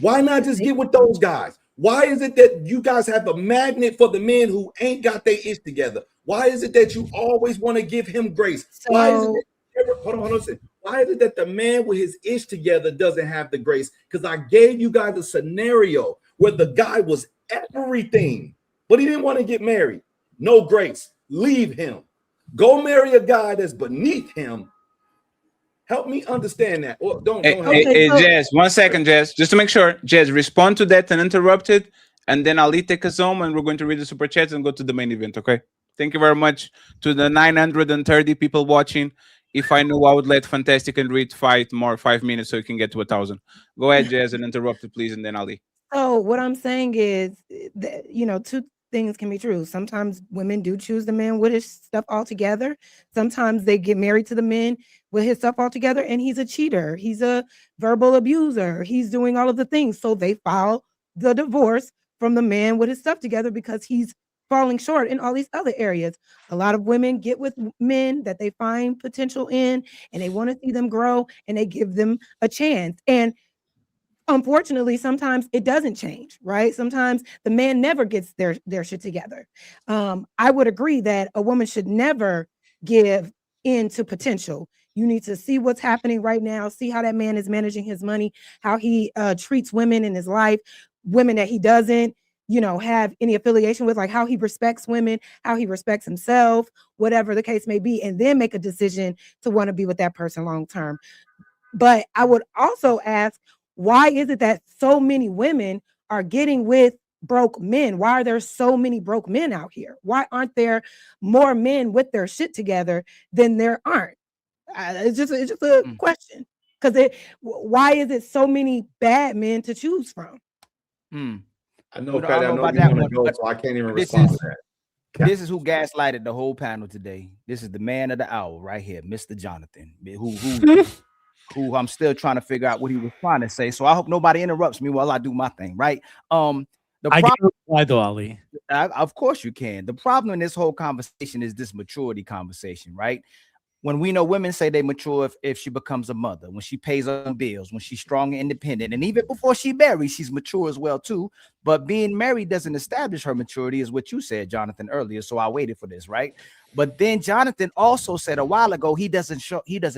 Why not just get with those guys? Why is it that you guys have a magnet for the men who ain't got their ish together? Why is it that you always want to give him grace? Why is it that, hold on a second. Why is it that the man with his ish together doesn't have the grace? Because I gave you guys a scenario where the guy was everything, but he didn't want to get married. No grace. Leave him. Go marry a guy that's beneath him. Help me understand that. Or don't help me. Hey, Jazz, 1 second, Jazz, just to make sure. Jazz, respond to that and interrupt it, and then Ali take us home, and we're going to read the super chats and go to the main event. Okay. Thank you very much to the 930 people watching. If I knew, I would let Fantastic and Reed fight more 5 minutes so you can get to 1,000. Go ahead, Jazz, and interrupt it, please, and then Ali. So what I'm saying is that, two things can be true. Sometimes women do choose the man with his stuff all together. Sometimes they get married to the men with his stuff all together, and he's a cheater. He's a verbal abuser. He's doing all of the things. So they file the divorce from the man with his stuff together because he's falling short in all these other areas. A lot of women get with men that they find potential in, and they want to see them grow, and they give them a chance. And unfortunately, sometimes it doesn't change, right? Sometimes the man never gets their shit together. I would agree that a woman should never give in to potential. You need to see what's happening right now, see how that man is managing his money, how he treats women in his life, women that he doesn't, have any affiliation with, like how he respects women, how he respects himself, whatever the case may be, and then make a decision to want to be with that person long term. But I would also ask, why is it that so many women are getting with broke men? Why are there so many broke men out here? Why aren't there more men with their shit together than there aren't? It's just a question. Because why is it so many bad men to choose from? I know, Pat. I know you want to go, so I can't even respond to that. This is who gaslighted the whole panel today. This is the man of the hour right here, Mr. Jonathan, who I'm still trying to figure out what he was trying to say. So I hope nobody interrupts me while I do my thing, right? I can reply though, Ali. Of course you can. The problem in this whole conversation is this maturity conversation, right? When we know women say they mature if she becomes a mother, when she pays her own bills, when she's strong and independent, and even before she marries, she's mature as well too. But being married doesn't establish her maturity, is what you said, Jonathan, earlier. So I waited for this, right? But then Jonathan also said a while ago he doesn't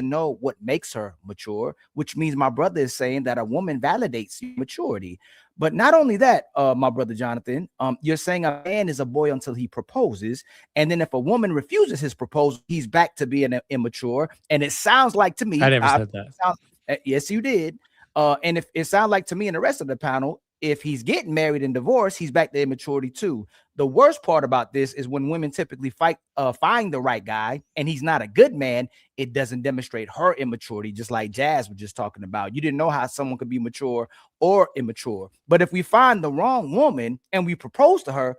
know what makes her mature, which means my brother is saying that a woman validates maturity. But not only that, my brother Jonathan, you're saying a man is a boy until he proposes, and then if a woman refuses his proposal, he's back to being immature. And it sounds like to me, I never said that. Yes, you did. And if it sounds like to me and the rest of the panel, if he's getting married and divorced, he's back to immaturity too. The worst part about this is when women typically find the right guy and he's not a good man, it doesn't demonstrate her immaturity, just like Jazz was just talking about. You didn't know how someone could be mature or immature. But if we find the wrong woman and we propose to her,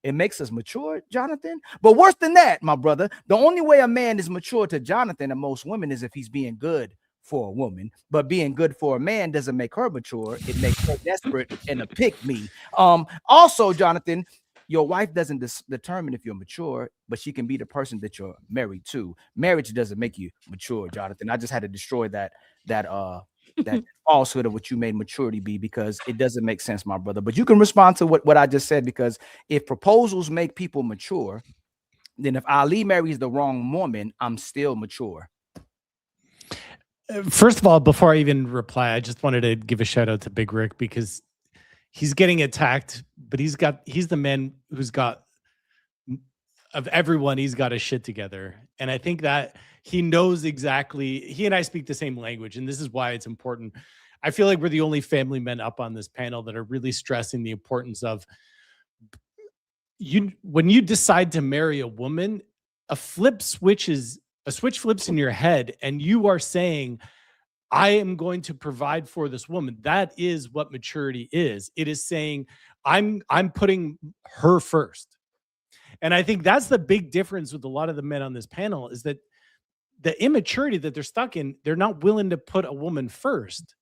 it makes us mature, Jonathan. But worse than that, my brother, the only way a man is mature to Jonathan and most women is if he's being good for a woman. But being good for a man doesn't make her mature. It makes her desperate and a pick me. Also, Jonathan, your wife doesn't determine if you're mature, but she can be the person that you're married to. Marriage doesn't make you mature, Jonathan. I just had to destroy that falsehood of what you made maturity be, because it doesn't make sense, my brother. But you can respond to what I just said, because if proposals make people mature, then if Ali marries the wrong woman, I'm still mature. First of all, before I even reply, I just wanted to give a shout out to Big Rick, because he's getting attacked, but he's the man who's got, of everyone, he's got his shit together. And I think that he knows exactly, he and I speak the same language, and this is why it's important. I feel like we're the only family men up on this panel that are really stressing the importance of when you decide to marry a woman, a switch flips in your head, and you are saying, I am going to provide for this woman. That is what maturity is. It is saying, I'm putting her first. And I think that's the big difference with a lot of the men on this panel, is that the immaturity that they're stuck in, they're not willing to put a woman first.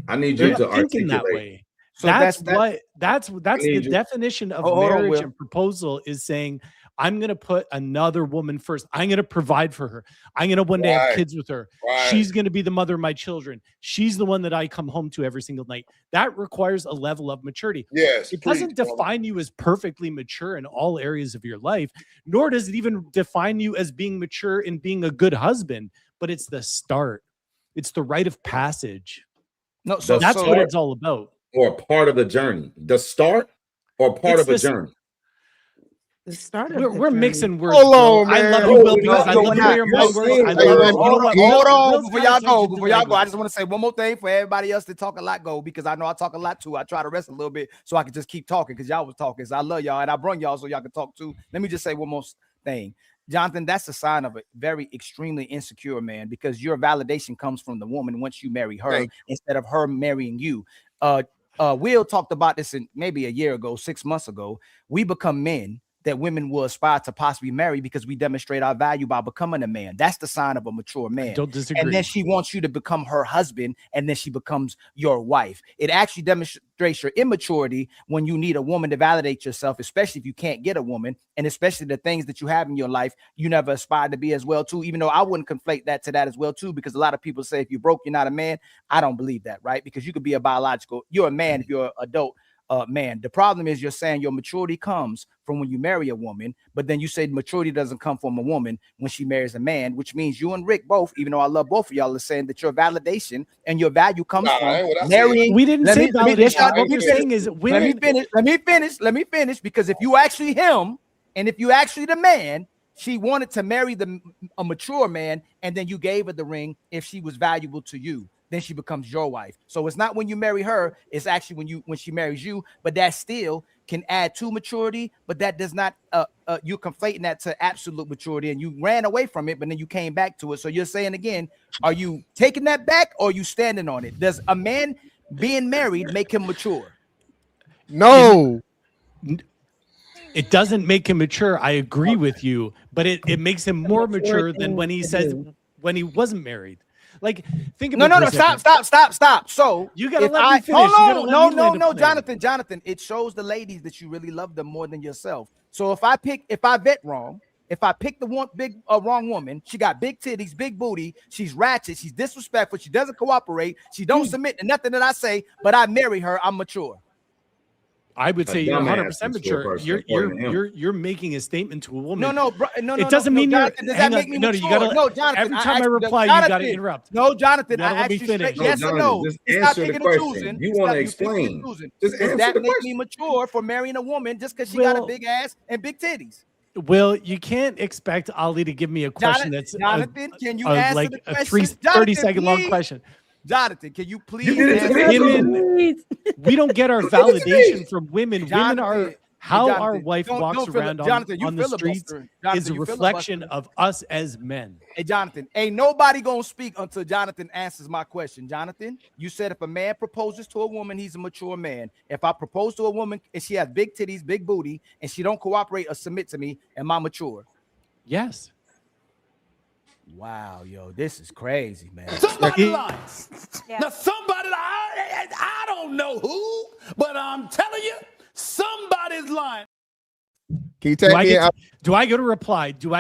I need you to articulate that way. So that's the definition of marriage and proposal, is saying, I'm going to put another woman first. I'm going to provide for her. I'm going to one day have kids with her. She's going to be the mother of my children. She's the one that I come home to every single night. That requires a level of maturity. Yes, it doesn't define you as perfectly mature in all areas of your life, nor does it even define you as being mature in being a good husband, but it's the start. It's the rite of passage. No, so that's what it's all about. Or part of the journey. The start or part of a journey. The start we're mixing words. Hold on, man. I love you, Will, because I love the way your mind works. Hold on, before y'all go, I just want to say one more thing for everybody else that talk a lot, go, because I know I talk a lot too. I try to rest a little bit so I can just keep talking, because y'all was talking. So I love y'all, and I brought y'all so y'all can talk too. Let me just say one more thing. Jonathan, that's a sign of a very extremely insecure man, because your validation comes from the woman once you marry her instead of her marrying you. Will talked about this in maybe a year ago, 6 months ago. We become men that women will aspire to possibly marry because we demonstrate our value by becoming a man. That's the sign of a mature man. I don't disagree. And then she wants you to become her husband, and then she becomes your wife. It actually demonstrates your immaturity when you need a woman to validate yourself, especially if you can't get a woman, and especially the things that you have in your life you never aspired to be as well too, even though I wouldn't conflate that to that as well too, because a lot of people say if you're broke, you're not a man. I don't believe that, right? Because you could be you're a man if you're an adult man. The problem is you're saying your maturity comes from when you marry a woman, but then you say maturity doesn't come from a woman when she marries a man, which means you and Rick both, even though I love both of y'all, are saying that your validation and your value comes from marrying. We didn't say validation. What we're saying is women. Let me finish, because if you actually him and if you actually the man, she wanted to marry a mature man, and then you gave her the ring if she was valuable to you. then she becomes your wife. So it's not when you marry her, it's actually when she marries you, but that still can add to maturity, but that does not you're conflating that to absolute maturity, and you ran away from it, but then you came back to it. So you're saying again, are you taking that back or are you standing on it? Does a man being married make him mature? No. It doesn't make him mature. I agree with you, but it makes him more mature than when he says when he wasn't married. Like, think about stop. So you gotta let me finish. No, Jonathan. It shows the ladies that you really love them more than yourself. So if I vet wrong, if I pick the wrong woman, she got big titties, big booty, she's ratchet, she's disrespectful, she doesn't cooperate, she don't submit to nothing that I say, but I marry her, I'm mature. I would say you're 100% mature. You're making a statement to a woman. No. It doesn't mean you're. Does that make me mature? No, Jonathan. Every time I reply, you got to interrupt. No, Jonathan. I asked you straight yes or no. Just Stop answer the picking and question. choosing. You want to explain. Just Does answer that the make question. me mature for marrying a woman just because she got a big ass and big titties? Well, you can't expect Ali to give me a question that's Jonathan, can you answer like the a question? 30-second long question. Jonathan, can you please Women, we don't get our validation from women. Women are how our wife walks around on the streets is a reflection of us as men. Hey, Jonathan, ain't nobody gonna speak until Jonathan answers my question. Jonathan, you said if a man proposes to a woman, he's a mature man. If I propose to a woman and she has big titties, big booty, and she don't cooperate or submit to me, am I mature? Yes. Wow, yo, this is crazy, man. Somebody lying. Now, somebody, I don't know who, but I'm telling you, somebody's lying. Can you tell me? Do I get a reply? Sorry,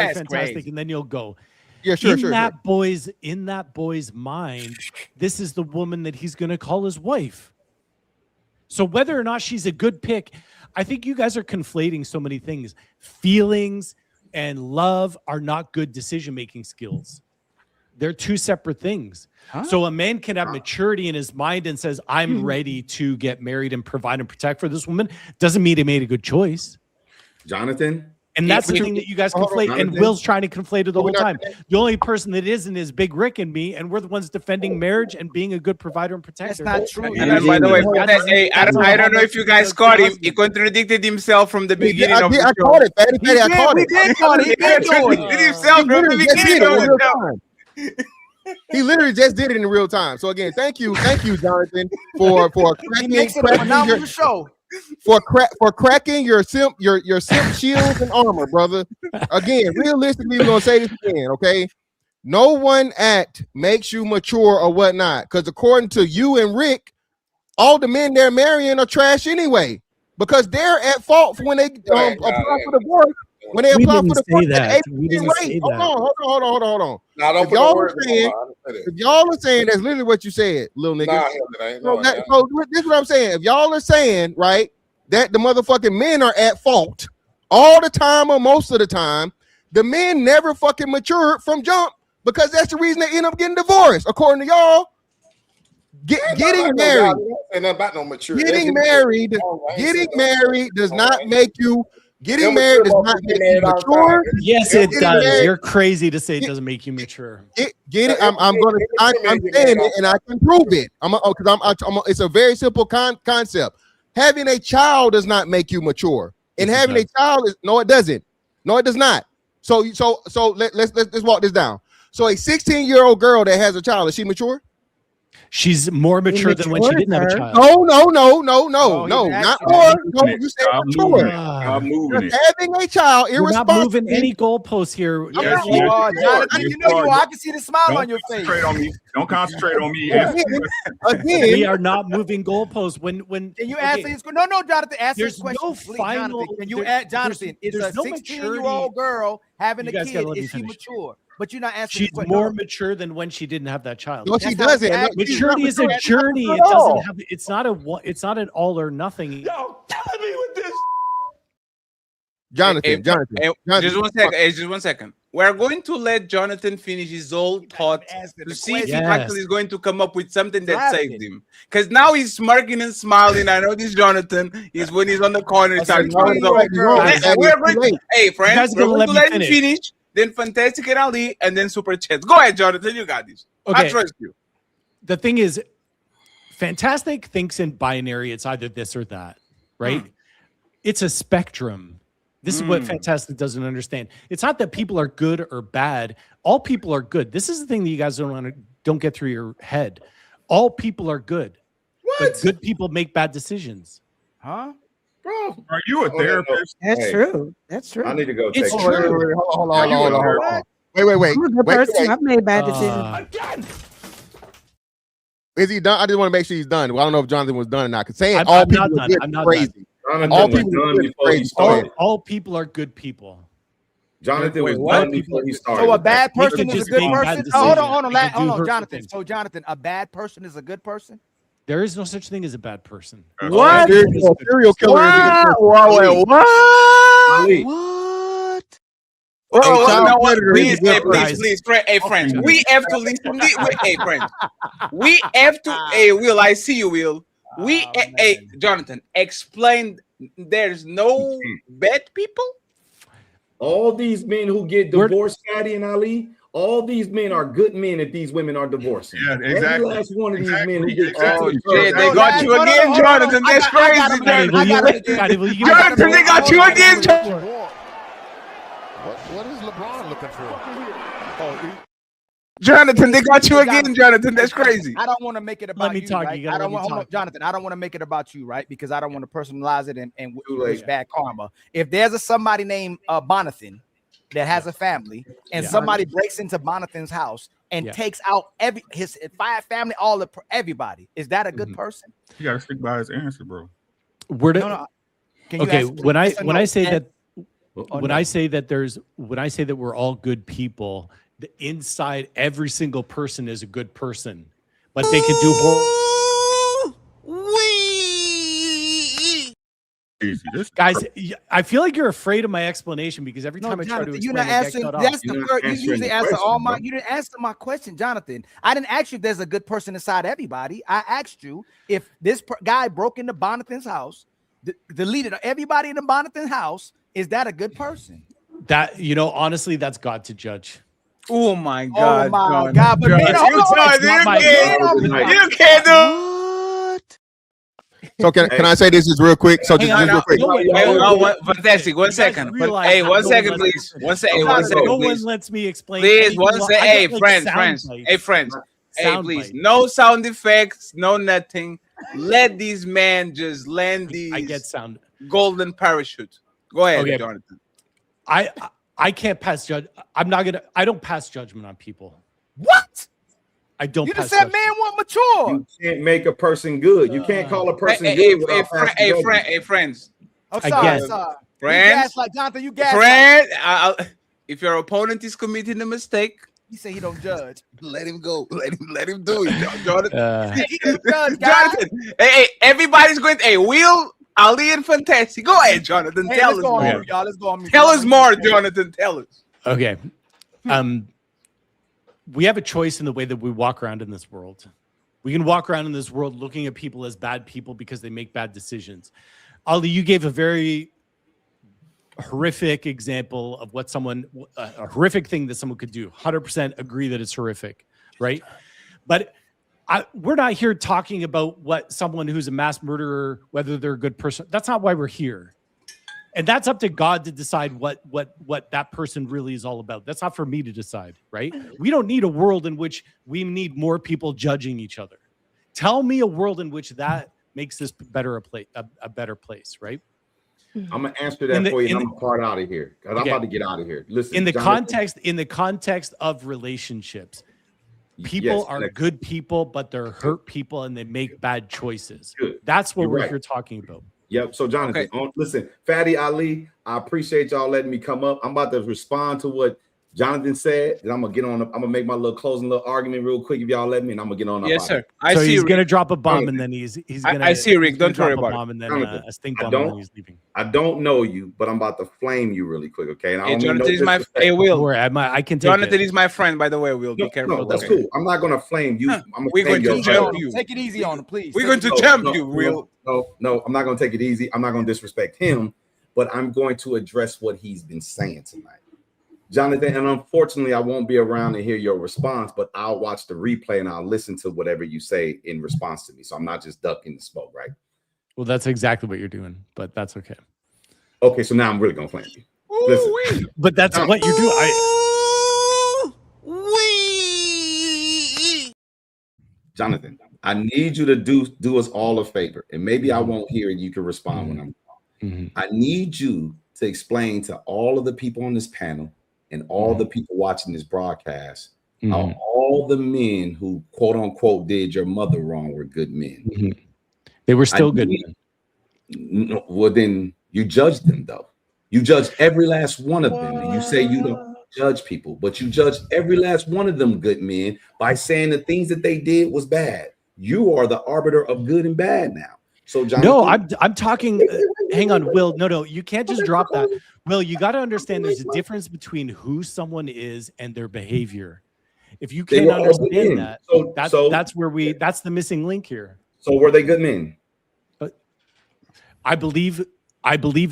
That's fantastic, crazy. and then you'll go. Yeah, sure, in that boy's mind, this is the woman that he's going to call his wife. So whether or not she's a good pick, I think you guys are conflating so many things. Feelings and love are not good decision-making skills. They're two separate things. So a man can have maturity in his mind and says, I'm ready to get married and provide and protect for this woman. Doesn't mean he made a good choice. Jonathan? And that's the thing that you guys conflate. And Will's trying to conflate it the whole time. The only person that isn't is Big Rick and me, and we're the ones defending marriage and being a good provider and protector. That's not true. And then, by the way, I don't know if you guys caught him. He contradicted himself from the beginning of the show. I caught it, Fatty. I caught it. He contradicted himself from the beginning of the show. He literally just did it in real time. So again, thank you, Jonathan, for cracking your simp shields and armor, brother. Again, realistically, we're gonna say this again, okay? No one act makes you mature or whatnot, because according to you and Rick, all the men they're marrying are trash anyway, because they're at fault for when they apply for divorce. When they apply for the rate. Hold on. Now, don't if y'all are saying that's literally what you said, little nigga. So this is what I'm saying. If y'all are saying, right, that the motherfucking men are at fault all the time or most of the time, the men never fucking matured from jump, because that's the reason they end up getting divorced, according to y'all. Getting married. Getting married does not make you. Getting married does not make you mature. Yes, it does. You're crazy to say it doesn't make you mature. I'm saying it, and I can prove it. It's a very simple concept. Having a child does not make you mature, and having a child it doesn't. No, it does not. So let's walk this down. So a 16-year-old girl that has a child, is she mature? She's more mature than when she didn't have a child. No, not more. No, you said mature. Having a child, You're not moving any goalposts here. Jonathan, you know I can see the smile on your face. Don't concentrate on me. Again, we are not moving goalposts. When can you answer his question? No, Jonathan, answer there's his question. No final. Jonathan, can you add Jonathan? Is a 16-year-old girl having a kid? Is she mature? But you're not answering. She's more mature than when she didn't have that child. No, she doesn't. Maturity is a journey. It doesn't have. It's not an all or nothing. Yo, telling me with this. Jonathan. Just one second. We're going to let Jonathan finish his whole thought to see if he actually is going to come up with something that saves him. Because now he's smirking and smiling. I know this Jonathan is when he's on the corner. Hey, friends, we're going to let him finish. Then Fantastic and Ali, and then Super Chats. Go ahead, Jonathan. You got this. Okay. I trust you. the thing is, Fantastic thinks in binary. It's either this or that, right? It's a spectrum. This is what Fantastic doesn't understand. It's not that people are good or bad. All people are good. This is the thing that you guys don't get through your head. All people are good. What? But good people make bad decisions. Huh? Bro, are you a therapist? That's true. That's true. I need to go. It's take true. Hold on. Wait. I'm a good person. I've made bad decisions. Again. Is he done? I just want to make sure he's done. Well, I don't know if Jonathan was done or not. Because saying I'm all not people done. are good I'm is not crazy. Jonathan All was people done are good is before he crazy. started. All people are good people. Jonathan was what? done before he started. So a bad They person could is a just good make bad person? decisions. Hold They on, could do hurtful Jonathan. things. So Jonathan, a bad person is a good person? There is no such thing as a bad person. What? Serial killer is a good person. Ali. Please, hey, friends. We have to listen. Hey, friends. We have to. Hey, Will, I see you, Will. Hey, Jonathan, explain. There's no bad people. All these men who get divorced, Fatty and Ali, all these men are good men if these women are divorcing. Yeah, exactly. Every last one of these men who get Oh, shit, they got you again, Jonathan. That's crazy. Jonathan, they got you again, Jonathan. What is LeBron looking for? Jonathan, they got you again, Jonathan. That's crazy. I don't want to make it about me you, talk. right? You gotta let me hold on, talk. Jonathan. I don't want to make it about you, right? Because I don't want to personalize it and wish bad karma. If there's somebody named Bonathan that has a family, and somebody breaks into Bonathan's house and takes out his family, everybody, is that a good person? You gotta stick by his answer, bro. Okay, when I say that we're all good people, the inside every single person is a good person, but they can do Guys, I feel like you're afraid of my explanation because every time I try to explain, you're not answering. That's the first. You usually answer all my. You didn't answer my question, Jonathan. I didn't ask you if there's a good person inside everybody. I asked you if this guy broke into Bonathan's house, deleted everybody in the Bonathan house. Is that a good person? That honestly, that's God to judge. Oh my God! Oh my God! But you can't do. So can I say this is real quick? So just real quick. Fantastic. 1 second. Hey, 1 second, please. 1 second. 1 second, No please. one lets me explain. Please, 1 second. Hey, friends. Hey, friends. Hey, please. No sound effects. No nothing. Let these men just land these. I get sound. Golden parachute. Go ahead, Jonathan. I can't pass judge. I don't pass judgment on people. What? I don't. You just said man want mature. You can't make a person good. You can't call a person good. Hey, friends. I'm sorry. Friends. Like Jonathan, you gas. Friend, if your opponent is committing a mistake, he say he don't judge. Let him go. Let him do it, Jonathan. He don't judge, Jonathan. Hey, everybody's going. Hey, Will, Ali, and Fantastic. Go ahead, Jonathan. Tell us more. Let's go on. Tell us more, Jonathan. Tell us. Okay. We have a choice in the way that we walk around in this world. We can walk around in this world looking at people as bad people because they make bad decisions. Ali, you gave a very horrific example of what a horrific thing that someone could do. 100% agree that it's horrific, right? But we're not here talking about what someone who's a mass murderer, whether they're a good person. That's not why we're here. And that's up to God to decide what that person really is all about. That's not for me to decide, right? We don't need a world in which we need more people judging each other. Tell me a world in which that makes this a better place, right? I'm gonna answer that for you. And I'm gonna part out of here because I'm about to get out of here. Listen, in the context of relationships, people are good people, but they're hurt people and they make bad choices. That's what we're here talking about. Yep. So Jonathan, listen, Fatty, Ali, I appreciate y'all letting me come up. I'm about to respond to what Jonathan said. Then I'm gonna get on. I'm gonna make my little closing little argument real quick if y'all let me, and I'm gonna get on. Yes, sir. So he's gonna drop a bomb and then he's gonna. I see, Rick. Don't worry about it. And then a stink bomb and then he's leaving. I don't know you, but I'm about to flame you really quick, okay? And I don't Jonathan is my. Hey, Will. I can. Jonathan is my friend, by the way. Will, be careful. No, that's cool. I'm not gonna flame you. We're going to jump you. Take it easy on him, please. We're going to jump you, Will. No, I'm not gonna take it easy. I'm not gonna disrespect him, but I'm going to address what he's been saying tonight. Jonathan, and unfortunately, I won't be around to hear your response, but I'll watch the replay and I'll listen to whatever you say in response to me. So I'm not just ducking the smoke, right? Well, that's exactly what you're doing, but that's okay. Okay, so now I'm really gonna flame you. Listen, but that's what you do. Jonathan, I need you to do us all a favor, and maybe I won't hear it. You can respond when I'm wrong. I need you to explain to all of the people on this panel and all the people watching this broadcast how all the men who quote unquote did your mother wrong were good men. They were still good men. No, well, then you judge them though. You judge every last one of them, and you say you don't judge people, but you judge every last one of them good men by saying the things that they did was bad. You are the arbiter of good and bad now. So, Jonathan, no, I'm talking. Hang on, Will. No, you can't just drop that. Will, you got to understand there's a difference between who someone is and their behavior. If you can't understand that, that's the missing link here. So were they good men? I believe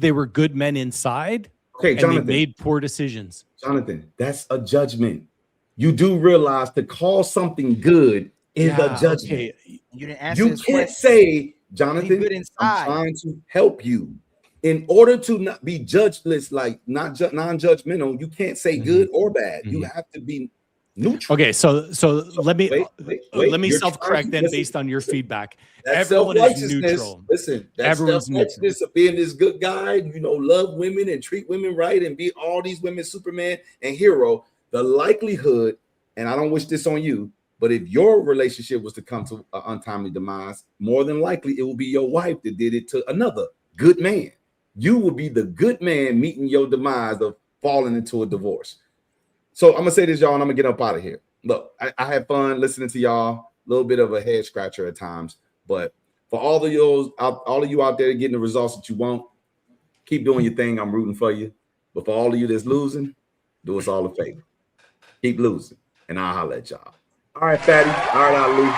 they were good men inside. Okay, Jonathan, and they made poor decisions. Jonathan, that's a judgment. You do realize to call something good is a judgment. Okay. You didn't answer You can't say, Jonathan, I'm trying to help you. In order to not be judgeless, like non-judgmental, you can't say good or bad. You have to be neutral. Okay, so let me self-correct then based on your feedback. Everyone is neutral. Listen, that's self-righteousness of being this good guy, love women and treat women right and be all these women Superman and hero. The likelihood, and I don't wish this on you, but if your relationship was to come to an untimely demise, more than likely it will be your wife that did it to another good man. You will be the good man meeting your demise of falling into a divorce. So I'm gonna say this, y'all, and I'm gonna get up out of here. Look, I had fun listening to y'all. A little bit of a head scratcher at times, but for all of you out there getting the results that you want, keep doing your thing. I'm rooting for you. But for all of you that's losing, do us all a favor. Keep losing, and I'll holler at y'all. All right, Fatty. All right, Ali.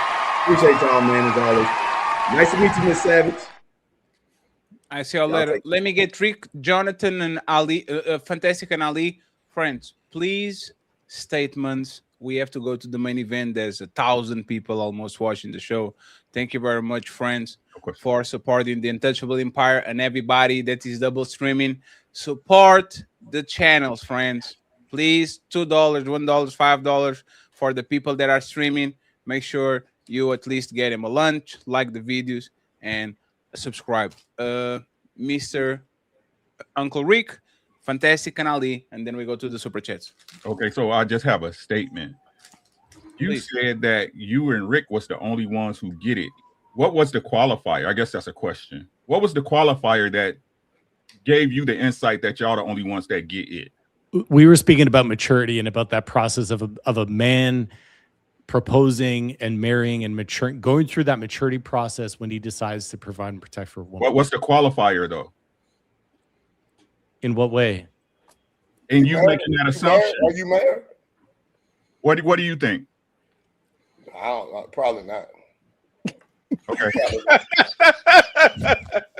Appreciate y'all, man, as always. Nice to meet you, Miss Savage. I see y'all later. Let me get Rick, Jonathan, and Ali, Fantastic and Ali. Friends, please, statements. We have to go to the main event. There's 1,000 people almost watching the show. Thank you very much, friends, for supporting the Untouchable Empire and everybody that is double streaming. Support the channels, friends. Please, $2, $1, $5 for the people that are streaming. Make sure you at least get him a lunch, like the videos, and subscribe. Mr. Uncle Rick, Fantastic and Ali, and then we go to the super chats. Okay, so I just have a statement. You said that you and Rick was the only ones who get it. What was the qualifier? I guess that's a question. What was the qualifier that gave you the insight that y'all the only ones that get it? We were speaking about maturity and about that process of a man proposing and marrying and maturing, going through that maturity process when he decides to provide and protect for a woman. What's the qualifier though? In what way? And you making that assumption. Are you married? What do you think? I don't, probably not. Okay.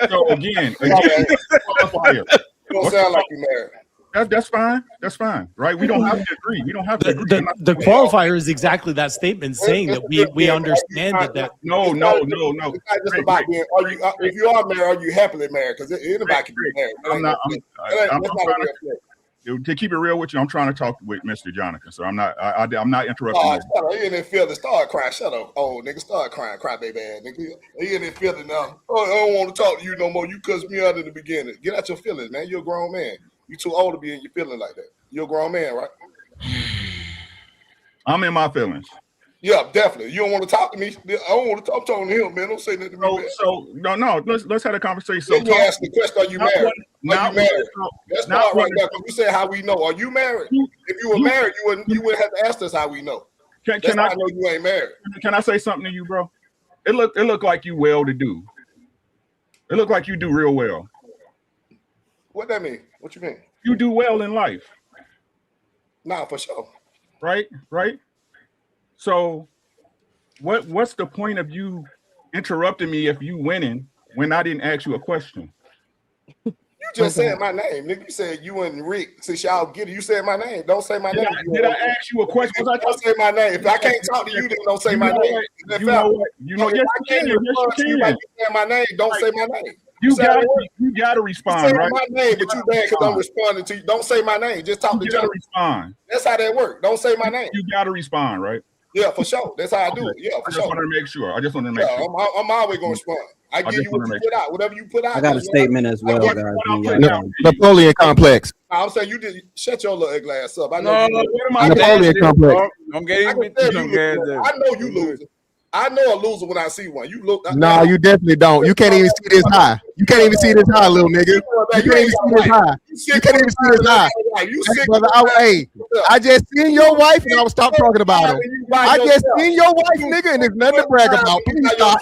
So again, qualifier. You don't sound like you married. That's fine. That's fine, right? We don't have to agree. We don't have to agree. The qualifier is exactly that statement saying that we understand that. No. It's not just about being. If you are married, are you happily married? Because anybody can be married. To keep it real with you, I'm trying to talk with Mr. Jonathan, so I'm not interrupting. Oh, shut up. He in there feeling, start crying. Shut up, oh nigga, start crying, cry baby ass nigga. He in there feeling now. Oh, I don't want to talk to you no more. You cussed me out in the beginning. Get out your feelings, man. You're a grown man. You too old to be in your feelings like that. You're a grown man, right? I'm in my feelings. Yeah, definitely. You don't want to talk to me. I don't want to talk. I'm talking to him, man. Don't say nothing to me. Man. So no. Let's have a conversation. So let me ask the question: are you married? Are you married? That's not right now. Because we said how we know. Are you married? If you were married, you wouldn't have to ask us how we know. Can I know you ain't married? Can I say something to you, bro? It look like you well to do. It look like you do real well. What that mean? What you mean? You do well in life. Nah, for sure. Right. So, what's the point of you interrupting me if you winning when I didn't ask you a question? You just said my name, nigga. You said you and Rick. Since y'all get it, you said my name. Don't say my name. Did I ask you a question? Don't say my name. If I can't talk to you, then don't say my name. You know what? Yes, you can. Yes, you can. Say my name. Don't say my name. You gotta respond, right? My name, but you bad because I'm responding to you. Don't say my name. Just talk to you. Gotta respond. That's how that works. Don't say my name. You gotta respond, right? Yeah, for sure. That's how I do it. Yeah, for sure. I just wanted to make sure. I'm always gonna respond. I give you what you put out. Whatever you put out. I got a statement as well, guys. Napoleon complex. I'm saying you did shut your little ugly ass up. I know. Napoleon complex. I'm getting I know you losing. I know a loser when I see one. You look. Nah, you definitely don't. You can't even see this high. You can't even see this high, little nigga. You can't even see this high. You can't even see this high. Hey, brother, I just seen your wife and I was stop talking about her. I just seen your wife, nigga, and there's nothing to brag about. Please stop.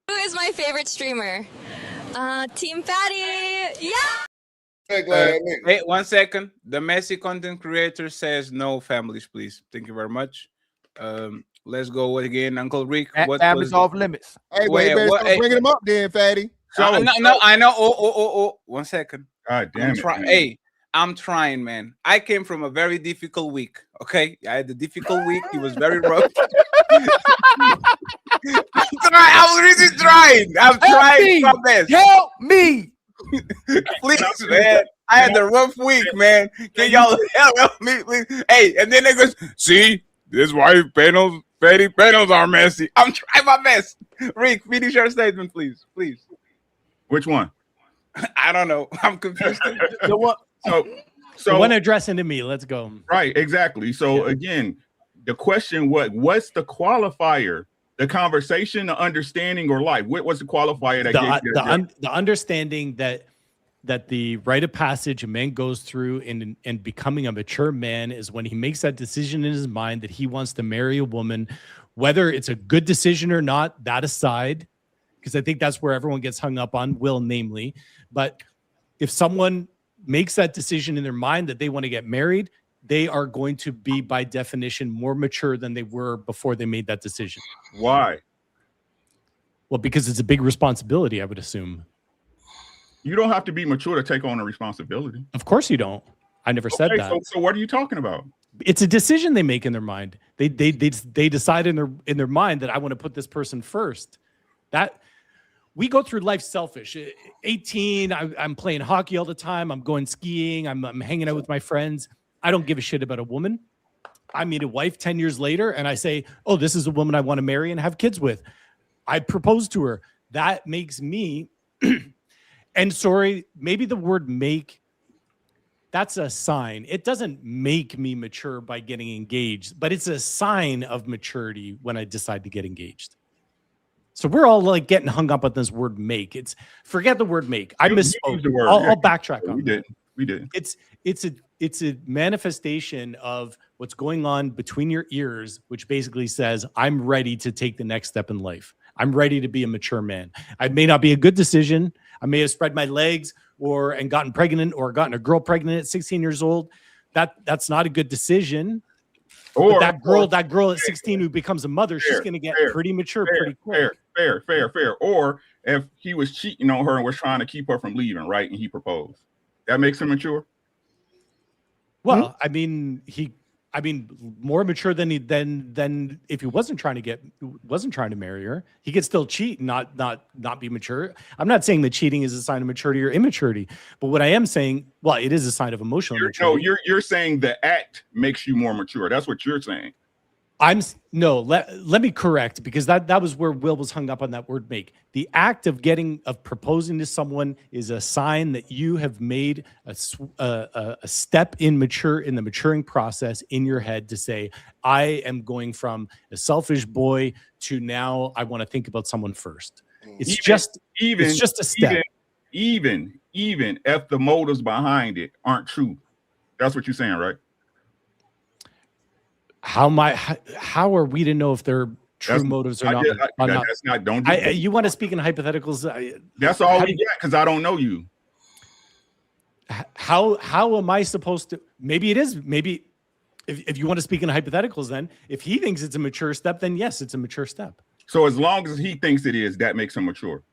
Who is my favorite streamer? Team Fatty. Yeah. Wait 1 second. The messy content creator says no families, please. Thank you very much. Let's go again, Uncle Rick. What families off limits? Hey, wait, bring him up then, Fatty. So, no, I know. Oh, 1 second. God damn it. Hey, I'm trying, man. I came from a very difficult week. Okay, I had a difficult week. It was very rough. I'm really trying. I'm trying my best. Help me. Please, man. I had a rough week, man. Can y'all help me, please? Hey, and then they go, see, this wife panels, Fatty panels are messy. I'm trying my best. Rick, finish your statement, please. Please. Which one? I don't know. I'm confused. The one, so one addressing to me. Let's go. Right, exactly. So again, the question: what's the qualifier? The conversation, the understanding, or life? What was the qualifier that gave you the understanding that the rite of passage a man goes through in becoming a mature man is when he makes that decision in his mind that he wants to marry a woman, whether it's a good decision or not, that aside, because I think that's where everyone gets hung up on, namely. But if someone makes that decision in their mind that they want to get married, they are going to be, by definition, more mature than they were before they made that decision. Why? Well, because it's a big responsibility, I would assume. You don't have to be mature to take on a responsibility. Of course you don't. I never said that. So what are you talking about? It's a decision they make in their mind. They decide in their mind that I want to put this person first. That we go through life selfish. 18, I'm playing hockey all the time. I'm going skiing. I'm hanging out with my friends. I don't give a shit about a woman. I meet a wife 10 years later and I say, oh, this is a woman I want to marry and have kids with. I propose to her. That makes me, and sorry, maybe the word make, that's a sign. It doesn't make me mature by getting engaged, but it's a sign of maturity when I decide to get engaged. So we're all like getting hung up on this word make. Forget the word make. I misspoke. I'll backtrack on that. We did. It's a manifestation of what's going on between your ears, which basically says, I'm ready to take the next step in life. I'm ready to be a mature man. I may not be a good decision. I may have spread my legs and gotten pregnant or gotten a girl pregnant at 16 years old. That's not a good decision. Or that girl at 16 who becomes a mother, she's going to get pretty mature pretty quick. Fair. Or if he was cheating on her and was trying to keep her from leaving, right? And he proposed. That makes him mature. Well, I mean, more mature than if he wasn't trying to marry her. He could still cheat and not be mature. I'm not saying that cheating is a sign of maturity or immaturity, but what I am saying, well, it is a sign of emotional maturity. No, you're saying the act makes you more mature. That's what you're saying. Let me correct, because that was where Will was hung up on that word make. The act of proposing to someone is a sign that you have made a step in the maturing process in your head to say, I am going from a selfish boy to now I want to think about someone first. It's just a step. Even if the motives behind it aren't true. That's what you're saying, right? How are we to know if they're true motives or not? You want to speak in hypotheticals? That's all we get, because I don't know you. How am I supposed to? Maybe it is. Maybe if you want to speak in hypotheticals, then if he thinks it's a mature step, then yes, it's a mature step. So as long as he thinks it is, that makes him mature.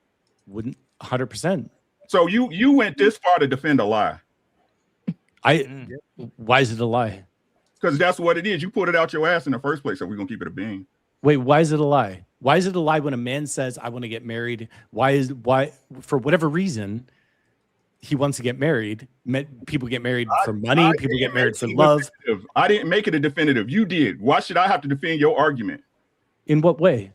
Wouldn't 100%. So you went this far to defend a lie. Why is it a lie? Because that's what it is. You put it out your ass in the first place, so we're gonna keep it a bean. Wait, why is it a lie? Why is it a lie when a man says, I want to get married? Why, for whatever reason, he wants to get married? People get married for money. People get married for love. I didn't make it a definitive. You did. Why should I have to defend your argument? In what way?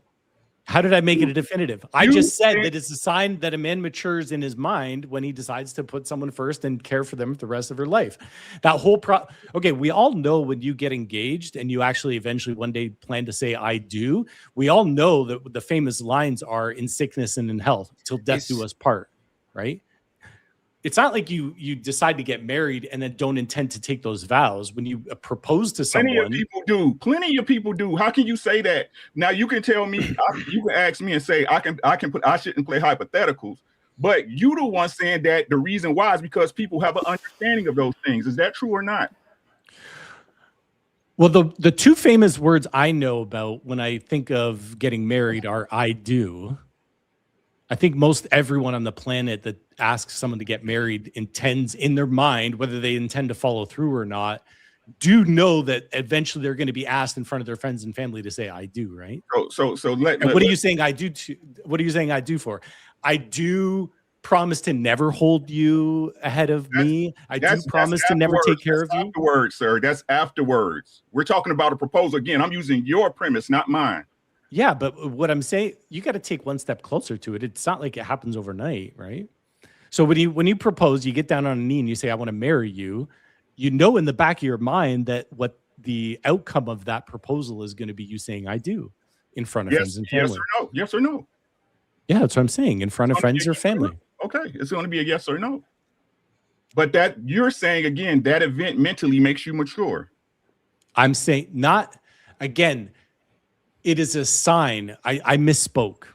How did I make it a definitive? I just said that it's a sign that a man matures in his mind when he decides to put someone first and care for them the rest of her life. That whole okay, we all know when you get engaged and you actually eventually one day plan to say I do, we all know that the famous lines are in sickness and in health till death do us part, right? It's not like you decide to get married and then don't intend to take those vows when you propose to someone. Plenty of people do. Plenty of people do. How can you say that? Now you can tell me, you can ask me and say I shouldn't play hypotheticals, but you the one saying that the reason why is because people have an understanding of those things. Is that true or not? Well, the two famous words I know about when I think of getting married are I do. I think most everyone on the planet that asks someone to get married intends in their mind, whether they intend to follow through or not, do know that eventually they're going to be asked in front of their friends and family to say, I do, right? So what are you saying I do to? What are you saying I do for? I do promise to never hold you ahead of me. I do promise to never take care of you. Afterwards, sir. That's afterwards. We're talking about a proposal. Again, I'm using your premise, not mine. Yeah, but what I'm saying, you got to take one step closer to it. It's not like it happens overnight, right? So when you propose, you get down on a knee and you say, I want to marry you. You know in the back of your mind that what the outcome of that proposal is going to be you saying, I do, in front of friends and family. Yes or no? Yes or no? Yeah, that's what I'm saying, in front of friends or family. Okay, it's going to be a yes or no. But that you're saying, again, that event mentally makes you mature. I'm saying not, again, it is a sign. I misspoke.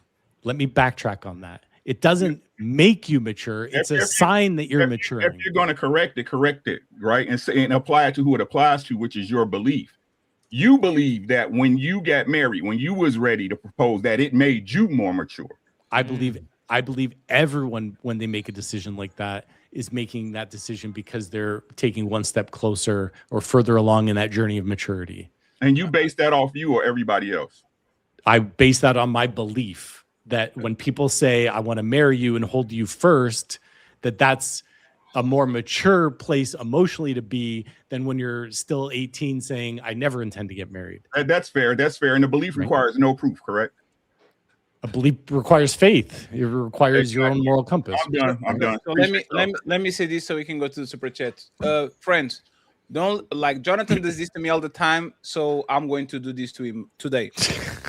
Let me backtrack on that. It doesn't make you mature. It's a sign that you're maturing. If you're going to correct it, right? And apply it to who it applies to, which is your belief. You believe that when you got married, when you was ready to propose, that it made you more mature. I believe everyone, when they make a decision like that, is making that decision because they're taking one step closer or further along in that journey of maturity. And you base that off you or everybody else? I base that on my belief that when people say, I want to marry you and hold you first, that's a more mature place emotionally to be than when you're still 18 saying, I never intend to get married. That's fair. That's fair. And the belief requires no proof, correct? A belief requires faith. It requires your own moral compass. I'm done. So let me say this so we can go to the super chat. Friends, don't, like Jonathan does this to me all the time, so I'm going to do this to him today.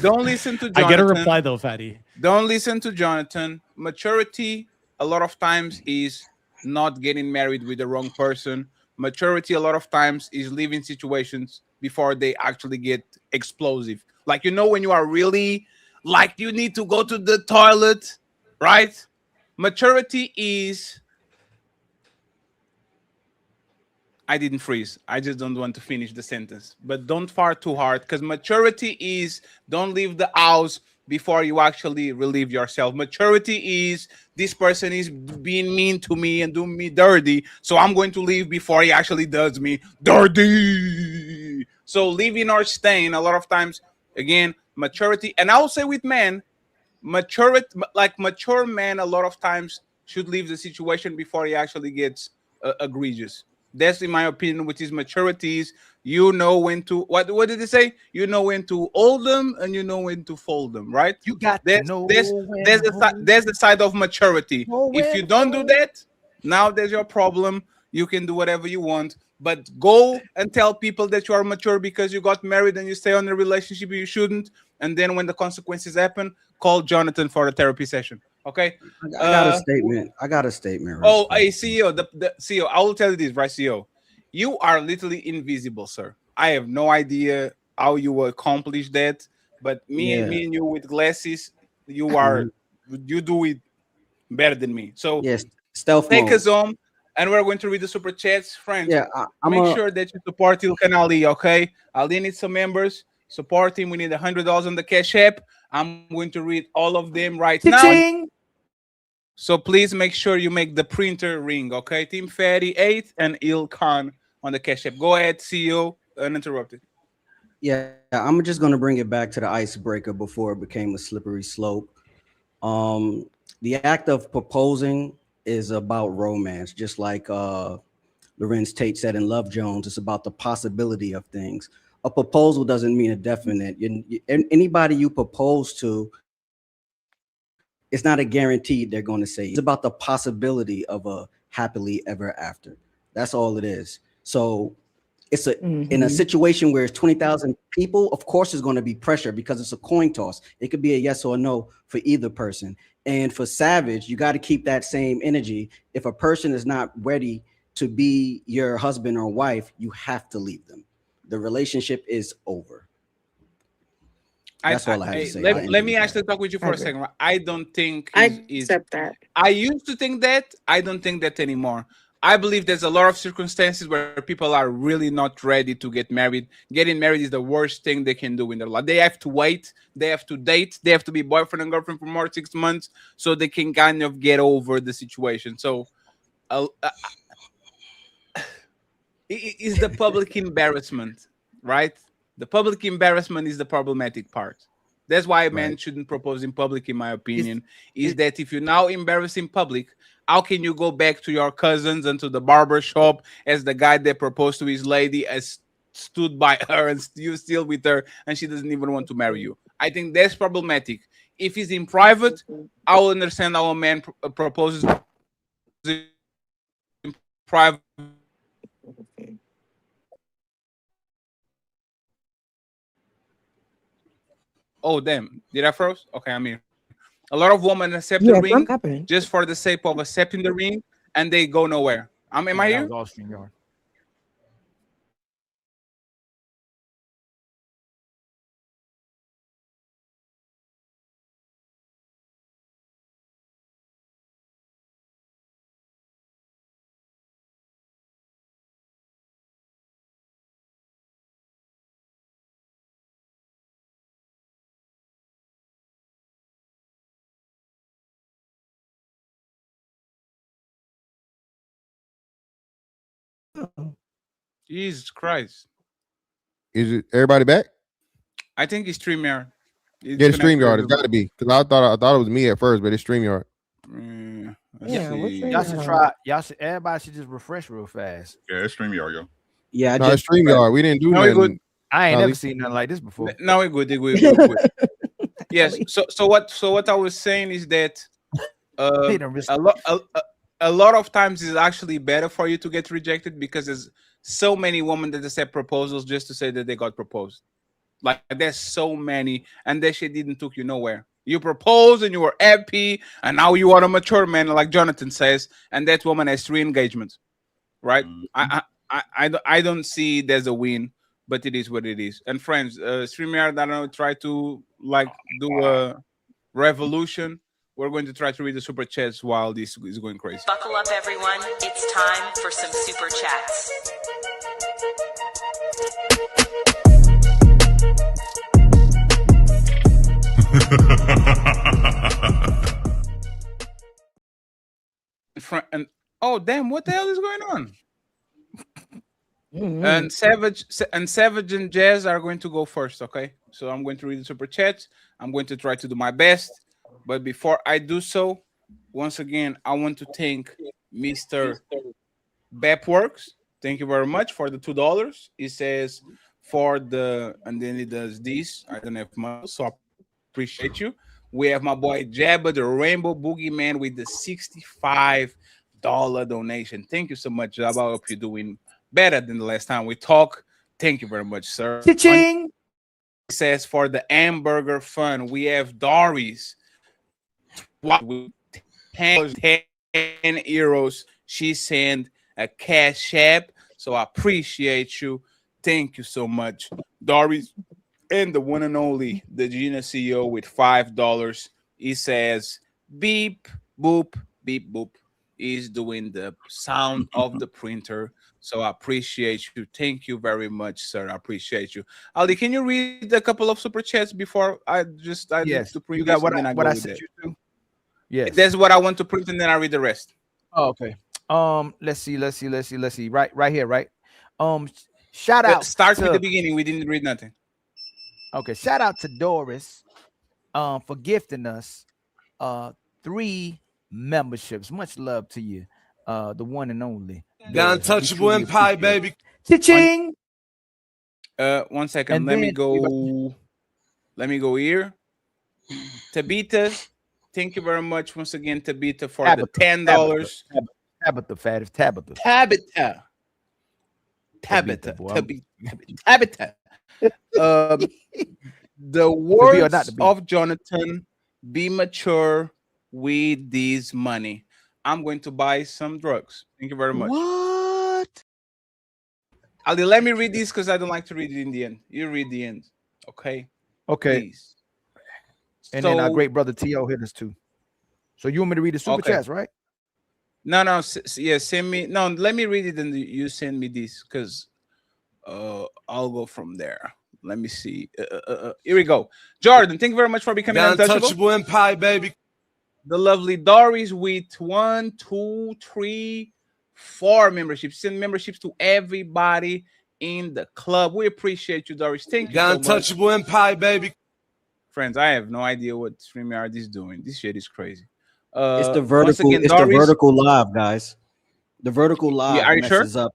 Don't listen to Jonathan. I get a reply though, Fatty. Don't listen to Jonathan. Maturity a lot of times is not getting married with the wrong person. Maturity a lot of times is leaving situations before they actually get explosive. Like, you know, when you are really like you need to go to the toilet, right? Maturity is, I didn't freeze. I just don't want to finish the sentence. But don't fart too hard, because maturity is don't leave the house before you actually relieve yourself. Maturity is this person is being mean to me and doing me dirty, so I'm going to leave before he actually does me dirty. So leaving or staying a lot of times, again, maturity. And I'll say with men, mature men a lot of times should leave the situation before he actually gets egregious. That's in my opinion, which is maturity is you know when to what did they say? You know when to hold them and you know when to fold them, right? You got there's the side of maturity. If you don't do that, now there's your problem. You can do whatever you want, but go and tell people that you are mature because you got married and you stay on a relationship you shouldn't. And then when the consequences happen, call Jonathan for a therapy session. Okay. I got a statement. I got a statement. Oh, hey, CEO, the CEO, I will tell you this, right, CEO? You are literally invisible, sir. I have no idea how you will accomplish that, but me and you with glasses, you do it better than me. So yes, stealth take mode. us home, and we're going to read the super chats, friends. Yeah, make sure that you support Ilkan Ali. Okay, Ali needs some members. Support him. We need $100 on the Cash App. I'm going to read all of them right now. So please make sure you make the printer ring, okay? Team Fatty 8 and Ilkan on the Cash App. Go ahead, CEO, uninterrupted. Yeah, I'm just gonna bring it back to the icebreaker before it became a slippery slope. The act of proposing is about romance, just like Lorenz Tate said in Love Jones. It's about the possibility of things. A proposal doesn't mean a definite. Anybody you propose to, it's not a guarantee they're going to say. It's about the possibility of a happily ever after. That's all it is. So it's in a situation where it's 20,000 people, of course there's going to be pressure because it's a coin toss. It could be a yes or a no for either person. And for Savage, you got to keep that same energy. If a person is not ready to be your husband or wife, you have to leave them. The relationship is over. That's all I have to say. Let me actually talk with you for a second. I don't think I accept that. I used to think that. I don't think that anymore. I believe there's a lot of circumstances where people are really not ready to get married. Getting married is the worst thing they can do in their life. They have to wait. They have to date. They have to be boyfriend and girlfriend for more 6 months so they can kind of get over the situation. So it's the public embarrassment, right? The public embarrassment is the problematic part. That's why a man shouldn't propose in public, in my opinion, is that if you're now embarrassed in public, how can you go back to your cousins and to the barber shop as the guy that proposed to his lady has stood by her and you still with her and she doesn't even want to marry you? I think that's problematic. If he's in private, I will understand how a man proposes in private. Oh, damn. Did I froze? Okay, I'm here. A lot of women accept the ring just for the sake of accepting the ring, and they go nowhere. Am I here? Jesus Christ. Is it everybody back? I think it's StreamYard. Yeah, the StreamYard. It's got to be because I thought it was me at first, but it's StreamYard. Y'all should try. Everybody should just refresh real fast. Yeah, it's StreamYard, yo. Yeah, no, it's StreamYard. We didn't do nothing. I ain't never seen nothing like this before. No, we're good. We're good. Yes. So what I was saying is that a lot of times it's actually better for you to get rejected because there's so many women that accept proposals just to say that they got proposed. Like there's so many, and that shit didn't took you nowhere. You proposed and you were happy, and now you are a mature man, like Jonathan says, and that woman has 3 engagements, right? I don't see there's a win, but it is what it is. And friends, StreamYard, I don't know, try to like do a revolution. We're going to try to read the super chats while this is going crazy. Buckle up, everyone. It's time for some super chats. And oh damn, what the hell is going on? And Savage and Jazz are going to go first, okay? So I'm going to read the super chats. I'm going to try to do my best, but before I do so, once again, I want to thank Mr. Bepworks. Thank you very much for the $2. He says for the, and then he does this. I don't have money, so I appreciate you. We have my boy Jabba, the Rainbow Boogeyman, with the $65 donation. Thank you so much, Jabba. I hope you're doing better than the last time we talked. Thank you very much, sir. Cha-ching! It says for the hamburger fun, we have Doris with 10 euros. She sent a cash app, so I appreciate you. Thank you so much, Doris. And the one and only, the Gina CEO with $5. He says, beep, boop, beep, boop. He's doing the sound of the printer. So I appreciate you. Thank you very much, sir. I appreciate you. Ali, can you read a couple of super chats before I yes. do the print? You got what I sent you to? Yes. That's what I want to print, and then I read the rest. Oh, okay. Let's see. Right here, right? Shout out. Start with the beginning. We didn't read nothing. Okay. Shout out to Doris, for gifting us 3 memberships. Much love to you, the one and only. The Untouchable Empire, baby. Cha-ching. 1 second. And Let me then- go. Let me go here. Tabitha, thank you very much once again, Tabitha, for the $10. Tabitha, fat is Tabitha. Tabitha. The words of Jonathan: be mature with this money. I'm going to buy some drugs. Thank you very much. What? Ali, let me read this because I don't like to read it in the end. You read the end. Okay. Okay. Please. And then our So- great brother T.O. hit us too. So you want me to read the super Okay. chats, right? No, yeah, send me. No, let me read it and you send me this because I'll go from there. Let me see. Here we go. Jordan, thank you very much for becoming The Untouchable. Untouchable Empire, baby. The lovely Doris with 1, 2, 3, 4 memberships. Send memberships to everybody in the club. We appreciate you, Doris. Thank you The so Untouchable much. Empire, baby. Friends, I have no idea what StreamYard is doing. This shit is crazy. It's the Once vertical. again, It's Doris, the vertical live, guys. The vertical live are you sure? messes up.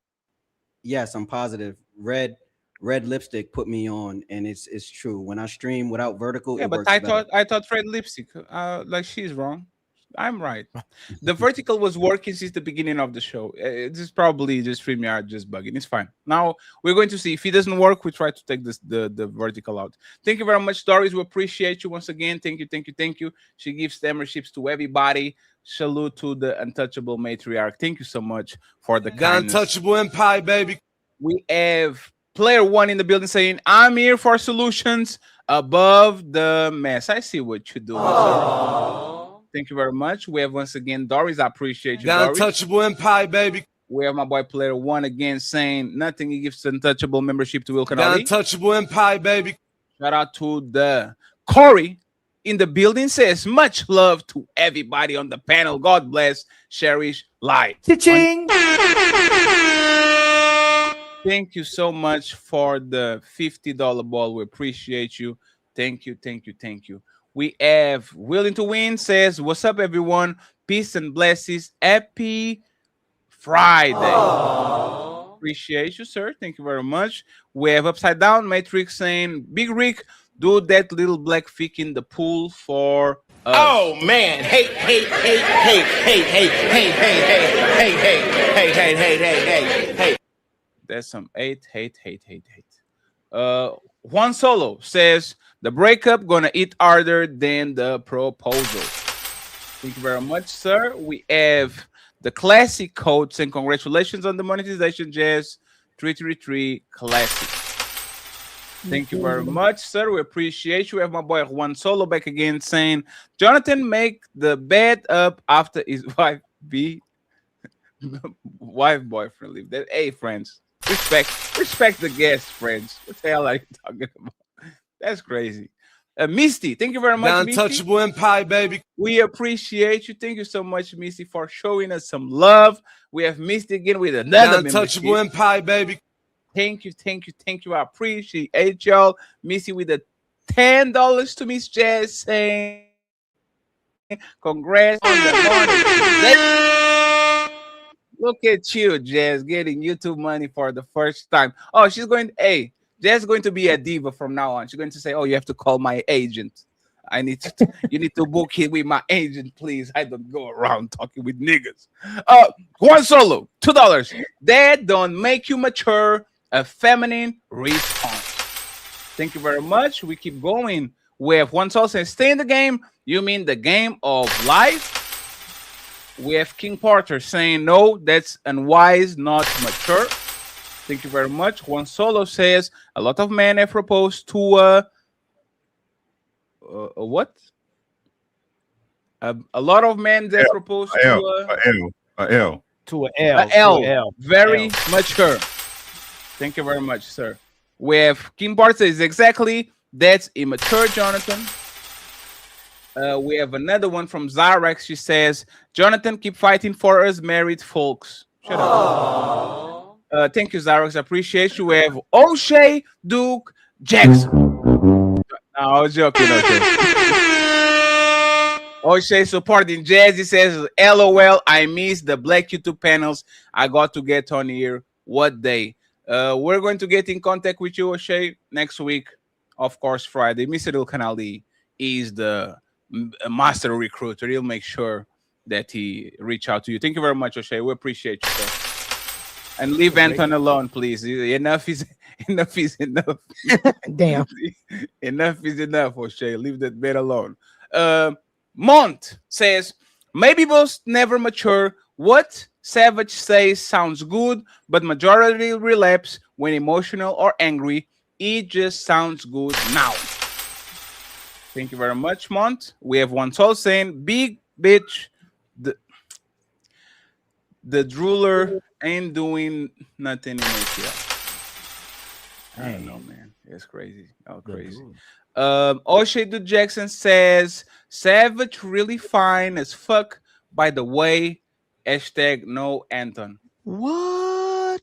Yes, I'm positive. Red lipstick put me on, and it's true. When I stream without vertical, yeah, it but works better. I thought Fred Lipstick. Like she's wrong. I'm right. The vertical was working since the beginning of the show. This is probably just StreamYard just bugging. It's fine. Now we're going to see if it doesn't work. We try to take the vertical out. Thank you very much, Doris. We appreciate you once again. Thank you. She gives memberships to everybody. Salute to the Untouchable matriarch. Thank you so much for the The kindness. Untouchable Empire, baby. We have player 1 in the building saying, "I'm here for solutions above the mess." I see what you're doing. Sir. Thank you very much. We have once again Doris. I appreciate you, The Doris. Untouchable Empire, baby. We have my boy player 1 again saying nothing. He gives Untouchable membership to Will The Canali. Untouchable Empire, baby. Shout out to the Corey in the building says much love to everybody on the panel. God bless, cherish, life. Cha-ching. Thank you so much for the $50 ball. We appreciate you. Thank you. We have Willing to Win says, "What's up, everyone? Peace and blessings. Happy Friday." Appreciate you, sir. Thank you very much. We have Upside Down Matrix saying, "Big Rick, do that little black fic in the pool for us." Oh man, hey. That's some hate. Juan Solo says, "The breakup gonna eat harder than the proposal." Thank you very much, sir. We have the classic code saying, "Congratulations on the monetization, JAS 333 Classic." Thank you very much, sir. We appreciate you. We have my boy Juan Solo back again saying, "Jonathan make the bed up after his wife boyfriend leave." That, hey, friends, respect the guests, friends. What the hell are you talking about? That's crazy. Misty, thank you very much. The Untouchable Empire, baby. We appreciate you. Thank you so much, Misty, for showing us some love. We have Misty again with another The Untouchable membership. Empire, baby. Thank you. I appreciate y'all. Missy with the $10 to Miss Jazz saying, "Congrats on the money." Look at you, Jazz, getting YouTube money for the first time. Oh, Jazz is going to be a diva from now on. She's going to say, "Oh, you have to call my agent. You need to book it with my agent, please. I don't go around talking with niggas." Juan Solo, $2. That don't make you mature. A feminine response. Thank you very much. We keep going. We have Juan Solo saying, "Stay in the game. You mean the game of life?" We have King Porter saying, "No, that's unwise, not mature." Thank you very much. Juan Solo says, "A lot of men have proposed to what? A lot of men that proposed to L. To an L. L. To an L. Very mature." Thank you very much, sir. We have Kim Bart says, "Exactly. That's immature, Jonathan." We have another one from Zarex. She says, Jonathan, keep fighting for us married folks. Shut up. Thank you, Zarex. I appreciate you. We have O'Shea Duke Jackson. No, I was joking. O'Shea supporting Jazz. He says, LOL, I miss the Black YouTube panels. I got to get on here. What day? We're going to get in contact with you, O'Shea, next week. Of course, Friday. Mr. Il Canali is the master recruiter. He'll make sure that he reach out to you. Thank you very much, O'Shea. We appreciate you, sir. And leave Anton alone, please. Enough is enough. Damn. Enough is enough, O'Shea. Leave that man alone. Mont says, maybe both never mature. What Savage says sounds good, but majority relapse when emotional or angry. It just sounds good now. Thank you very much, Mont. We have one soul saying, big bitch, the drooler ain't doing nothing in ATL. I don't know, man. It's crazy. Oh, crazy. O'Shea Du Jackson says, Savage really fine as fuck, by the way. Hashtag no Anton. What?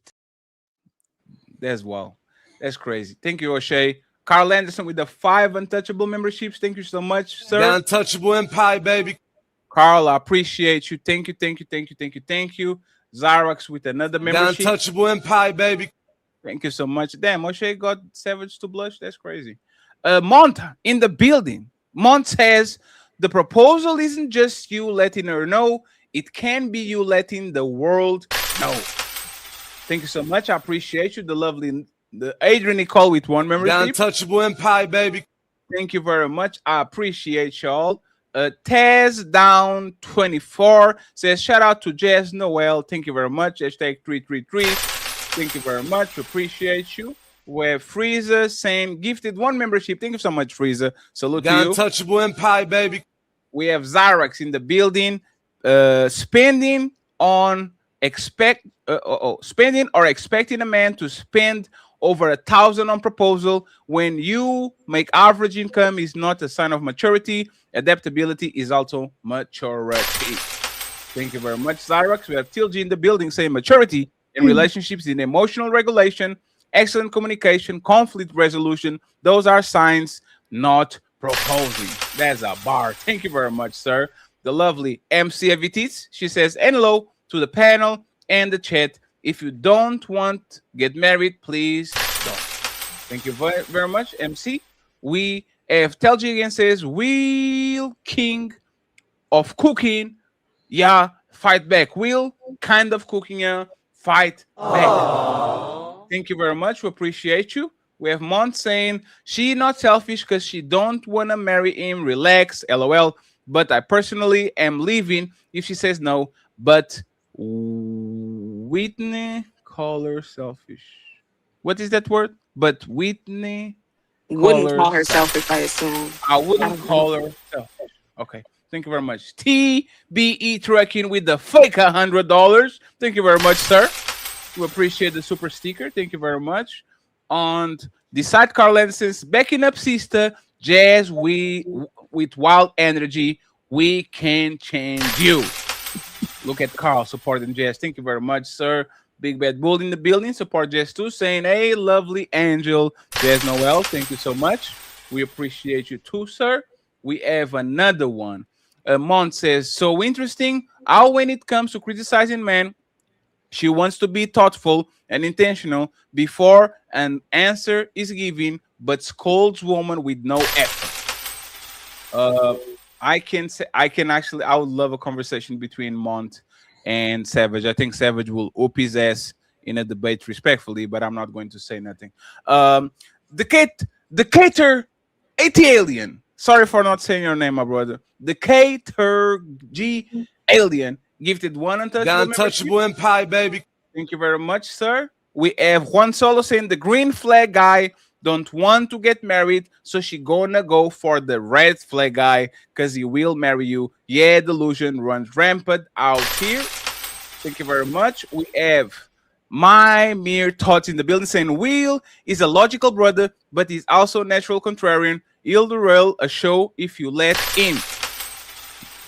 That's wow. That's crazy. Thank you, O'Shea. Carl Anderson with the 5 Untouchable memberships. Thank you so much, sir. The Untouchable Empire, baby. Carl, I appreciate you. Thank you, thank you, thank you, thank you, thank you. Xerox with another membership. The Untouchable Empire, baby. Thank you so much. Damn, O'Shea got Savage to blush. That's crazy. Mont in the building. Mont says, the proposal isn't just you letting her know. It can be you letting the world know. Thank you so much. I appreciate you. The Adrian Nicole with 1 membership. The Untouchable Empire, baby. Thank you very much. I appreciate y'all. Taz down 24 says, shout out to JAS Noel. Thank you very much. Hashtag 333. Thank you very much. Appreciate you. We have Freezer saying, gifted 1 membership. Thank you so much, Freezer. Salute to you. The Untouchable Empire, baby. We have Xyrax in the building. Spending or expecting a man to spend over 1,000 on proposal when you make average income is not a sign of maturity. Adaptability is also maturity. Thank you very much, Xyrax. We have TLG in the building saying maturity in relationships in emotional regulation, excellent communication, conflict resolution. Those are signs, not proposing. That's a bar. Thank you very much, sir. The lovely MC Evitis, she says, hello to the panel and the chat. If you don't want get married, please don't. Thank you very, very much, MC. We have Telji again says, Will King of Cooking. Yeah, fight back. Will kind of cooking, yeah, fight back. Thank you very much. We appreciate you. We have Mont saying, she not selfish because she don't want to marry him. Relax, LOL. But I personally am leaving if she says no. But Whitney call her selfish. What is that word? But Whitney Wouldn't call her selfish, I assume. I wouldn't call her selfish. Okay. Thank you very much. TBE Trucking with the fake $100. Thank you very much, sir. We appreciate the super sticker. Thank you very much. On the side, Carl Anderson's backing up sister, Jazz, with wild energy, we can change you. Look at Carl supporting Jazz. Thank you very much, sir. Big Bad Bull in the building. Support Jazz too, saying, hey, lovely angel, Jazz Noel. Thank you so much. We appreciate you too, sir. We have another one. Mont says, so interesting how when it comes to criticizing men, she wants to be thoughtful and intentional before an answer is given, but scolds woman with no effort. I would love a conversation between Mont and Savage. I think Savage will whoop his ass in a debate respectfully, but I'm not going to say nothing. The Cater Alien. Sorry for not saying your name, my brother. The Cater G Alien gifted 1 Untouchable. The Untouchable Empire, baby. Thank you very much, sir. We have Juan Solo saying the green flag guy don't want to get married, so she gonna go for the red flag guy because he will marry you. Yeah, delusion runs rampant out here. Thank you very much. We have my mere thoughts in the building saying Will is a logical brother, but he's also natural contrarian. He'll derail a show if you let him.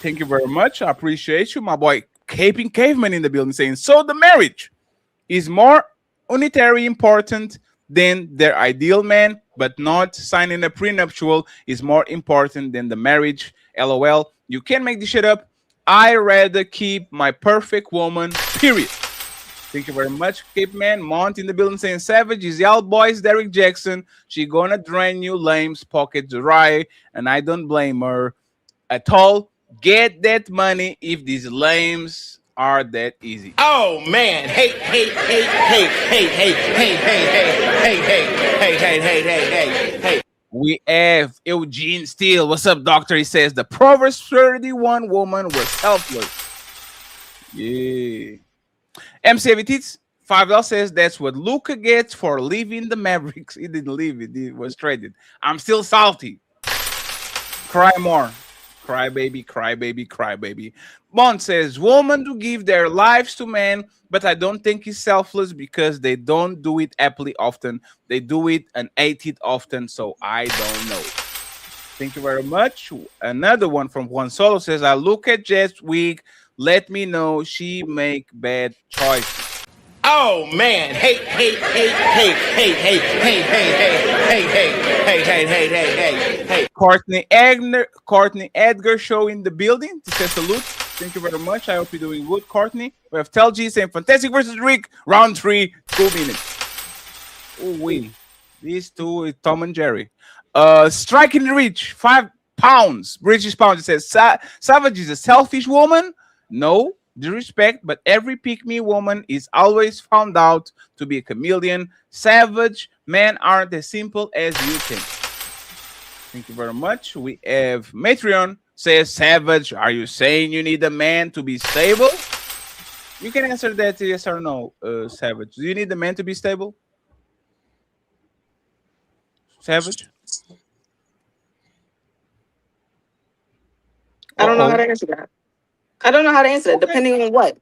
Thank you very much. I appreciate you. My boy Caping Caveman in the building saying, so the marriage is more unitary important than their ideal man, but not signing a prenuptial is more important than the marriage. LOL. You can't make this shit up. I rather keep my perfect woman, period. Thank you very much, Cape Man. Mont in the building saying, Savage is y'all boys Derek Jackson. She gonna drain you lames pocket dry, and I don't blame her at all. Get that money if these lames are that easy. Oh man, hey, hey, hey, hey, hey, hey, hey, hey, hey, hey, hey, hey, hey, hey. We have Eugene Steele. What's up, doctor? He says the Proverbs 31 woman was selfless. Yeah. MC Evitits $5 says that's what Luka gets for leaving the Mavericks. He didn't leave it, he was traded. I'm still salty. Cry more. Cry baby, cry baby, cry baby. Bond says women do give their lives to men, but I don't think it's selfless because they don't do it happily often. They do it and hate it often, so I don't know. Thank you very much. Another one from Juan Solo says, I look at Jess week. Let me know she make bad choices. Oh man, hey, hey, hey, hey, hey, hey, hey, hey, hey, hey, hey, hey, hey, hey, hey. Courtney Edgar show in the building. He says salute. Thank you very much. I hope you're doing good, Courtney. We have Tel G saying Fantastic versus Rick, round 3, 2 minutes. Oh wait, these two is Tom and Jerry. Striking the reach, 5 pounds. British pounds. It says Savage is a selfish woman. No disrespect, but every pick-me woman is always found out to be a chameleon. Savage men aren't as simple as you think. Thank you very much. We have Matreon says, Savage, are you saying you need a man to be stable? You can answer that yes or no, Savage. Do you need a man to be stable? Savage? I don't know how to answer that. I don't know how to answer it, depending on what.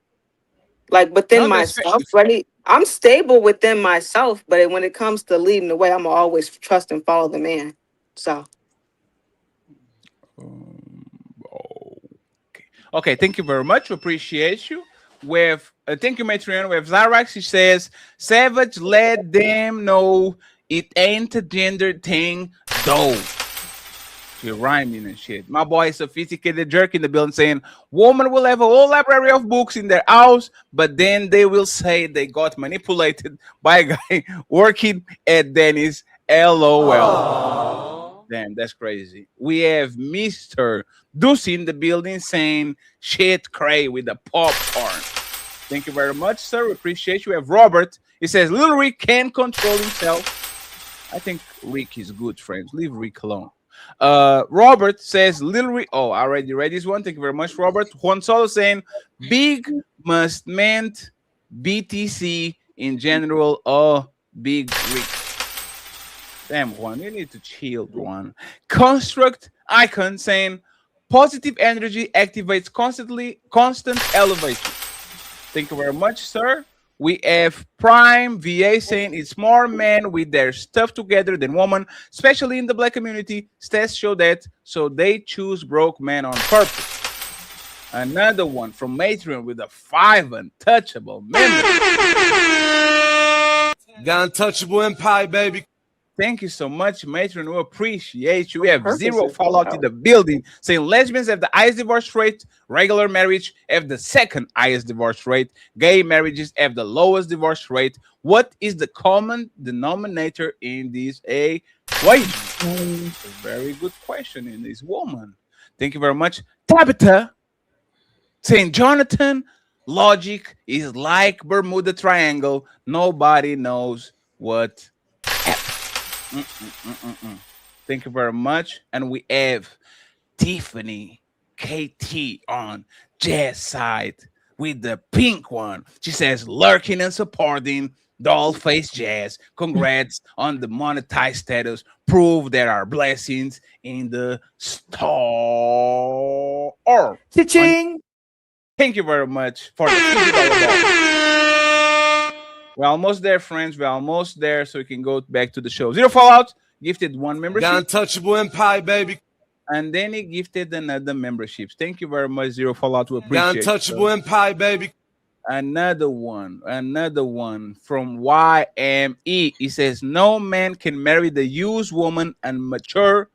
Like within myself, right? I'm stable within myself, but when it comes to leading the way, I'm always trust and follow the man. So. Okay, thank you very much. We appreciate you. With thank you, Matreon. We have Zyrax. She says, Savage, let them know it ain't a gender thing, though. She rhyming and shit. My boy is Sophisticated Jerk in the building saying, woman will have a whole library of books in their house, but then they will say they got manipulated by a guy working at Denny's. LOL. Aww. Damn, that's crazy. We have Mr. Deuce in the building saying shit cray with the popcorn. Thank you very much, sir. We appreciate you. We have Robert. He says, Little Rick can control himself. I think Rick is good, friends. Leave Rick alone. Robert says, Little Rick. Oh, I already read this one. Thank you very much, Robert. Juan Solo saying, big must meant BTC in general. Oh, big Rick. Damn, Juan, you need to chill, Juan. Construct Icon saying, positive energy activates constant elevation. Thank you very much, sir. We have Prime VA saying it's more men with their stuff together than women, especially in the black community. Stats show that, so they choose broke men on purpose. Another one from Matreon with a 5 untouchable member. Got Untouchable Empire, baby. Thank you so much, Matron. We appreciate you. We have zero fallout in the building saying lesbians have the highest divorce rate, regular marriage have the second highest divorce rate, gay marriages have the lowest divorce rate. What is the common denominator in this equation? A very good question in this woman. Thank you very much. Tabitha saying, Jonathan, logic is like Bermuda Triangle. Nobody knows what happened. Thank you very much. And we have Tiffany KT on JAS side with the pink one. She says, lurking and supporting doll face JAS. Congrats on the monetized status. Prove there are blessings in the store. Cha-ching! Thank you very much for the $50 We're almost there, friends. We're almost there, so we can go back to the show. Zero Fallout gifted 1 membership. Got Untouchable Empire, baby. And then he gifted another memberships. Thank you very much, Zero Fallout. We appreciate it. Untouchable Empire, baby. Another one from YME. He says, no man can marry the used woman and mature.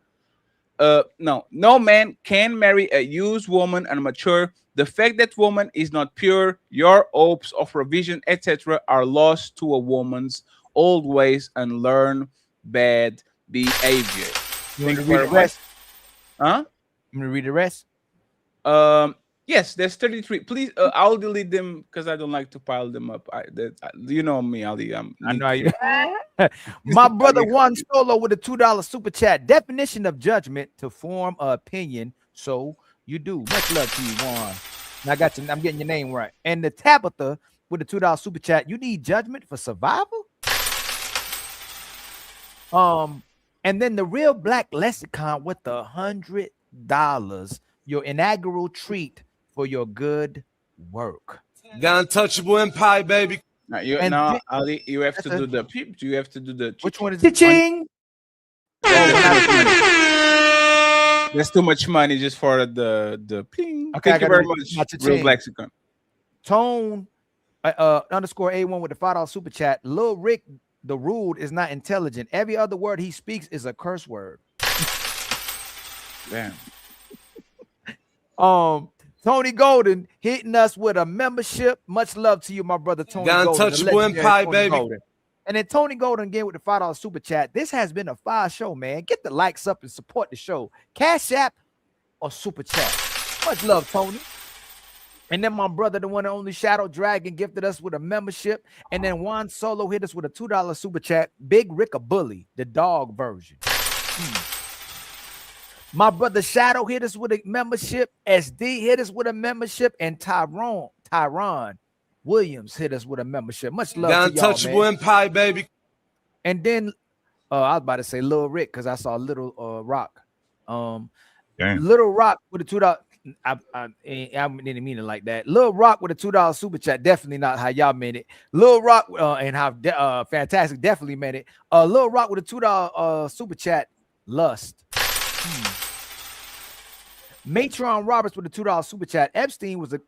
No man can marry a used woman and mature. The fact that woman is not pure, your hopes of revision, etc., are lost to a woman's old ways and learn bad behavior. You want to read the rest? Huh? I'm gonna read the rest. Yes, there's 33. Please, I'll delete them because I don't like to pile them up. You know me, Ali. I know you. My brother Juan Solo with a $2 super chat. Definition of judgment: to form an opinion. So you do. Much love to you, Juan. And I'm getting your name right. And the Tabitha with a $2 super chat. You need judgment for survival. And then the Real Black Lexicon with the $100. Your inaugural treat for your good work. Untouchable Empire, baby. Ali, you have to do the peep. You have to do the. Which one is it? Ching. There's too much money just for the ping. Okay, thank you very much. Real Lexicon. Tone underscore A1 with the $5 super chat. Lil Rick, the rude is not intelligent. Every other word he speaks is a curse word. Damn. Tony Golden hitting us with a membership. Much love to you, my brother Tony Golden. Untouchable Empire, baby. Golden. And then Tony Golden again with the $5 super chat. This has been a fire show, man. Get the likes up and support the show. Cash App or super chat. Much love, Tony. And then my brother, the one and only Shadow Dragon, gifted us with a membership. And then Juan Solo hit us with a $2 super chat. Big Rick a Bully, the dog version. My brother Shadow hit us with a membership. SD hit us with a membership. And Tyron Williams hit us with a membership. Much love to y'all, Untouchable Empire, baby. And then I was about to say Lil Rick because I saw Little Rock. Little Rock with a $2. I didn't mean it like that. Lil Rock with a $2 super chat. Definitely not how y'all meant it. Lil Rock and how fantastic definitely meant it. Lil Rock with a $2 super chat. Lust. Matron Roberts with a $2 super chat. Epstein was a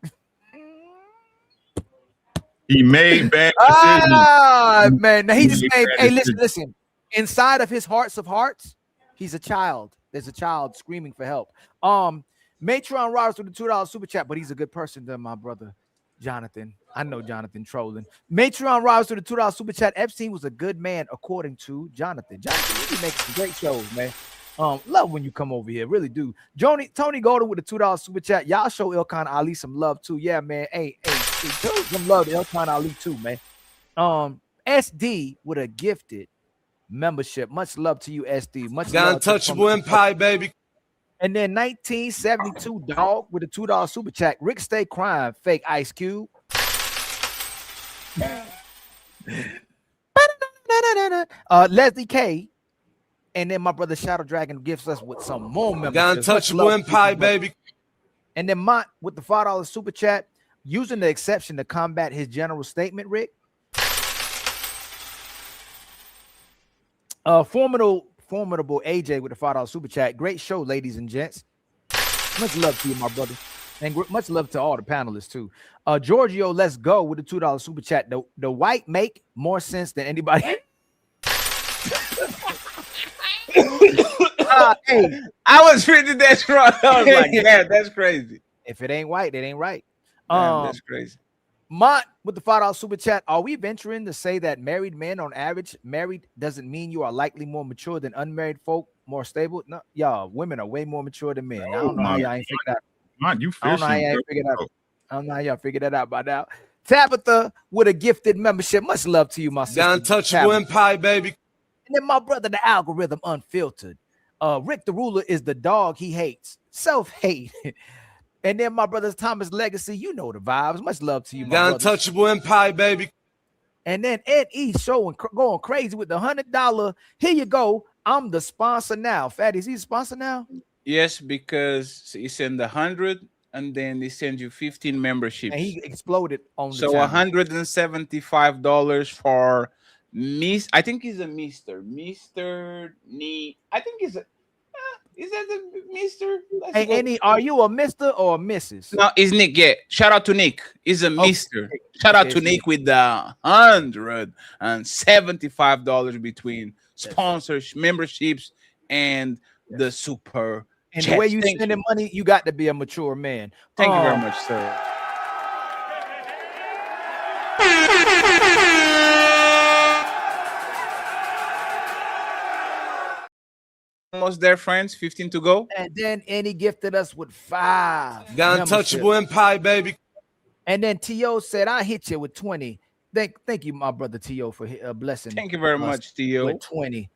he made bad decisions. Man, now he just made. Hey, listen. Inside of his hearts of hearts, he's a child. There's a child screaming for help. Matron Roberts with a $2 super chat, but he's a good person than my brother Jonathan. I know Jonathan trolling. Matron Roberts with a $2 super chat. Epstein was a good man according to Jonathan. Jonathan, you make some great shows, man. Love when you come over here, really do. Tony Golden with a $2 super chat. Y'all show Ilkan Ali some love too. Yeah, man. Hey, show some love to Ilkan Ali too, man. SD with a gifted membership. Much love to you, SD. Much love. Untouchable Empire, baby. And then 1972 dog with a $2 super chat. Rick stay crying. Fake Ice Cube. Leslie K. And then my brother Shadow Dragon gifts us with some more members. Untouchable Empire, baby. And then Mont with the $5 super chat, using the exception to combat his general statement, Rick. Formidable AJ with the $5 super chat. Great show, ladies and gents. Much love to you, my brother. And much love to all the panelists, too. Giorgio, let's go with the $2 super chat. The white make more sense than anybody. Hey, I was reading that wrong. I was like, yeah, that's crazy. If it ain't white, it ain't right. Damn, that's crazy. Mont with the $5 super chat. Are we venturing to say that married men, on average, married doesn't mean you are likely more mature than unmarried folk, more stable? No, y'all, women are way more mature than men. I don't know how y'all ain't figured that out. You I don't know how y'all ain't figured that out. I don't know how y'all figured that out by now. Tabitha with a gifted membership. Much love to you, my sister. Untouchable Empire, baby. And then my brother, the algorithm unfiltered. Rick the Ruler is the dog he hates. Self-hate. And then my brother's Thomas Legacy. You know the vibes. Much love to you, my brother. Untouchable Empire, baby. And then Ed E showing going crazy with the $100. Here you go. I'm the sponsor now. Fatty, is he the sponsor now? Yes, because he sent 100 and then he sent you 15 memberships. And he exploded on the so $175 for I think he's a Mr. Nee. I think he's a Is that the Mister? Hey, Annie, are you a Mister or a Mrs.? No, it's Nick. Yeah, shout out to Nick. He's a Mister. Shout out to Nick with the $175 between sponsors, memberships, and the super. And the chats. way you Thank spending money, you got to be a mature man. Thank you very much, sir. Almost there, friends. 15 to go. And then Annie gifted us with 5. Got Untouchable Empire, baby. And then T.O. said, I hit you with 20. Thank you, my brother T.O., for blessing. Thank you very much, T.O. With $20.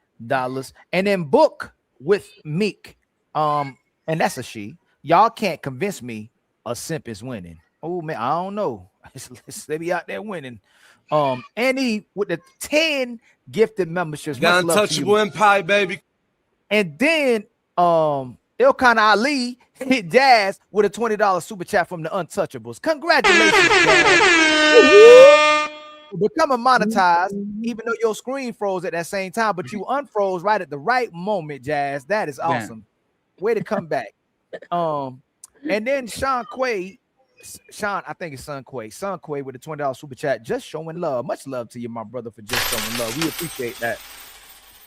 And then Book with Meek. And that's a she. Y'all can't convince me a simp is winning. Oh, man, I don't know. They be out there winning. Annie with the 10 gifted memberships. Got Untouchable Empire, baby. And then Ilkan Ali hit Jazz with a $20 super chat from the Untouchables. Congratulations, Jazz. Becoming monetized, even though your screen froze at that same time, but you unfroze right at the right moment, Jazz. That is awesome. Way to come back. And then Sean, I think it's Son Quay with a $20 super chat, just showing love. Much love to you, my brother, for just showing love. We appreciate that.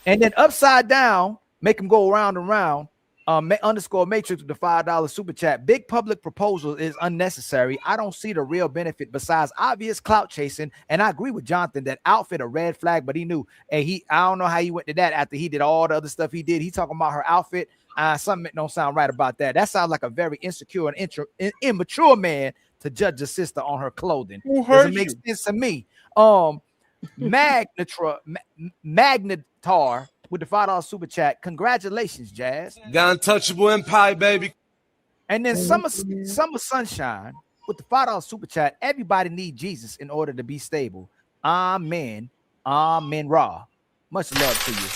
And then Upside Down, make him go around and round. Underscore Matrix with the $5 super chat. Big public proposal is unnecessary. I don't see the real benefit besides obvious clout chasing. And I agree with Jonathan that outfit a red flag, but he knew. And I don't know how he went to that after he did all the other stuff he did. He talking about her outfit. Something don't sound right about that. That sounds like a very insecure and immature man to judge a sister on her clothing. Doesn't make sense to me. Magnetar with the $5 super chat. Congratulations, Jazz. Got Untouchable Empire, baby. And then Summer Sunshine with the $5 super chat. Everybody need Jesus in order to be stable. Amen. Amen. Ra. Much love to you.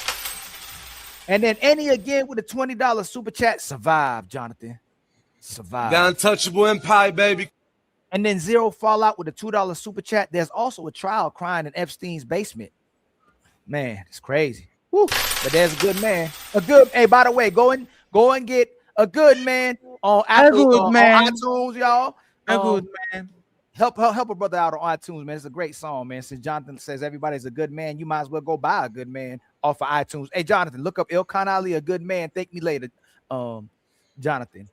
And then Annie again with a $20 super chat. Survive, Jonathan. Survive. Got Untouchable Empire, baby. And then Zero Fallout with a $2 super chat. There's also a trial crying in Epstein's basement. Man, it's crazy. Woo. But there's a good man. Hey, by the way, go and get a good man on Apple, on iTunes, y'all. A good man. Help a brother out on iTunes, man. It's a great song, man. Since Jonathan says everybody's a good man, you might as well go buy a good man off of iTunes. Hey, Jonathan, look up Ilkan Ali, a good man. Thank me later, Jonathan.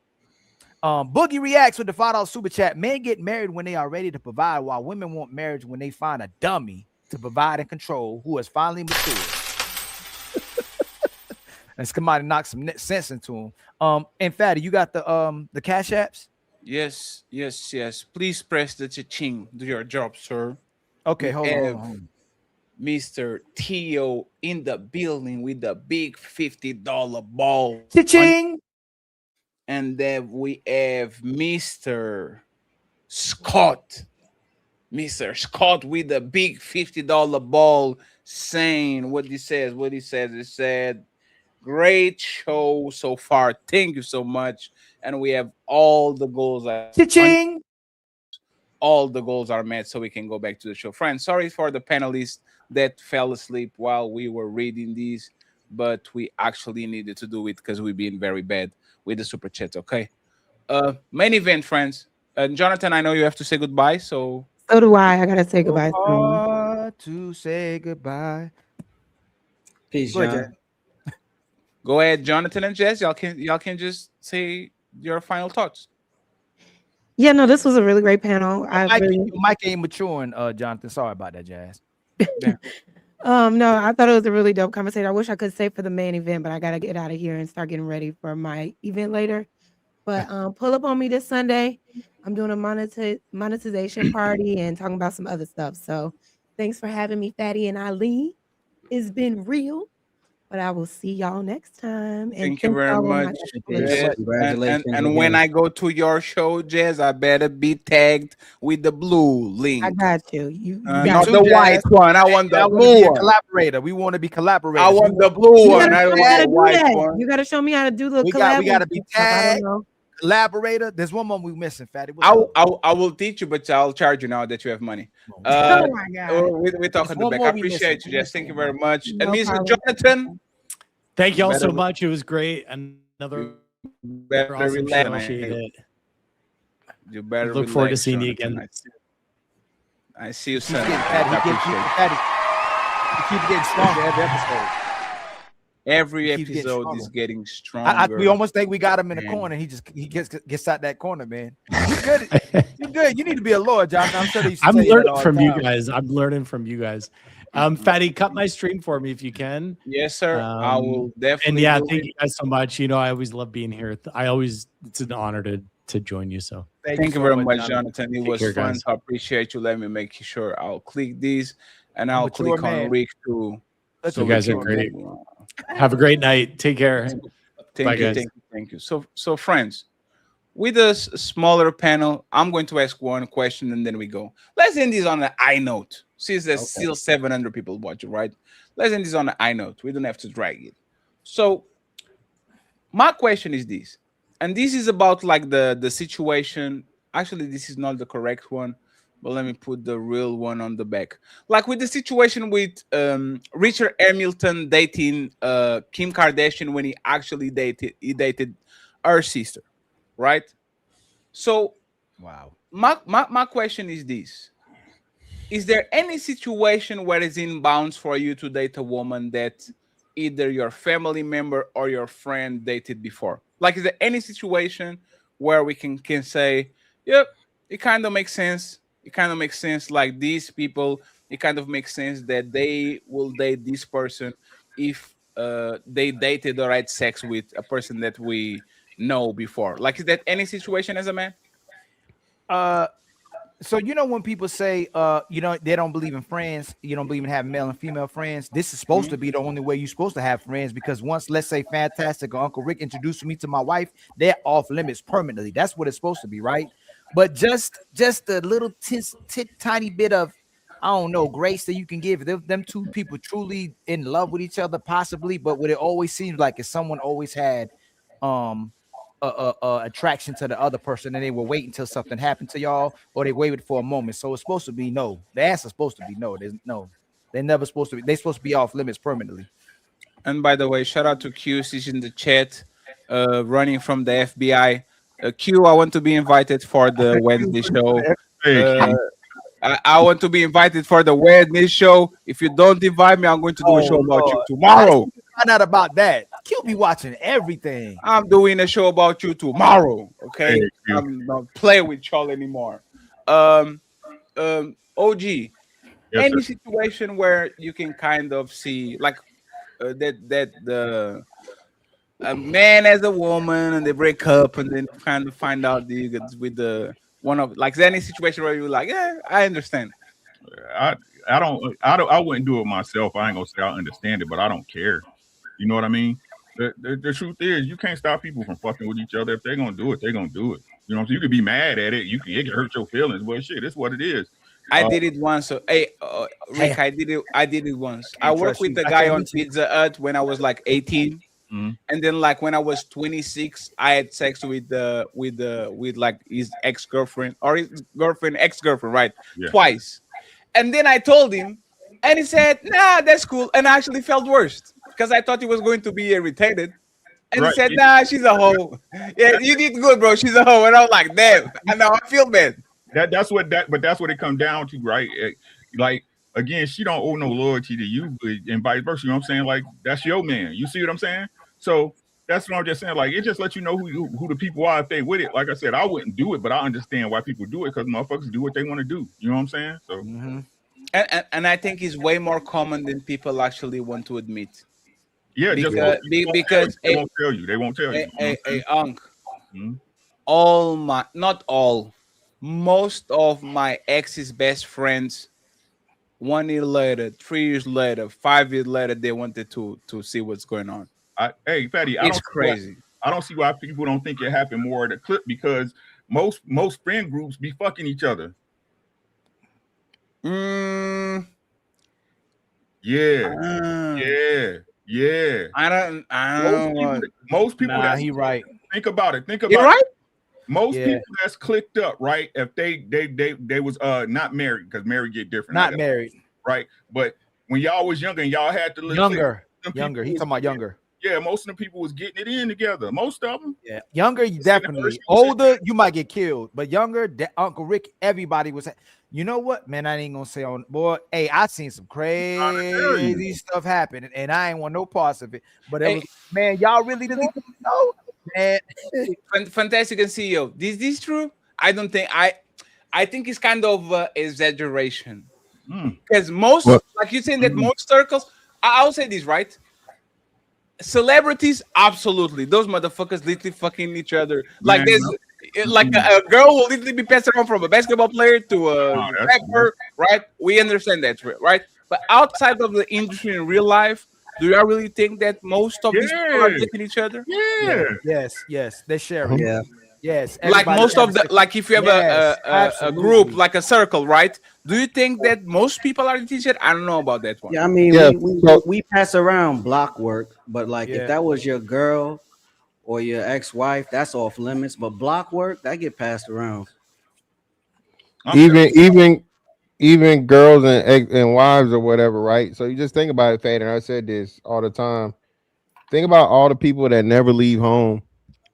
Boogie reacts with the $5 super chat. Men get married when they are ready to provide, while women want marriage when they find a dummy to provide and control who has finally matured. And somebody knock some sense into him. And Fatty, you got the cash apps? Yes. Please press the cha-ching. Do your job, sir. Okay, hold on. Mr. Tio in the building with the big $50 ball. Cha-ching. And then we have Mr. Scott. Mr. Scott with the big $50 ball saying what he says. He said, great show so far. Thank you so much. And we have all the goals. Cha-ching. All the goals are met so we can go back to the show. Friends, sorry for the panelists that fell asleep while we were reading these, but we actually needed to do it because we've been very bad with the super chat. Okay. Main event, friends. Jonathan, I know you have to say goodbye, so do I. I gotta say goodbye. To say goodbye. Peace, Go ahead, John. Jazz. Go ahead, Jonathan and Jess. Y'all can just say your final thoughts. Yeah, no, this was a really great panel. Mike ain't maturing, Jonathan. Sorry about that, Jazz. No, I thought it was a really dope conversation. I wish I could stay for the main event, but I gotta get out of here and start getting ready for my event later. But pull up on me this Sunday. I'm doing a monetization party and talking about some other stuff. So thanks for having me, Fatty and Ali. It's been real. But I will see y'all next time. And thank you very much. Congratulations. And when I go to your show, Jazz, I better be tagged with the blue link. I got you. You not the white one. I want the blue one. Collaborator. We want to be collaborators. I want the blue one. I don't want the white one. You got to show me how to do the collab. We got to be tagged. Collaborator. There's one more we missing, Fatty. I will teach you, but I'll charge you now that you have money. Oh my God. We're talking to back. I appreciate you, Jess. Thank you very much. And Mr. Jonathan. Thank you all so much. It was great. And Another better awesome relax, show. man. Appreciate it. You better Look forward to relax, seeing you Jonathan. again. I see you He's Sunday. getting fatty. I He keeps getting stronger every episode. Every He keeps getting episode stronger. is getting stronger. We almost think we got him in the Man. corner. He gets out that corner, man. You're good. You're good. You need to be a lawyer, John. I'm sure they used to I'm tell you that learning all from the you time. guys. I'm learning from you guys. Fatty, cut my stream for me if you can. Yes, sir. I will definitely. And yeah, do thank it. you guys so much. You know, I always love being here. It's an honor to join you. So Thank you so very much, much, Jonathan. Jonathan. It Take was care, fun. guys. I appreciate you. Let me make sure I'll click these and I'm a I'll mature click on man. Rick too. That's you we guys are can great. move on. Have a great night. Take care. Bye, guys. Thank you. So friends, with a smaller panel, I'm going to ask one question and then we go. Let's end this on an I note. Since there's still 700 people watching, right? Let's end this on an I note. We don't have to drag it. So my question is this, and this is about like the situation. Actually, this is not the correct one, but let me put the real one on the back. Like with the situation with Richard Hamilton dating Kim Kardashian when he actually dated her sister, right? So wow. My question is this. Is there any situation where it's in bounds for you to date a woman that either your family member or your friend dated before? Like, is there any situation where we can say, yep, it kind of makes sense. It kind of makes sense. Like these people, it kind of makes sense that they will date this person if they dated or had sex with a person that we know before. Like, is that any situation as a man? So you know when people say you know they don't believe in friends, you don't believe in having male and female friends, this is supposed to be the only way you're supposed to have friends, because once, let's say, Fantastic or Uncle Rick introduced me to my wife, they're off limits permanently. That's what it's supposed to be, right? But just a little tiny bit of, I don't know, grace that you can give them two people truly in love with each other, possibly. But what it always seems like is someone always had attraction to the other person, and they will wait until something happened to y'all, or they waited for a moment. So it's supposed to be no. The answer's supposed to be no. There's no. They're never supposed to be. They're supposed to be off limits permanently. And by the way, shout out to Q. She's in the chat, running from the FBI. Q, I want to be invited for the Wednesday show. I want to be invited for the Wednesday show. If you don't invite me, I'm going to do a show about you tomorrow. Find out about that. Q be watching everything. I'm doing a show about you tomorrow. Okay, I'm not playing with y'all anymore. OG, any situation where you can kind of see like that the a man as a woman and they break up and then kind of find out with the one of, like, is there any situation where you're like, yeah, I understand? I wouldn't do it myself. I ain't gonna say I understand it, but I don't care. You know what I mean? The truth is, you can't stop people from fucking with each other. If they're gonna do it, they're gonna do it. You know what I'm saying? You could be mad at it. It can hurt your feelings, but shit, it's what it is. I did it once. So, hey, Rick, I did it once. I worked with the guy on Pizza Hut when I was like 18. Mm-hmm. And then, like, when I was 26, I had sex with like his ex-girlfriend or his girlfriend, ex-girlfriend, right? Yeah. Twice. And then I told him, and he said, nah, that's cool. And I actually felt worse because I thought he was going to be irritated. And he said, nah, she's a hoe. Yeah, you did good, bro. She's a hoe. And I was like, damn. And now I feel bad. That's what it comes down to, right? Like, again, she don't owe no loyalty to you, and vice versa. You know what I'm saying? Like, that's your man. You see what I'm saying? So that's what I'm just saying. Like, it just lets you know who the people are if they with it. Like I said, I wouldn't do it, but I understand why people do it, because motherfuckers do what they want to do. You know what I'm saying? So, and I think it's way more common than people actually want to admit. Yeah, because they won't tell you. They won't tell you. Not all, most of my ex's best friends, 1 year later, 3 years later, 5 years later, they wanted to see what's going on. Hey, Fatty, it's crazy. I don't see why people don't think it happened more at a clip, because most friend groups be fucking each other. Yeah. I don't. Most people. Nah, he right. Think about it. You're right. Most people that's clicked up, right? If they was not married, because married get different. Not married, right? But when y'all was younger and y'all had to younger. He's talking about younger. Yeah, most of the people was getting it in together. Most of them. Yeah, younger, you definitely. Older, you might get killed, but younger, Uncle Rick, everybody was. You know what, man? I ain't gonna say on boy. Hey, I seen some crazy stuff happen, and I ain't want no parts of it. But it was, man, y'all really didn't know, man. Fantastic and CEO. Is this true? I don't think I think it's kind of exaggeration because most, like you saying that most circles. I'll say this right. Celebrities, absolutely. Those motherfuckers literally fucking each other. Like there's like a girl will literally be passed around from a basketball player to a rapper, right? We understand that, right? But outside of the industry in real life, do you really think that most of these people are dating each other? Yes, they share it. Yeah. Yes, Like most of the, like if you have a group, like a circle, right? Do you think that most people are each other? I don't know about that one. Yeah, I mean, we pass around block work, but like if that was your girl or your ex-wife, that's off limits. But block work, that get passed around. Even girls and wives or whatever, right? So you just think about it, Fade, and I said this all the time. Think about all the people that never leave home,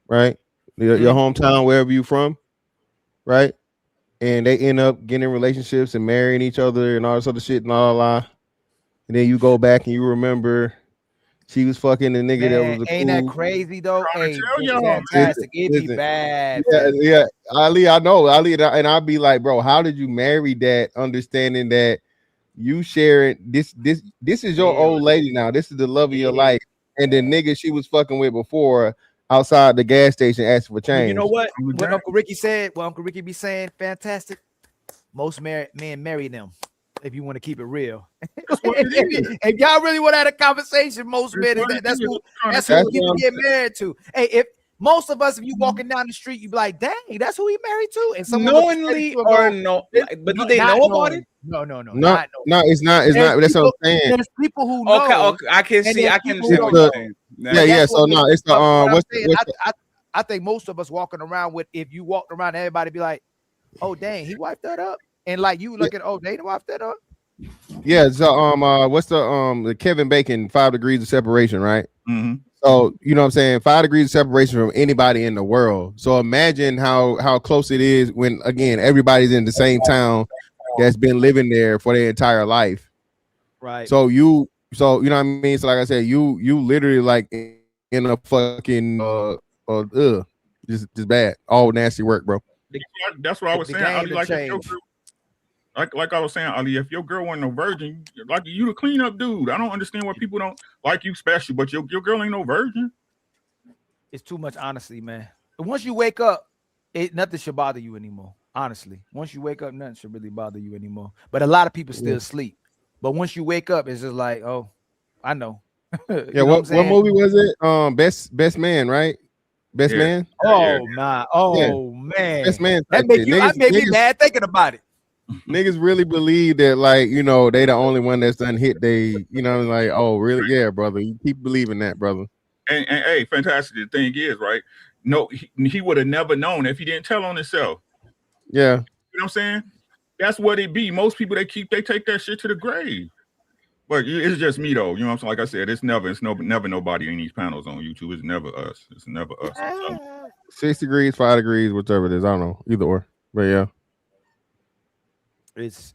right? Your hometown, wherever you from, right? And they end up getting in relationships and marrying each other and all this other shit and all that. And then you go back and you remember she was fucking the nigga that was ain't that crazy though? Hey, fantastic. It'd be bad. Yeah, Ali, I know. Ali, and I'd be like, bro, how did you marry that? Understanding that you sharing this is your old lady now. This is the love of your life. And the nigga she was fucking with before outside the gas station asking for change. You know what? What Uncle Ricky said, what Uncle Ricky be saying, fantastic. Most men marry them. If you want to keep it real, if y'all really want to have a conversation, most men that's who people get married to. Hey, if most of us, if you walking down the street, you be like, dang, that's who he married to, and someone knowingly or no, but do they know about it? No, it's not. That's what I'm saying. There's people who know. Okay, I can see what you're saying. Yeah. So no, it's the I think most of us walking around with, if you walked around, everybody be like, oh dang, he wiped that up. And like you look at, oh, they wiped that up. Yeah. So what's the Kevin Bacon 5 degrees of separation, right? Mm-hmm. So you know what I'm saying, 5 degrees of separation from anybody in the world. So imagine how close it is when again everybody's in the same town that's been living there for their entire life. Right. So you know what I mean? So like I said, you literally like in a fucking just bad, all nasty work, bro. That's what I was saying. Ali, like if your girl, like I was saying, Ali, if your girl wasn't no virgin, like you the cleanup dude. I don't understand why people don't like you special, but your girl ain't no virgin. It's too much honesty, man. And once you wake up, nothing should bother you anymore. Honestly, once you wake up, nothing should really bother you anymore. But a lot of people still sleep. But once you wake up, it's just like, oh, I know. Yeah, what movie was it? Best Man, right? Best Man. Oh man. Best Man. That make me mad thinking about it. Niggas really believe that, like, you know, they the only one that's done hit they, you know, like, oh really? Yeah, brother. You keep believing that, brother. And hey, fantastic. The thing is, right? No, he would have never known if he didn't tell on himself. Yeah. You know what I'm saying? That's what it be. Most people they take that shit to the grave. But it's just me though. You know what I'm saying? Like I said, it's never nobody in these panels on YouTube. It's never us. It's never us. So. 6 degrees, 5 degrees, whatever it is. I don't know. Either or. But yeah. It's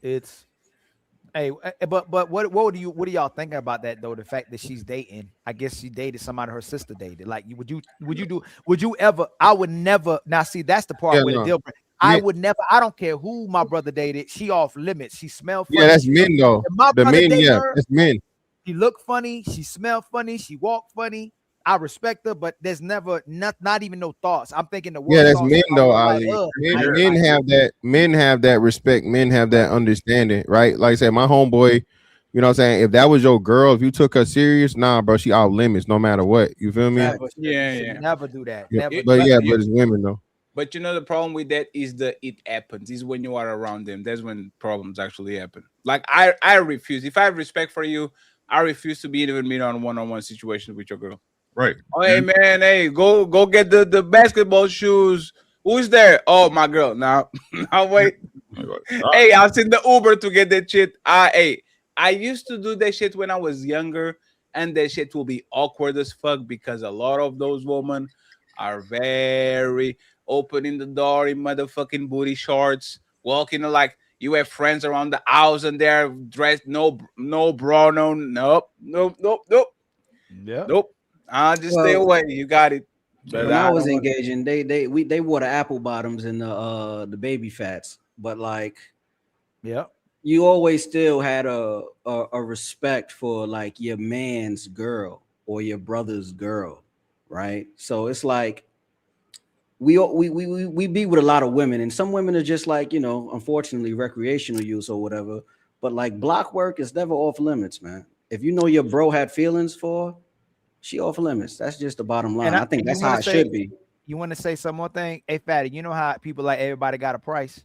hey, but what do y'all think about that though? The fact that she's dating, I guess she dated somebody her sister dated. Like, would you ever? I would never. Now, see, that's the part where the deal breaker. I would never. I don't care who my brother dated. She off limits. She smell funny. Yeah, that's men though. The men, that's men. She look funny. She smell funny. She walk funny. I respect her, but there's never not even no thoughts. I'm thinking the word. Yeah, that's men though, Ali. Men have that. Men have that respect. Men have that understanding, right? Like I said, my homeboy. You know what I'm saying? If that was your girl, if you took her serious, nah, bro, she out limits no matter what. You feel me? Yeah. Never do that. Yeah. Never. But it's women though. But you know the problem with that is it happens. Is when you are around them. That's when problems actually happen. Like I refuse. If I have respect for you, I refuse to be even on a one-on-one situation with your girl. Right. Oh, hey man, hey, go get the basketball shoes. Who's there? Oh, my girl. Now wait. Hey, I'll send the Uber to get that shit. I used to do that shit when I was younger, and that shit will be awkward as fuck because a lot of those women are very opening the door in motherfucking booty shorts, walking like you have friends around the house and they're dressed no bra, nope. I'll just stay away. You got it. But When I was engaging, they wore the apple bottoms and the baby fats, but like, you always still had a respect for like your man's girl or your brother's girl, right? So it's like we be with a lot of women, and some women are just like, you know, unfortunately recreational use or whatever. But like block work is never off limits, man. If you know your bro had feelings for, she off limits. That's just the bottom line. I think that's how it should be. You want to say some more thing? Hey, Fatty, you know how people like everybody got a price?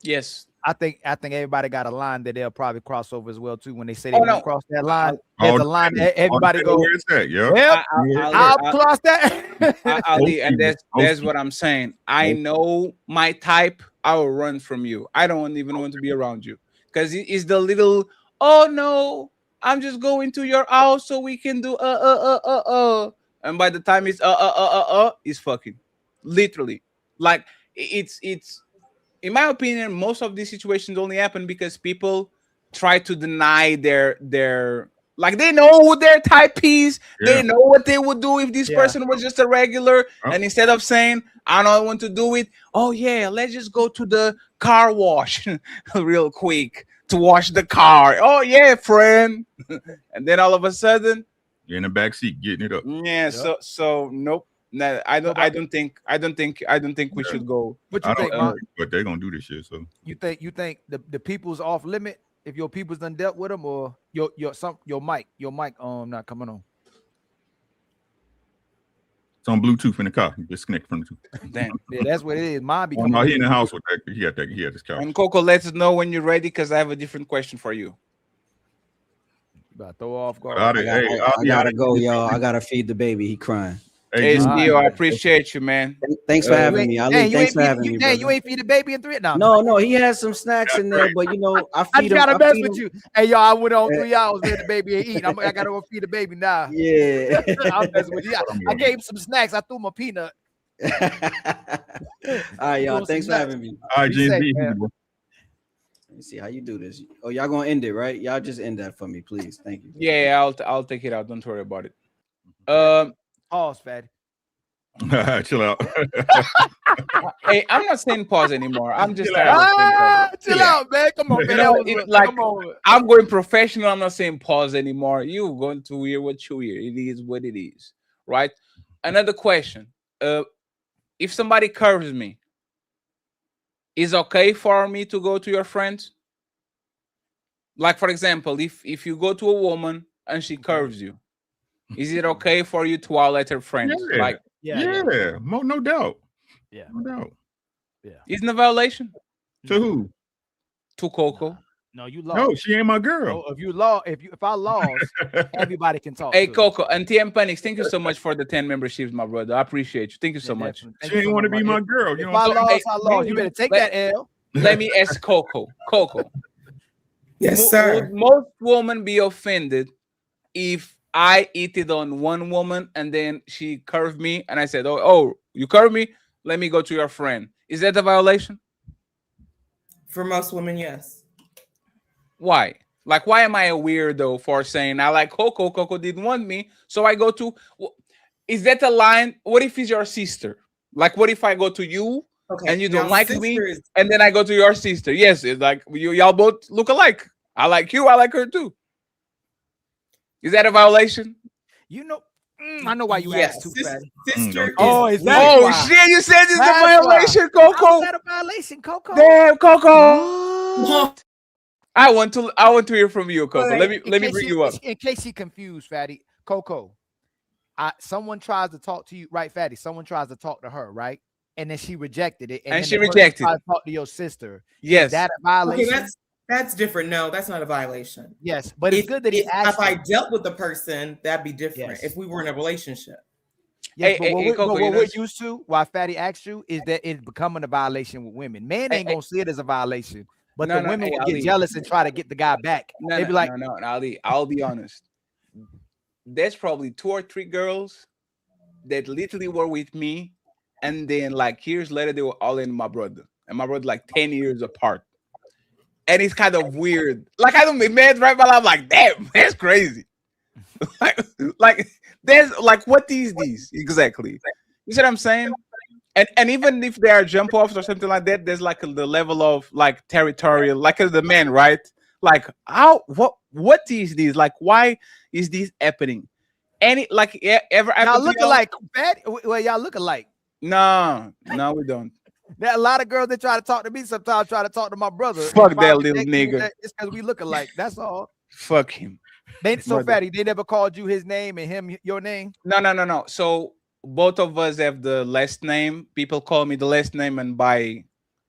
Yes. I think everybody got a line that they'll probably cross over as well too. When they say they won't cross that line, there's a line that everybody goes. Where is that? I'll cross that. Ali, and that's what I'm saying. I know my type. I will run from you. I don't even want to be around you because it's the little. Oh no, I'm just going to your house so we can do and by the time it's it's fucking literally like it's in my opinion, most of these situations only happen because people try to deny their like they know who their type is. Yeah. They know what they would do if this person was just a regular. And instead of saying, I don't want to do it, oh yeah, let's just go to the car wash real quick to wash the car. Oh yeah, friend. And then all of a sudden you're in the back seat getting it up. Yeah, so nope. No, I don't think we should go. What you think, Mark? But they're gonna do this shit. So you think the people's off limit if your people's done dealt with them, or your mic not coming on? It's on Bluetooth in the car. Disconnect from the Bluetooth. Damn. Yeah, that's what it is. Mine be coming on. He in the house with that. He had this couch. And Coco, let us know when you're ready because I have a different question for you. About to throw off guard. I gotta go, y'all. I gotta feed the baby. He crying. Hey, Steve, I appreciate you, man. Thanks for having me. Ali, thanks for having me. You ain't feed the baby in 3 now. No, he has some snacks in there, but you know, I feed him. I gotta mess with you. Hey, y'all, I went on 3 hours let the baby eat. I gotta go feed the baby now. Yeah, I'm messing with you. I gave him some snacks. I threw him a peanut. All right, y'all. Thanks for having me. All right, James B. Let me see how you do this. Oh, y'all gonna end it, right? Y'all just end that for me, please. Thank you. Yeah, I'll take it out. Don't worry about it. Pause, Fatty. Chill out. Hey, I'm not saying pause anymore. I'm just chill out, man. Come on, man. I'm going professional. I'm not saying pause anymore. You're going to hear what you hear. It is what it is, right? Another question. If somebody curves me, is okay for me to go to your friends? Like, for example, if you go to a woman and she curves you, is it okay for you to outlet her friends? Yeah. Like, no doubt. Yeah, no doubt. Yeah, isn't a violation to who? To Coco. No, you lost. No, she ain't my girl. So if I lost, everybody can talk. Hey, Coco and TM Panix, thank you so much for the 10 memberships, my brother. I appreciate you. Thank you so much. She ain't want to be my girl. If I lost, I lost. You better take that L. Let me ask Coco. Yes, sir. Would most women be offended if I eat it on one woman and then she curved me and I said, oh, you curved me? Let me go to your friend. Is that a violation? For most women, yes. Why? Like, why am I a weirdo for saying I like Coco? Coco didn't want me, so I go to. Is that a line? What if it's your sister? Like, what if I go to you and you don't like me, and then I go to your sister? Yes, it's like y'all both look alike. I like you. I like her too. Is that a violation? You know, I know why you asked too, sister. Is that shit! You said it's a violation, Coco. How's that a violation, Coco? Damn, Coco. I want to hear from you, Coco. Let me bring you up. In case you confused, Fatty. Coco, someone tries to talk to you, right, Fatty? Someone tries to talk to her, right? And then she rejected it. And she rejected it. Talk to your sister. Yes. Is that a violation? Okay, that's different. No, that's not a violation. Yes, but it's good that he asked. If I dealt with the person, that'd be different. Yes. If we were in a relationship. Yes, but what we're used to, why Fatty asked you, is that it's becoming a violation with women. Men ain't gonna see it as a violation, but women will get jealous and try to get the guy back. They be like, no, Ali, I'll be honest. there's probably 2 or 3 girls that literally were with me, and then like years later they were all in my brother, and my brother like 10 years apart. And it's kind of weird. Like I don't be mad right, but I'm like, damn, that's crazy. like there's like, what is these exactly? You see what I'm saying? And even if they are jump offs or something like that, there's like the level of like territorial, like as the man, right? Like how what is this? Like why is this happening? Any like ever Y'all look alike, Pat? Well, y'all look alike. No, we don't. There are a lot of girls that try to talk to me sometimes, try to talk to my brother. Fuck that little nigga. It's because we look alike. That's all. Fuck him. So Fatty, they never called you his name and him your name? No. So both of us have the last name. People call me the last name, and by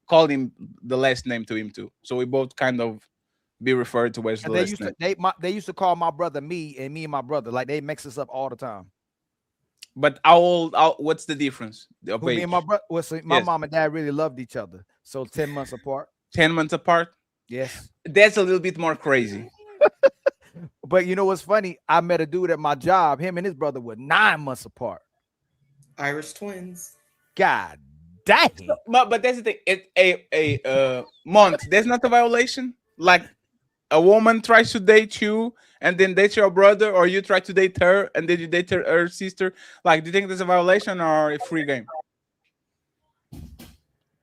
call him the last name to him too. So we both kind of be referred to as the last name. They used to call my brother me and me and my brother. Like they mix us up all the time. But how old? What's the difference? Me and my brother. Well, so my mom and dad really loved each other. So 10 months apart. 10 months apart. Yes. That's a little bit more crazy. But you know what's funny? I met a dude at my job. Him and his brother were 9 months apart. Irish twins. God dang. But that's the thing. It's a month. That's not a violation. Like a woman tries to date you and then date your brother, or you try to date her and then you date her sister. Like, do you think there's a violation or a free game?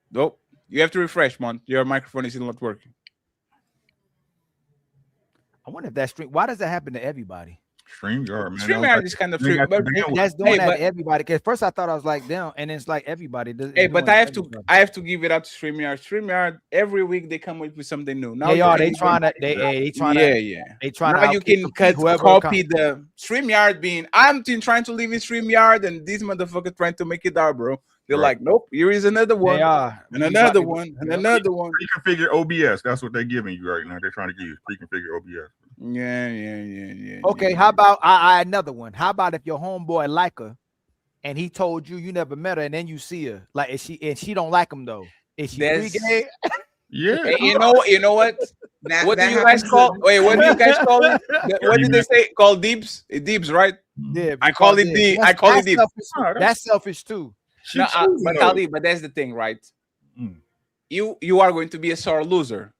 Nope. You have to refresh, Mont. Your microphone is not working. I wonder if that stream. Why does that happen to everybody? StreamYard, man. StreamYard is kind of free, but that's doing that to everybody. Because first I thought I was like them, and it's like everybody. Hey, but I have to give it up to StreamYard. StreamYard every week they come up with something new. Now they trying to. They trying to. Now you can copy the StreamYard being. I'm trying to live in StreamYard, and these motherfuckers trying to make it out, bro. They're like, nope, here is another one. They are. And another one, and another one. Pre-configure OBS. That's what they're giving you right now. They're trying to give you pre-configure OBS. Yeah. Okay, how about I another one? How about if your homeboy like her, and he told you never met her, and then you see her, like is she don't like him though? Is she free gay? Yeah. Hey, you know what? What do you guys call? Wait, what do you guys call it? What did they say? Call deeps? Deeps, right? Yeah. I call it deep. I call it deep. That's selfish too. No, but that's the thing, right? You are going to be a sore loser,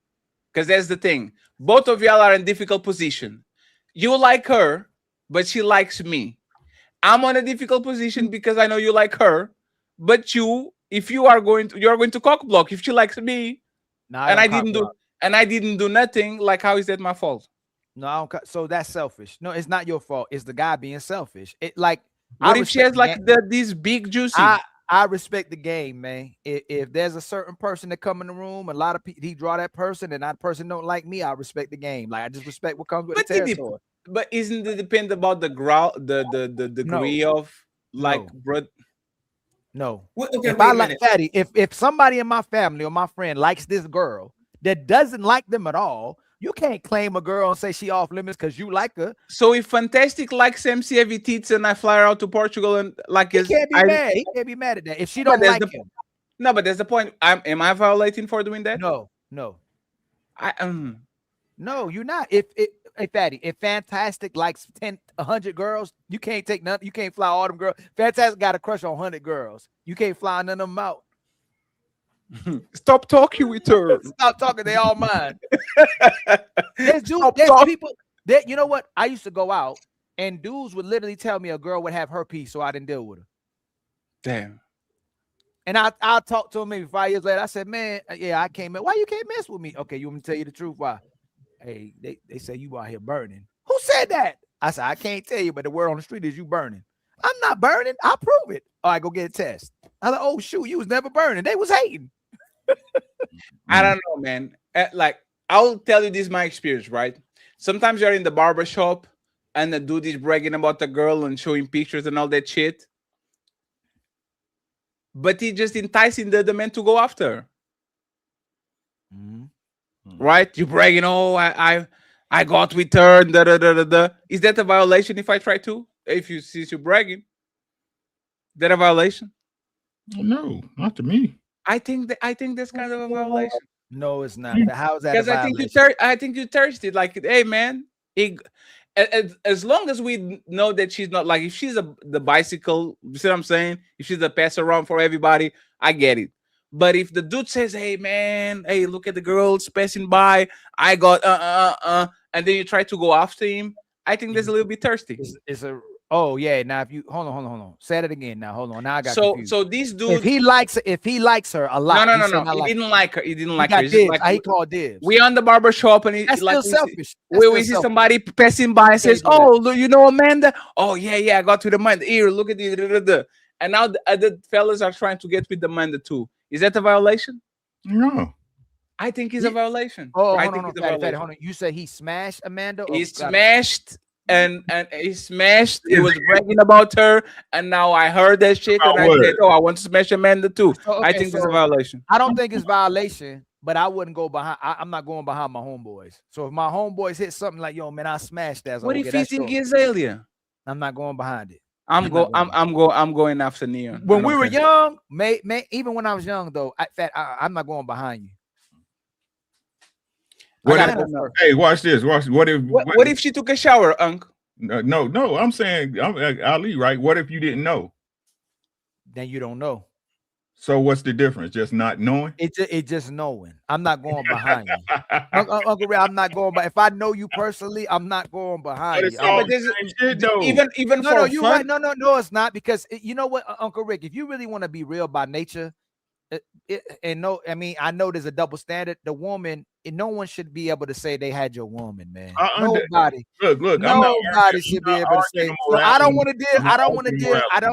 because that's the thing. Both of y'all are in difficult position. You like her, but she likes me. I'm on a difficult position because I know you like her, but if you are going to cock block if she likes me, and I didn't do nothing. Like, how is that my fault? No, I don't, so that's selfish. No, it's not your fault. It's the guy being selfish. It like. What if she has like these big juicy? I respect the game, man. If there's a certain person that come in the room, a lot of people he draw that person, and that person don't like me, I respect the game. Like I just respect what comes with the territory. But isn't it depend about the degree of like bro? No. Okay, if I like Fatty, if somebody in my family or my friend likes this girl that doesn't like them at all, you can't claim a girl and say she off limits because you like her. So if Fantastic likes MC Heavy Tits and I fly her out to Portugal and like he can't be mad. He can't be mad at that. If she don't like him. No, but that's the point. Am I violating for doing that? No. No, you're not. If Fatty, if Fantastic likes 100 girls, you can't take none. You can't fly all them girls. Fantastic got a crush on 100 girls. You can't fly none of them out. Stop talking with her. Stop talking. They all mine. There's people that you know what? I used to go out and dudes would literally tell me a girl would have herpes, so I didn't deal with her. Damn. And I'll talk to him maybe 5 years later. I said, man, yeah, I can't mess. Why you can't mess with me? Okay, you want me to tell you the truth? Why? Hey, they say you out here burning. Who said that? I said, I can't tell you, but the word on the street is you burning. I'm not burning. I'll prove it. All right, go get a test. I like, oh shoot, you was never burning. They was hating. I don't know, man. Like, I'll tell you this my experience, right? Sometimes you're in the barber shop and the dude is bragging about the girl and showing pictures and all that shit. But he just enticing the other man to go after her. Right? You bragging, oh, I got with her, and da. Is that a violation if I try to? If you see you bragging? Is that a violation? No, not to me. I think that's kind of a violation. No, it's not. How is that? Because I think you thirsty. Like, hey man, as long as we know that she's not like, if she's the bicycle, you see what I'm saying? If she's a pass around for everybody, I get it. But if the dude says, "Hey man, hey, look at the girls passing by, I got and then you try to go after him, I think that's a little bit thirsty. It's a oh yeah. Now if you hold on. Say it again. Now hold on. Now I got So confused. so this dude, if he likes her a lot, no. He didn't like her. He didn't like her. It's just like, he called dibs. we on the barber shop and That's like still selfish. we see somebody passing by and says, "Oh, look, you know Amanda? Oh yeah, I got with Amanda. Here, look at the." And now the other fellas are trying to get with Amanda too. Is that a violation? No. I think it's a violation. Oh, I hold think on, it's a Fatty, violation. hold on. You said he smashed Amanda? He smashed and he smashed. He was bragging about her, and now I heard that shit, and I said, "Oh, I want to smash Amanda too." I think it's a violation. I don't think it's violation, but I wouldn't go behind. I'm not going behind my homeboys. So if my homeboys hit something like, "Yo, man, I smashed that," What if he's in Gizalia? I'm not going behind it. I'm going after Neon. When we were young, even when I was young though, I'm not going behind you. Hey, watch this. What if she took a shower, Unc? No. I'm saying, Ali, right? What if you didn't know? Then you don't know. So what's the difference? Just not knowing? It's just knowing. I'm not going behind you. Uncle Ray, I'm not going. But if I know you personally, I'm not going behind you. Even no, you're right. No, it's not, because you know what, Uncle Rick, if you really want to be real by nature, I know there's a double standard. The woman, no one should be able to say they had your woman, man. Nobody. Look. Nobody should be able to say. So I don't want to deal. I don't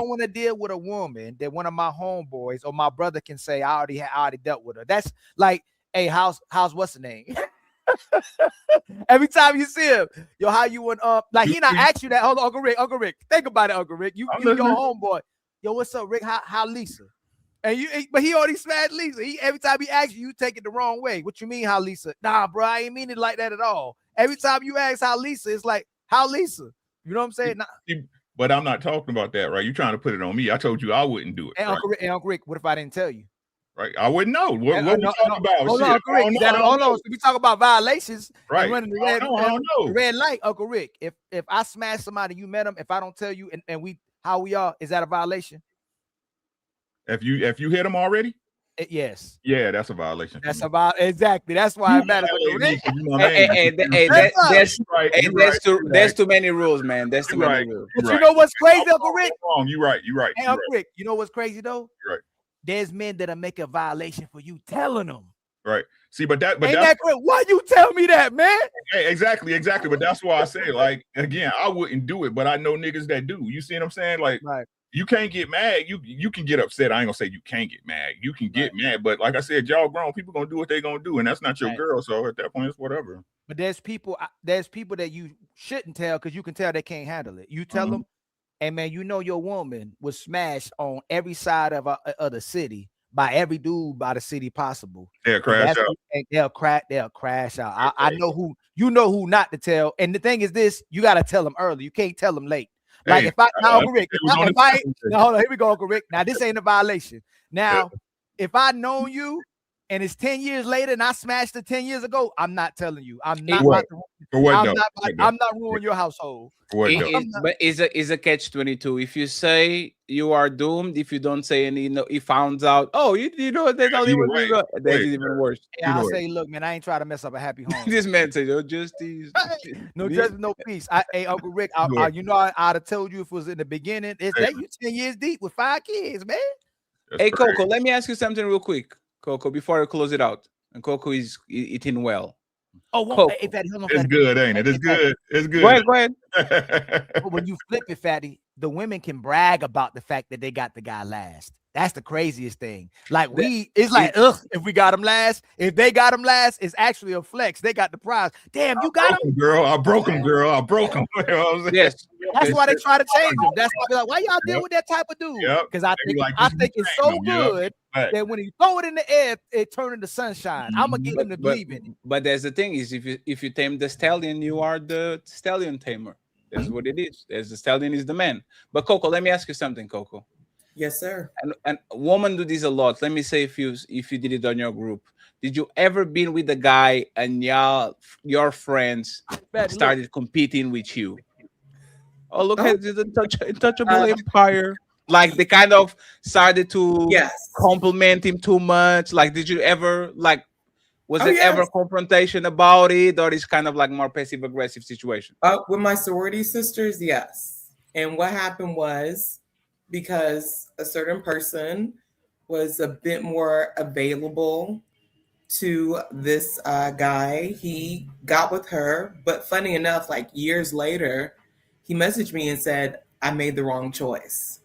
want to deal with a woman that one of my homeboys or my brother can say I already dealt with her. That's like, hey, how's what's the name? Every time you see him, yo, how you went up? Like he not ask you that. Hold on, Uncle Rick. Think about it, Uncle Rick. You your homeboy. Yo, what's up, Rick? How Lisa? But he already smashed Lisa. Every time he asks you, you take it the wrong way. What you mean, how Lisa? Nah, bro, I ain't mean it like that at all. Every time you ask how Lisa, it's like, how Lisa? You know what I'm saying? Nah. But I'm not talking about that, right? You're trying to put it on me. I told you I wouldn't do it. And Uncle Rick, what if I didn't tell you? Right, I wouldn't know. What we talking about? Hold on, Uncle Rick. Hold on. We talk about violations. Right. Running the red light, Uncle Rick. If I smash somebody, you met him. If I don't tell you, and we how we are, is that a violation? If you hit them already? Yes. Yeah, that's a violation. That's about exactly. That's why it matters. There's too many rules, man. There's too many rules. But you know what's crazy, Uncle Rick? You're right. Hey, Uncle Rick, you know what's crazy though? You're right. There's men that'll make a violation for you telling them. Right. See, but that's that great. Why you tell me that, man? Hey, exactly. But that's why I say, like, again, I wouldn't do it, but I know niggas that do. You see what I'm saying? Like, you can't get mad. You can get upset. I ain't gonna say you can't get mad. You can get mad, but like I said, y'all grown people gonna do what they gonna do, and that's not your girl. So at that point, it's whatever. But there's people that you shouldn't tell because you can tell they can't handle it. You tell them, and man, you know your woman was smashed on every side of the city by every dude by the city possible. They'll crash out. And they'll crash out. I know who not to tell. And the thing is this, you gotta tell them early. You can't tell them late. Like if I now Uncle Rick, hold on, here we go, Uncle Rick. Now this ain't a violation. Now, if I know you and it's 10 years later and I smashed it 10 years ago, I'm not telling you. I'm not ruining your household. But it's a catch-22. If you say you are doomed, if you don't say any, he found out. Oh, you know that's only that's even worse. Yeah, I'll say, look, man, I ain't trying to mess up a happy home. This man said, "No justice, no justice, no peace." Hey, Uncle Rick, I'd have told you if it was in the beginning. It's that you 10 years deep with 5 kids, man. Hey, Coco, let me ask you something real quick, Coco, before I close it out. And Coco is eating well. Oh, it's good, ain't it? It's good. It's good. Go ahead. But when you flip it, Fatty, the women can brag about the fact that they got the guy last. That's the craziest thing. Like it's like, if we got him last, if they got him last, it's actually a flex. They got the prize. Damn, you got him, girl. I broke him, girl. I broke him. Yes. That's why they try to change him. That's why they're like, why y'all deal with that type of dude? Because I think it's so good that when you throw it in the air, it turns into sunshine. I'm gonna get him to believe in it. But there's the thing is, if you tame the stallion, you are the stallion tamer. That's what it is. As the stallion is the man. But Coco, let me ask you something, Coco. Yes, sir. And women do this a lot. Let me say if you did it on your group. Did you ever been with a guy and your friends started competing with you? Oh, look at this untouchable empire. Like they kind of started to compliment him too much. Like, did you ever like? Was it ever confrontation about it, or is kind of like more passive aggressive situation? With my sorority sisters, yes. And what happened was because a certain person was a bit more available to this guy, he got with her. But funny enough, like years later, he messaged me and said, I made the wrong choice.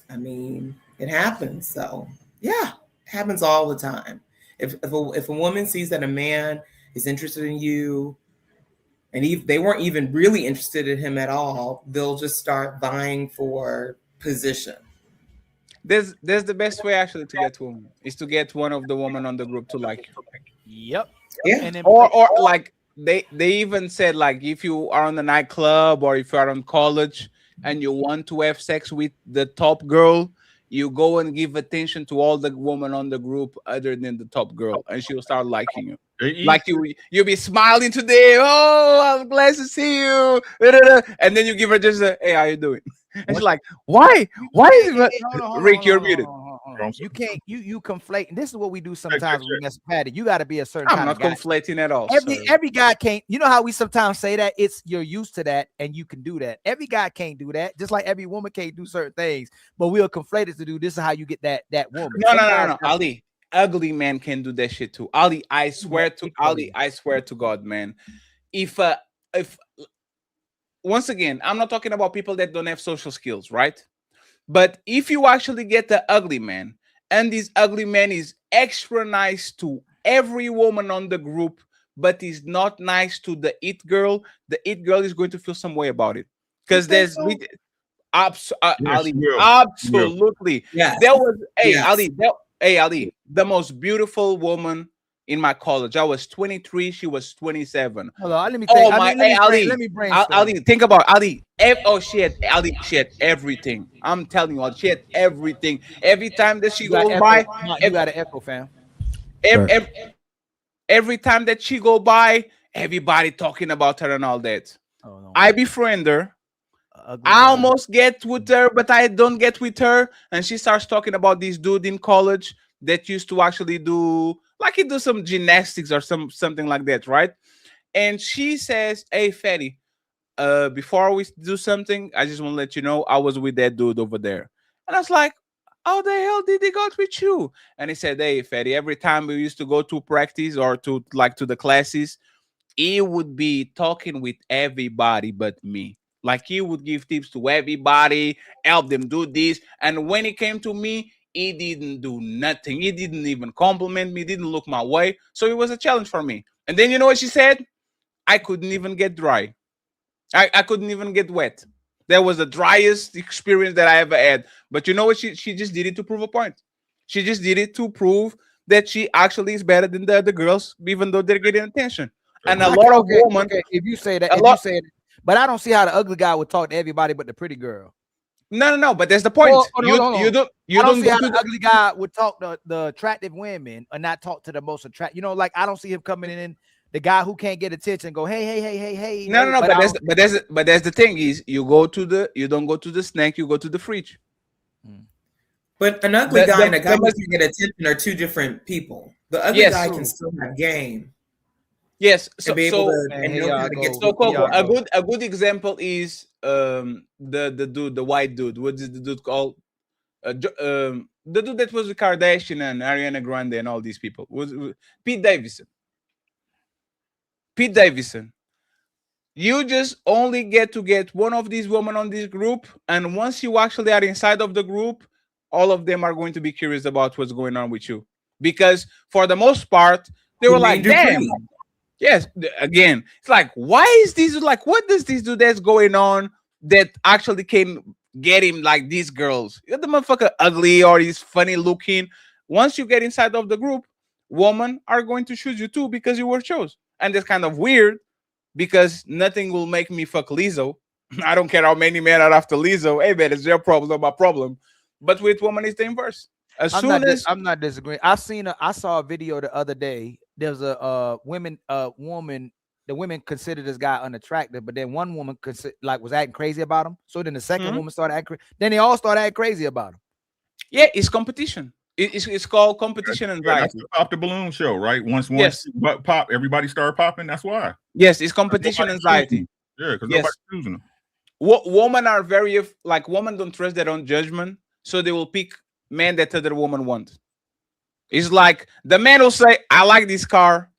I mean, it happens. So yeah, it happens all the time. If a woman sees that a man is interested in you, and they weren't even really interested in him at all, they'll just start vying for position. There's the best way actually to get women is to get one of the women on the group to like you. Yep. Yeah. And then Or like they even said, like, if you are on the nightclub or if you are in college and you want to have sex with the top girl, you go and give attention to all the women on the group other than the top girl, and she'll start liking you. Like you'll be smiling today. Oh, I'm glad to see you. And then you give her just a, hey, how you doing? And she's like, why? Why is it? Rick, you're muted. You can't you conflate, and this is what we do sometimes when we mess with Patty. You got to be a certain I'm kind not of guy. conflating at all. Every guy can't. You know how we sometimes say that you're used to that and you can do that. Every guy can't do that, just like every woman can't do certain things. But we'll conflate it to do. This is how you get that woman. No. Ali, ugly man can do that shit too. Ali, I swear to God, man. If once again, I'm not talking about people that don't have social skills, right? But if you actually get the ugly man, and this ugly man is extra nice to every woman on the group, but is not nice to the it girl, the it girl is going to feel some way about it. Because there's Ali, absolutely. Yes. There was Yes. Ali, the most beautiful woman in my college. I was 23, she was 27. Hold on, let me think. Let me brainstorm. Ali, think about Ali. She had everything. I'm telling you, she had everything. Every time that she goes by, you got an echo, fam. Every time that she go by, everybody talking about her and all that. Oh, no. I befriend her. I almost get with her, but I don't get with her. And she starts talking about this dude in college that used to actually do some gymnastics or something like that, right? And she says, hey, Fatty, before we do something, I just want to let you know I was with that dude over there. And I was like, how the hell did he go with you? And he said, hey, Fatty, every time we used to go to practice or to the classes, he would be talking with everybody but me. Like, he would give tips to everybody, help them do this. And when it came to me, he didn't do nothing. He didn't even compliment me, didn't look my way. So it was a challenge for me. And then you know what she said? I couldn't even get dry. I couldn't even get wet. That was the driest experience that I ever had. But you know what? She just did it to prove a point. She just did it to prove that she actually is better than the other girls, even though they're getting attention. And a lot of women. Okay, if you say that, but I don't see how the ugly guy would talk to everybody but the pretty girl. No. But that's the point. You don't see how the ugly guy would talk to the attractive women and not talk to the most attractive. You know, like I don't see him coming in. The guy who can't get attention go, hey. No. But that's the thing is you don't go to the snack, you go to the fridge. But an ugly guy and a guy who can get attention are two different people. The ugly guy can still have game. Yes, so Coco, a good example is the white dude. What is the dude called? The dude that was with Kardashian and Ariana Grande and all these people was Pete Davidson. You just only get one of these women on this group, and once you actually are inside of the group, all of them are going to be curious about what's going on with you, because for the most part they were like, damn. Yes, again, it's like, why is this like, what does this do that's going on that actually can get him like these girls? The motherfucker ugly or he's funny looking. Once you get inside of the group, women are going to choose you too because you were chosen. And that's kind of weird because nothing will make me fuck Lizzo. I don't care how many men are after Lizzo. Hey man, it's their problem, not my problem. But with women, it's the inverse. As I'm soon not. as I'm not disagreeing. I saw a video the other day. There's a woman. The women considered this guy unattractive, but then one woman was acting crazy about him. So then the second woman started acting. Then they all started acting crazy about him. Yeah, it's competition. It's called competition anxiety. That's the Pop the Balloon show, right? Once Yes. pop, everybody started popping. That's why. Yes, it's competition anxiety. Yeah, because Yes. nobody's choosing them. Women are very like women don't trust their own judgment, so they will pick men that other woman want. It's like the man will say, "I like this car."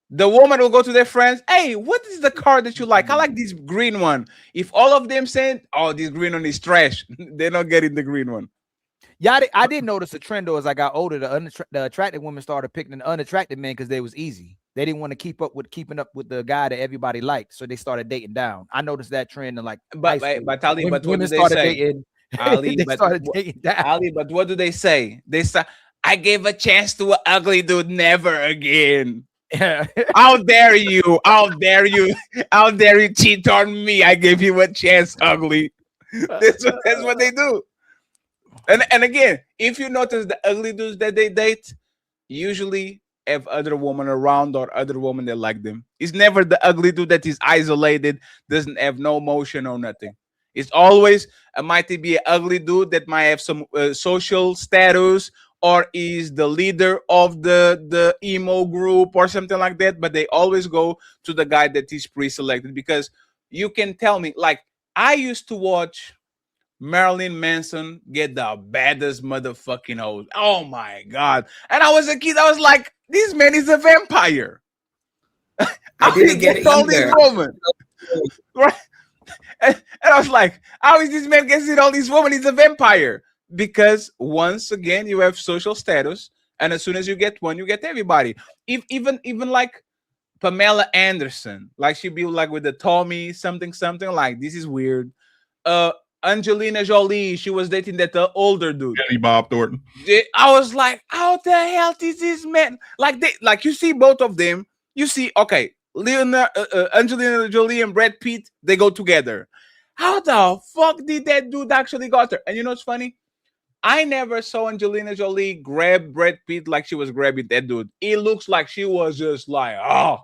The woman will go to their friends, "Hey, what is the car that you like? I like this green one." If all of them saying, "Oh, this green one is trash," they're not getting the green one. Yeah, I did notice a trend though. As I got older, the attractive women started picking the unattractive men because they was easy. They didn't want to keep up with the guy that everybody liked, so they started dating down. I noticed that trend in like But Ali, but what do they say? dating. Ali, They but started dating down. Ali, but what do they say? They say, "I gave a chance to an ugly dude, never again." How dare you? How dare you? How dare you cheat on me? I gave you a chance, ugly. That's what they do. And again, if you notice the ugly dudes that they date, usually have other women around or other women that like them. It's never the ugly dude that is isolated, doesn't have no emotion or nothing. It's always might be an ugly dude that might have some social status or is the leader of the emo group or something like that. But they always go to the guy that is pre-selected, because you can tell me, like, I used to watch Marilyn Manson get the baddest motherfucking hoes. Oh my God. And I was a kid. I was like, this man is a vampire. I didn't get it all these either. women. Right? And I was like, how is this man getting all these women? He's a vampire. Because once again, you have social status. And as soon as you get one, you get everybody. Even like Pamela Anderson, like she'd be like with the Tommy, something like, this is weird. Angelina Jolie, she was dating that older dude. Jenny Bob Thornton. I was like, how the hell is this man? Like you see both of them. You see, okay, Angelina Jolie and Brad Pitt, they go together. How the fuck did that dude actually got her? And you know what's funny? I never saw Angelina Jolie grab Brad Pitt like she was grabbing that dude. It looks like she was just like, oh.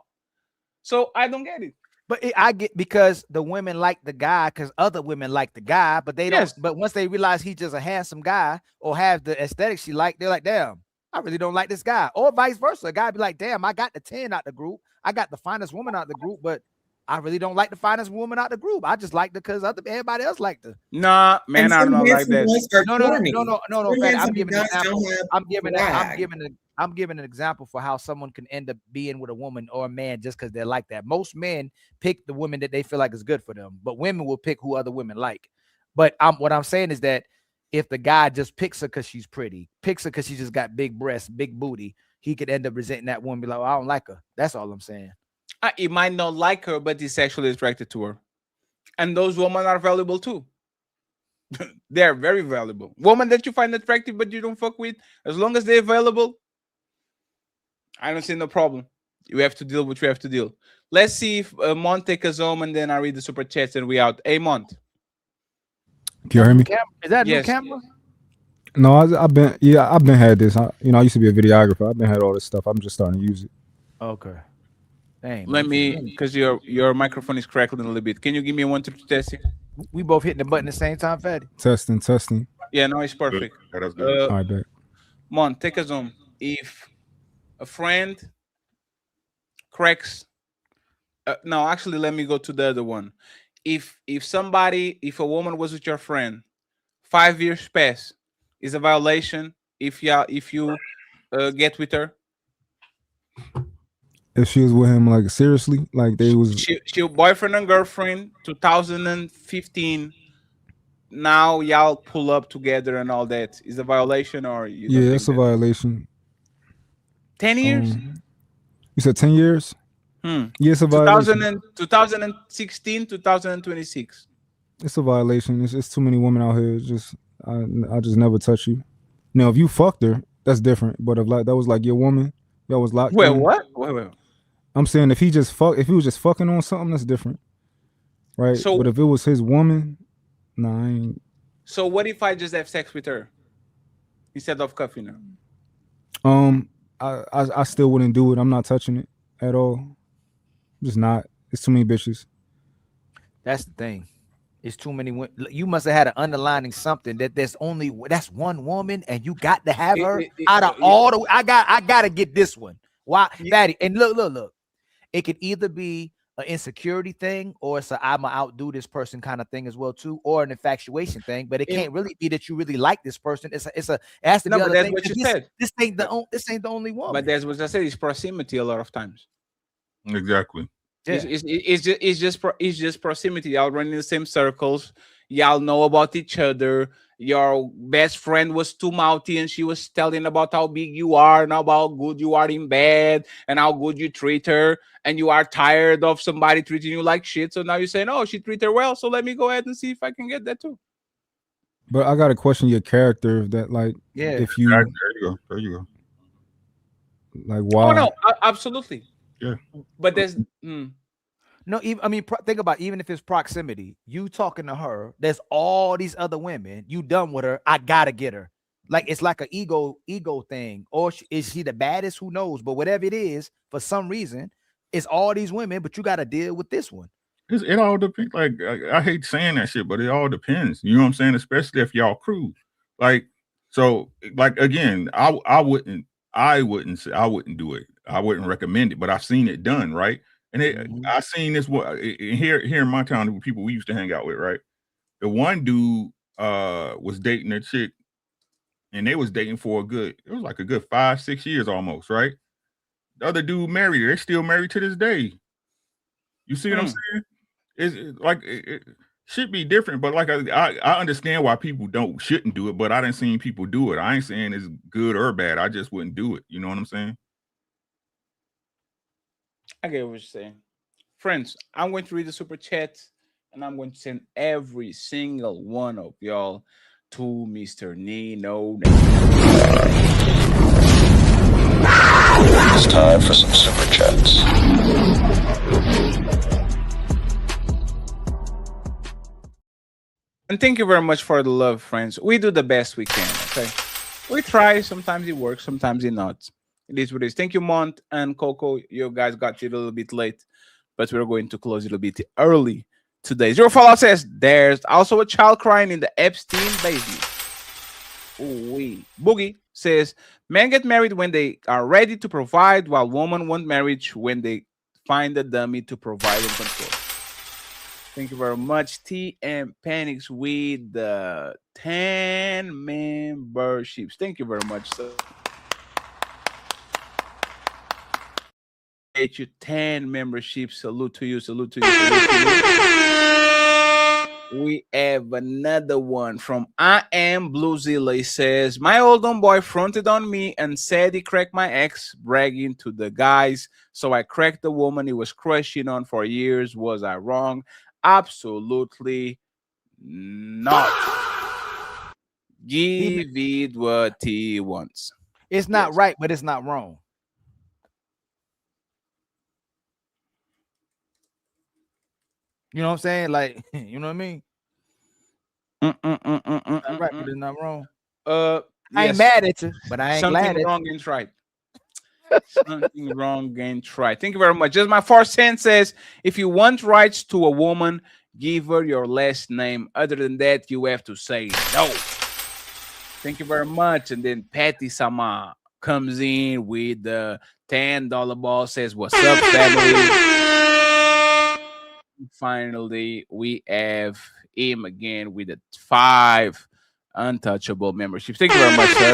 So I don't get it. But I get, because the women like the guy because other women like the guy, but they don't. Yes. But once they realize he's just a handsome guy or have the aesthetic she like, they're like, damn, I really don't like this guy. Or vice versa. A guy be like, damn, I got the 10 out the group. I got the finest woman out the group, but I really don't like the finest woman out the group. I just like her because everybody else liked her. Nah, man, I don't know like that. No. Fatty, I'm giving an example. I'm giving an example for how someone can end up being with a woman or a man just because they're like that. Most men pick the women that they feel like is good for them, but women will pick who other women like. But what I'm saying is that if the guy just picks her because she's pretty, picks her because she just got big breasts, big booty, he could end up resenting that woman, be like, oh, I don't like her. That's all I'm saying. He might not like her, but he's sexually attracted to her. And those women are valuable too. They're very valuable. Women that you find attractive but you don't fuck with, as long as they're available, I don't see no problem. You have to deal with what you have to deal. Let's see if Mont takes us home, and then I read the super chats and we out. Hey, Mont. Can you hear me? Is that a Yes. new camera? No, I've been had this. I used to be a videographer. I've been had all this stuff. I'm just starting to use it. Okay. Dang, Let man. me, because your microphone is crackling a little bit. Can you give me a 1, 2, 3 test here? We both hitting the button at the same time, Fatty. Testing. Yeah, no, it's perfect. That's good. All right, bet. Mont, take us home. If a friend cracks, no, actually, let me go to the other one. If a woman was with your friend, 5 years pass, is a violation if you get with her. If she was with him, like, seriously, like they was She boyfriend and girlfriend, 2015. Now y'all pull up together and all that. Is a violation, or you don't yeah, think it's a that? violation. 10 years? You said 10 years? Yeah, it's a violation. 2016, 2026. It's a violation. It's too many women out here. It's just I just never touch you. Now, if you fucked her, that's different. But if like that was like your woman, y'all was locked. Wait, in. what? Wait. I'm saying if he was just fucking on something, that's different, right? So- but if it was his woman, nah, I ain't. So what if I just have sex with her instead of cuffing her? I still wouldn't do it. I'm not touching it at all. I'm just not. It's too many bitches. That's the thing. It's too many women. You must have had an underlining something that that's one woman, and you got to have her out of all the. I gotta get this one. Why, Fatty? And look. It could either be an insecurity thing, or it's a I'ma outdo this person kind of thing as well too, or an infatuation thing. But it can't really be that you really like this person. It has to be. No, but other that's things. what you This said. This ain't the only woman. But that's what I said. It's proximity a lot of times. Exactly. Yeah. It's just proximity. Y'all run in the same circles. Y'all know about each other. Your best friend was too mouthy, and she was telling about how big you are and how good you are in bed and how good you treat her. And you are tired of somebody treating you like shit. So now you're saying, "Oh, she treat her well, so let me go ahead and see if I can get that too." But I gotta question your character. That if you there you go. Like why? Oh no, absolutely. Yeah. But there's No, even think about even if it's proximity, you talking to her, there's all these other women, you done with her, I gotta get her. Like it's like an ego thing, or is she the baddest? Who knows? But whatever it is, for some reason, it's all these women, but you got to deal with this one. It all depends. Like I hate saying that shit, but it all depends. You know what I'm saying? Especially if y'all cruise. Like so, like again, I wouldn't do it. I wouldn't recommend it, but I've seen it done, right? And I seen this here in my town with people we used to hang out with, right? The one dude was dating a chick, and they was dating for it was like a good 5-6 years almost, right? The other dude married her. They're still married to this day. You see what I'm saying? It's like it should be different, but like I understand why people shouldn't do it, but I didn't see people do it. I ain't saying it's good or bad. I just wouldn't do it. You know what I'm saying? I get what you're saying. Friends, I'm going to read the super chat, and I'm going to send every single one of y'all to Mr. Nino. It's time for some super chats. And thank you very much for the love, friends. We do the best we can, okay? We try. Sometimes it works, sometimes it not. It is what it is. Thank you, Mont and Coco. You guys got you a little bit late, but we're going to close a little bit early today. Zero Fallout says there's also a child crying in the Epstein basement. Ooh-wee. Boogie says men get married when they are ready to provide, while women want marriage when they find a dummy to provide and control. Thank you very much. TM Panics with the 10 memberships. Thank you very much, sir. You 10 memberships. Salute to you. Salute to you. Salute to you. We have another one from I Am Bluezilla. He says, my old boy fronted on me and said he cracked my ex, bragging to the guys. So I cracked the woman he was crushing on for years. Was I wrong? Absolutely not. Give it what he wants. It's not right, but it's not wrong. You know what I'm saying? Like, you know what I mean? Not right, but it's not wrong. I ain't mad at you, but I ain't glad at you. Something wrong ain't right. Something wrong ain't right. Thank you very much. Just my 4 cents says, if you want rights to a woman, give her your last name. Other than that, you have to say no. Thank you very much. And then Patty Sama comes in with the $10 ball, says, what's up, family? Finally, we have him again with the 5 Untouchable memberships. Thank you very much, sir.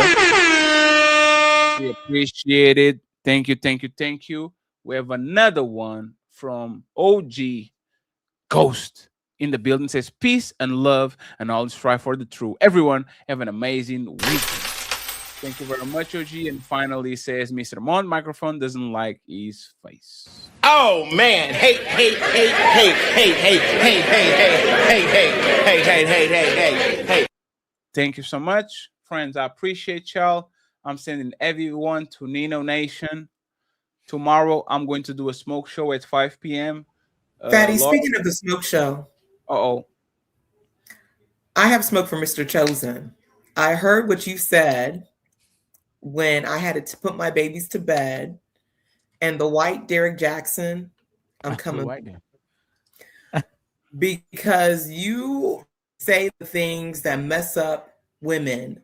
We appreciate it. Thank you, thank you, thank you. We have another one from OG Ghost in the building. Says peace and love and all strive for the truth. Everyone have an amazing weekend. Thank you very much, OG. And finally says Mr. Mont microphone doesn't like his face. Oh man, hey. Thank you so much, friends. I appreciate y'all. I'm sending everyone to Nino Nation. Tomorrow, I'm going to do a smoke show at 5 p.m. Fatty, speaking of the smoke show. I have smoke for Mr. Chosen. I heard what you said when I had to put my babies to bed, and the white Derek Jackson, I'm coming. Because you say the things that mess up women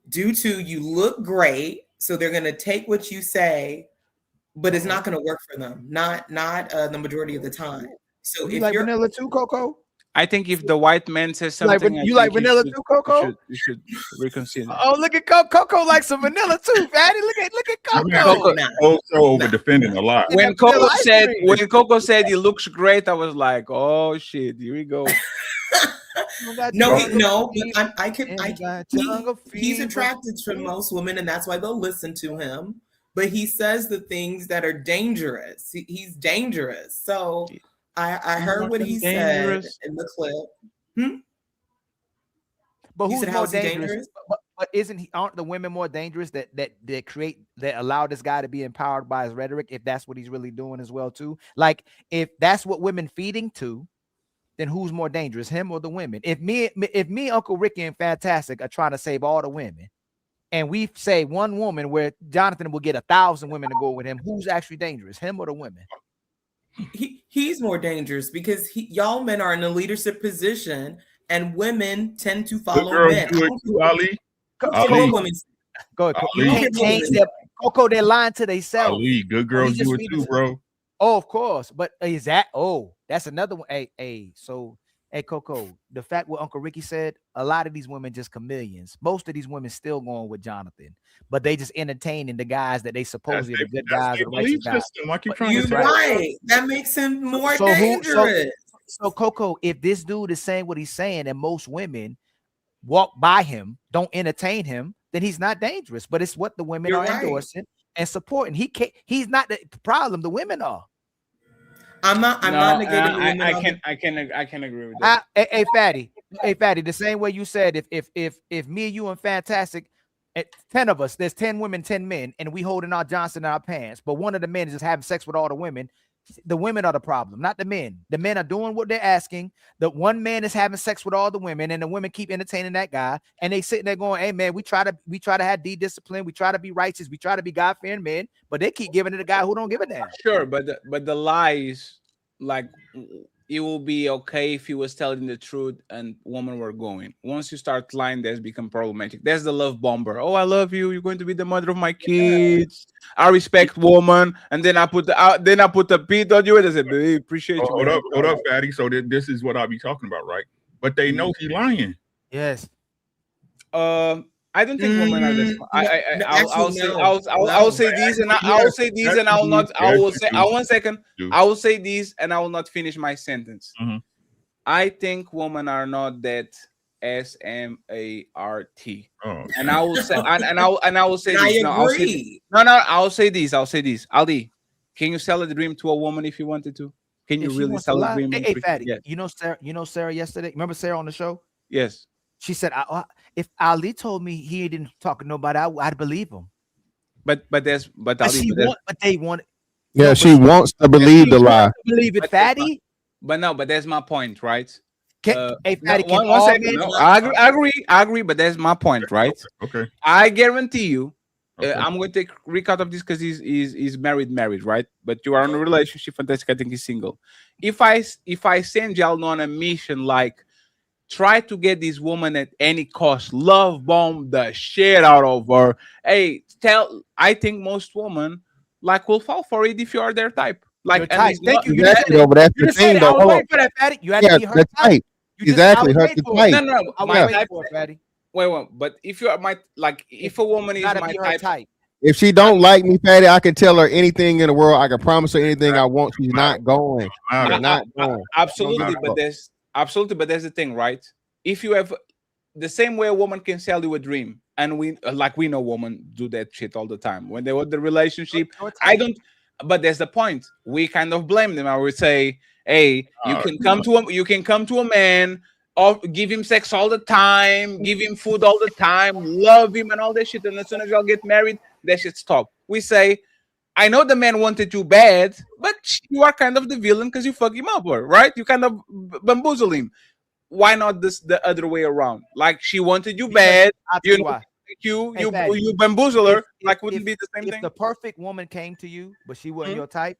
due to you look great, so they're going to take what you say, but it's not going to work for them. Not the majority of the time. So You if like you're vanilla too, Coco? I think if the white man says You like something, you like vanilla too, Coco? You should reconsider. Oh, look at Coco. Coco likes some vanilla too, Fatty. Look at Coco. Also over defending a lot. When Coco said he looks great, I was like, oh shit, here we go. He's attracted to most women, and that's why they'll listen to him. But he says the things that are dangerous. He's dangerous. So I heard what he said in the clip. But You who's said, more how's he dangerous? dangerous? But aren't the women more dangerous that allow this guy to be empowered by his rhetoric, if that's what he's really doing as well too? Like, if that's what women feeding to, then who's more dangerous, him or the women? If me, Uncle Ricky, and Fantastic are trying to save all the women, and we say one woman where Jonathan will get 1,000 women to go with him, who's actually dangerous, him or the women? He's more dangerous because y'all men are in a leadership position, and women tend to follow men. Ali. Go ahead. You can't change that. Coco, they're lying to themselves. Ali, good girls do it too, bro. Oh, of course. But is that? Oh, that's another one. Hey, Coco, the fact what Uncle Ricky said, a lot of these women just chameleons. Most of these women still going with Jonathan, but they just entertaining the guys that they supposedly the good guys. You're right. That makes him more dangerous. So Coco, if this dude is saying what he's saying, and most women walk by him, don't entertain him, then he's not dangerous. But it's what the women are endorsing and supporting. He's not the problem. The women are. I'm not negating. I can agree with that. Hey, Fatty, the same way you said, if me, you, and Fantastic, 10 of us, there's 10 women, 10 men, and we holding our Johnson in our pants, but one of the men is just having sex with all the women. The women are the problem, not the men. The men are doing what they're asking. The one man is having sex with all the women, and the women keep entertaining that guy. And they sitting there going, "Hey man, we try to have discipline. We try to be righteous. We try to be God-fearing men." But they keep giving it to the guy who don't give a damn. Sure, but the lies, like, it will be okay if he was telling the truth and women were going. Once you start lying, that's become problematic. That's the love bomber. Oh, I love you. You're going to be the mother of my kids. I respect woman. And then I put the beat on you and I said, babe, appreciate you. Hold up, Fatty. So this is what I'll be talking about, right? But they know he lying. Yes. I don't think women are this. I'll say these and I'll say these and I will not. I will say. 1 second. I will say these and I will not finish my sentence. I think women are not that SMART. And I will say. And I will say this. I'll say this. I'll say this. Ali, can you sell a dream to a woman if you wanted to? Can you really sell a dream? Hey, Fatty. Yes. You know Sarah yesterday. Remember Sarah on the show? Yes. She said, if Ali told me he didn't talk to nobody, I'd believe him. But they want. Yeah, she wants to believe the lie. Believe it, Fatty. But that's my point, right? Hey, Fatty, I agree, but that's my point, right? Okay. I guarantee you, I'm going to take Rick out of this because he's married, right? But you are in a relationship. Fantastic. I think he's single. If I send y'all on a mission like, try to get this woman at any cost, love bomb the shit out of her. Hey, I think most women will fall for it if you are their type. Like, thank you. Exactly, but that's the thing, though. Hold on. You had to be her type. Exactly, her type. No, my type. Wait, but if you are if a woman is my type. If she don't like me, Fatty, I can tell her anything in the world. I can promise her anything I want. She's not going. Not going. Absolutely, but there's the thing, right? If you have the same way a woman can sell you a dream, and we know women do that shit all the time when they want the relationship. I don't, but there's the point. We kind of blame them. I would say, hey, you can come to a man, or give him sex all the time, give him food all the time, love him and all that shit, and as soon as y'all get married, that shit stop. We say, I know the man wanted you bad, but you are kind of the villain because you fuck him up, right? You kind of bamboozle him. Why not the other way around? Like, she wanted you bad. I'll tell you why. you bamboozle her, like wouldn't be the same if thing. the perfect woman came to you, but she wasn't Mhm. your type,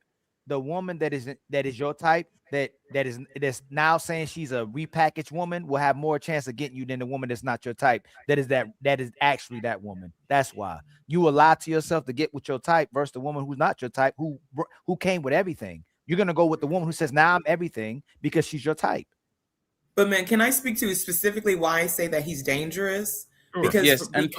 the woman that is your type, that's now saying she's a repackaged woman, will have more chance of getting you than the woman that's not your type. That is actually that woman. That's why you will lie to yourself to get with your type versus the woman who's not your type, who came with everything. You're gonna go with the woman who says, "Now I'm everything," because she's your type. But man, can I speak to specifically why I say that he's dangerous? Sure. Because Yes, and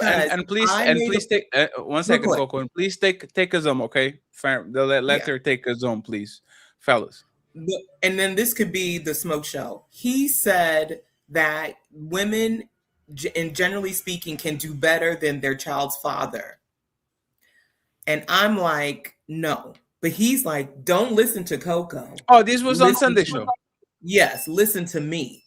please I made please take 1 second, Coco, and please take a zoom, okay? Let her take a zoom, please, fellas. And then this could be the smoke show. He said that women, and generally speaking, can do better than their child's father. And I'm like, no. But he's like, don't listen to Coco. Oh, this was on Listen Sunday to show. me. Yes, listen to me.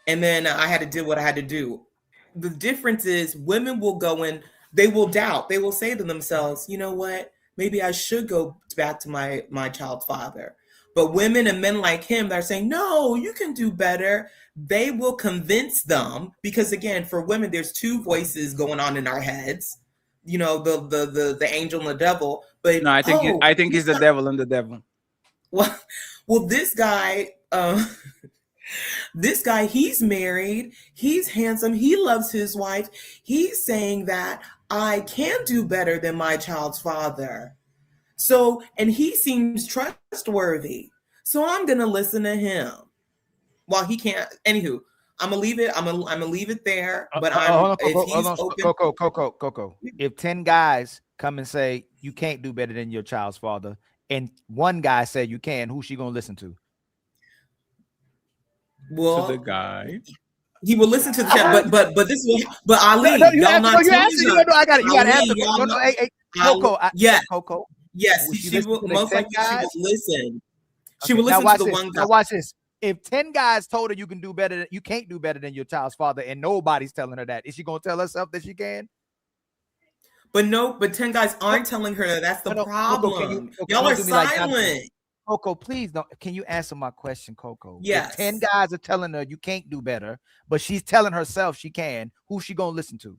And then I had to do what I had to do. The difference is women will go in, they will doubt. They will say to themselves, you know what? Maybe I should go back to my child's father. But women and men like him that are saying, no, you can do better. They will convince them, because again, for women, there's two voices going on in our heads. You know, the angel and the devil. But No, I think he's the devil and the devil. Well, this guy, he's married, he's handsome, he loves his wife. He's saying that I can do better than my child's father. So, and he seems trustworthy. So I'm gonna listen to him. While he can't, anywho, I'm gonna leave it. I'm gonna leave it there. But Coco. If 10 guys come and say you can't do better than your child's father, and one guy said you can, who's she gonna listen to? Well, to the guy. He will listen to the chat, but this is Ali. I got it. You got to answer. Coco. Yes, Coco. Yes, she will most likely she will listen. She will listen to the one guy. Now watch this. If 10 guys told her you can't do better than your child's father, and nobody's telling her that, is she gonna tell herself that she can? But 10 guys aren't telling her that. That's the problem. Y'all are silent. Coco, please don't. Can you answer my question, Coco? Yes. If 10 guys are telling her you can't do better, but she's telling herself she can, who's she gonna listen to?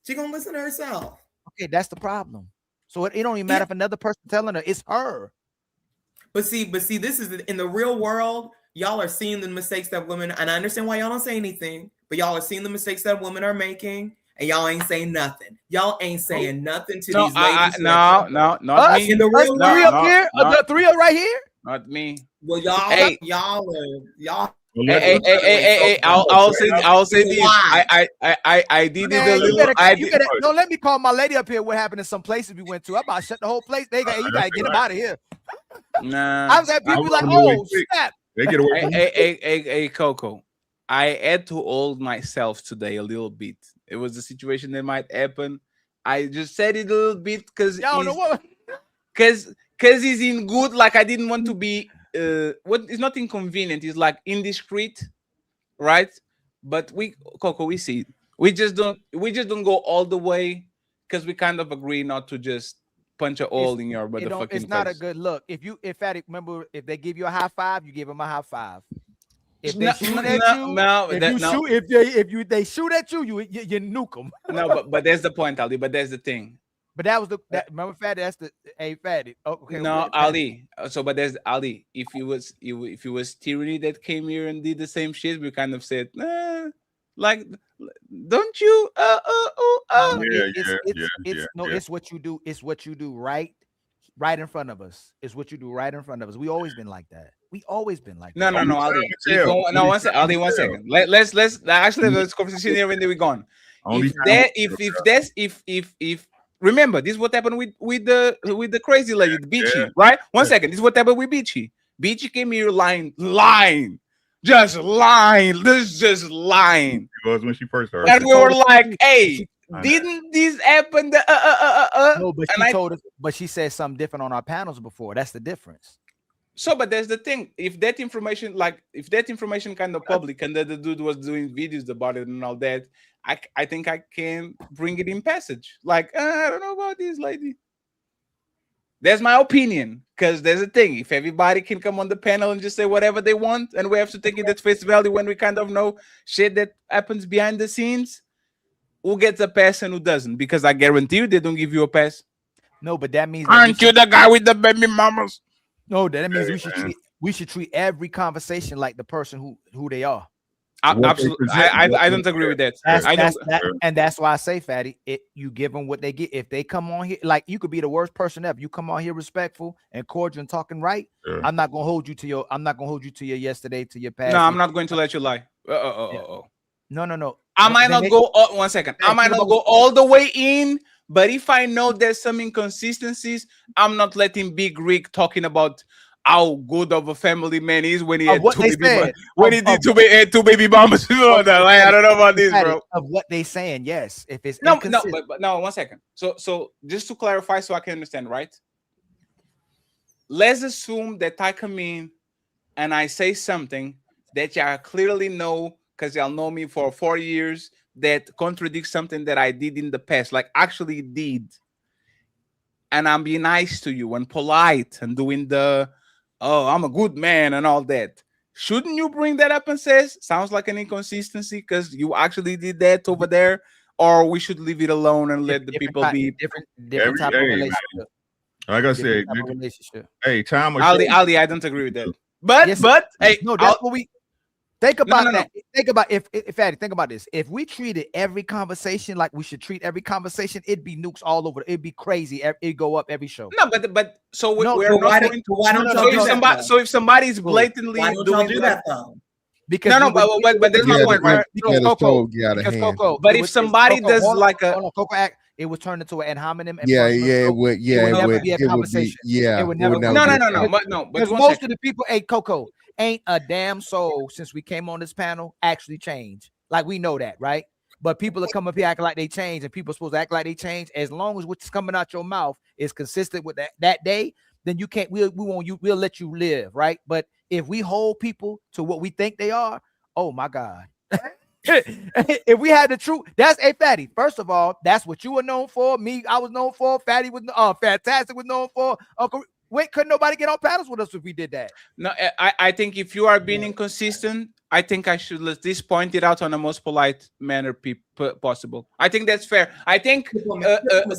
She gonna listen to herself. Okay, that's the problem. So it don't even matter if another person telling her, it's her. But see, this is in the real world. Y'all are seeing the mistakes that women, and I understand why y'all don't say anything, but y'all are seeing the mistakes that women are making, and y'all ain't saying nothing. Y'all ain't saying nothing to these ladies. No, not me. In the real three up here, the three are right here. Not me. Well, y'all. Hey, I'll say this. I did it a little. No, let me call my lady up here. What happened in some places we went to? I'm about to shut the whole place. You gotta get them out of here. Nah, I was at people like, oh snap. They get away. Hey, Coco. I had to hold myself today a little bit. It was a situation that might happen. I just said it a little bit because he's in good. Like I didn't want to be. What is not inconvenient. It's like indiscreet, right? But Coco, we see. We just don't go all the way because we kind of agree not to just punch a hole in your motherfucking It's not face. a good look. If Fatty, remember, if they give you a high five, you give them a high five. If they shoot at you, you nuke them. No, but that's the point, Ali. But that's the thing. But that was remember Fatty. That's the Fatty. Oh, okay. No, okay, Ali. So, but there's Ali. If it was tyranny that came here and did the same shit, we kind of said, like, don't you? It's what you do. It's what you do right in front of us. It's what you do right in front of us. We always been like that. We always been like that. No, Ali. No, one second. Ali, 1 second. Let's actually let's conversation here and then we're gone. If remember, this is what happened with the crazy lady, Beachy, right? 1 second. This is what happened with Beachy. Beachy came here lying. Just lying. This is just lying. It was when she first heard. And we were like, hey, didn't this happen? No, but she told us, but she said something different on our panels before. That's the difference. So, but there's the thing. If that information kind of public and that the dude was doing videos about it and all that, I think I can bring it in passage. Like, I don't know about this lady. That's my opinion. Because there's a thing. If everybody can come on the panel and just say whatever they want, and we have to take it at face value when we kind of know shit that happens behind the scenes, who gets a pass and who doesn't? Because I guarantee you they don't give you a pass. No, but that means that Aren't you the guy with the baby mamas? No, that means we should treat every conversation like the person who they are. Absolutely, I don't agree with that. And that's why I say, Fatty, you give them what they get. If they come on here, like you could be the worst person ever. You come on here respectful and cordial and talking right. Sure. I'm not gonna hold you to your. I'm not gonna hold you to your yesterday, to your past. No, I'm not going to let you lie. No. I might not go. 1 second. I might not go all the way in. But if I know there's some inconsistencies, I'm not letting Big Rick talking about how good of a family man is when he had two baby mamas. I don't know about this, bro. Of what they saying, yes. If it's no, but 1 second. So just to clarify, so I can understand, right? Let's assume that I come in and I say something that y'all clearly know because y'all know me for 4 years that contradicts something that I did in the past, like actually did. And I'm being nice to you and polite and doing the, oh, I'm a good man and all that. Shouldn't you bring that up and says, sounds like an inconsistency because you actually did that over there? Or we should leave it alone and let the people be different type of relationship. Like I said, hey, time Ali, I don't agree with that. But hey, no, that's what we think about. That. Think about if Fatty, think about this. If we treated every conversation like we should treat every conversation, it'd be nukes all over. It'd be crazy. It'd go up every show. No, but so we're not going to. So if somebody's blatantly doing that though. Because but there's my point, right? But if somebody does like a Coco act, it was turned into an ad hominem. It would never be a conversation. It would never. No. Because most of the people, Coco, ain't a damn soul since we came on this panel actually changed. Like we know that, right? But people are coming up here acting like they change, and people are supposed to act like they change. As long as what's coming out your mouth is consistent with that day, then you can't. We'll let you live, right? But if we hold people to what we think they are, oh my God. If we had the truth, that's a Fatty. First of all, that's what you were known for. Me, I was known for. Fatty was Fantastic was known for. Uncle, wait, couldn't nobody get on panels with us if we did that? No, I think if you are being inconsistent, I think I should at least point it out on the most polite manner possible. I think that's fair. I think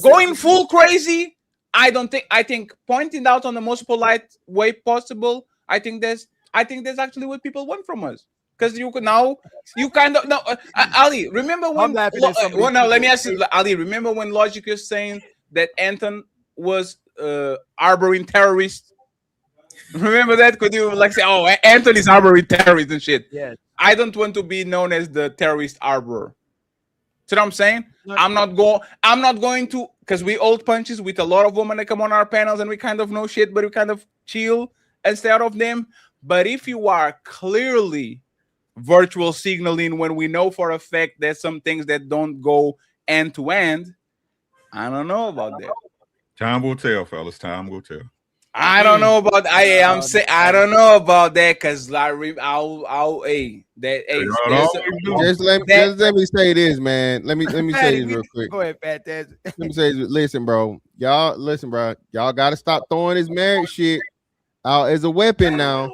going full crazy, I think pointing out on the most polite way possible. I think that's actually what people want from us. Because you kind of Ali. Remember when? Let me ask you, Ali. Remember when Logic was saying that Anton was harboring terrorists? Remember that? Could you like say, "Oh, Anton is harboring terrorists and shit"? Yeah. I don't want to be known as the terrorist harborer. See what I'm saying? I'm not going to, because we old punches with a lot of women that come on our panels and we kind of know shit, but we kind of chill and stay out of them. But if you are clearly virtual signaling when we know for a fact that some things that don't go end to end, I don't know about that. Time will tell, fellas. Time will tell. I don't know about I don't know about that because just let me say this, man. Let me say this real quick. Go ahead, Fantastic. Let me say this. Listen, bro. Y'all gotta stop throwing this marriage shit out as a weapon now.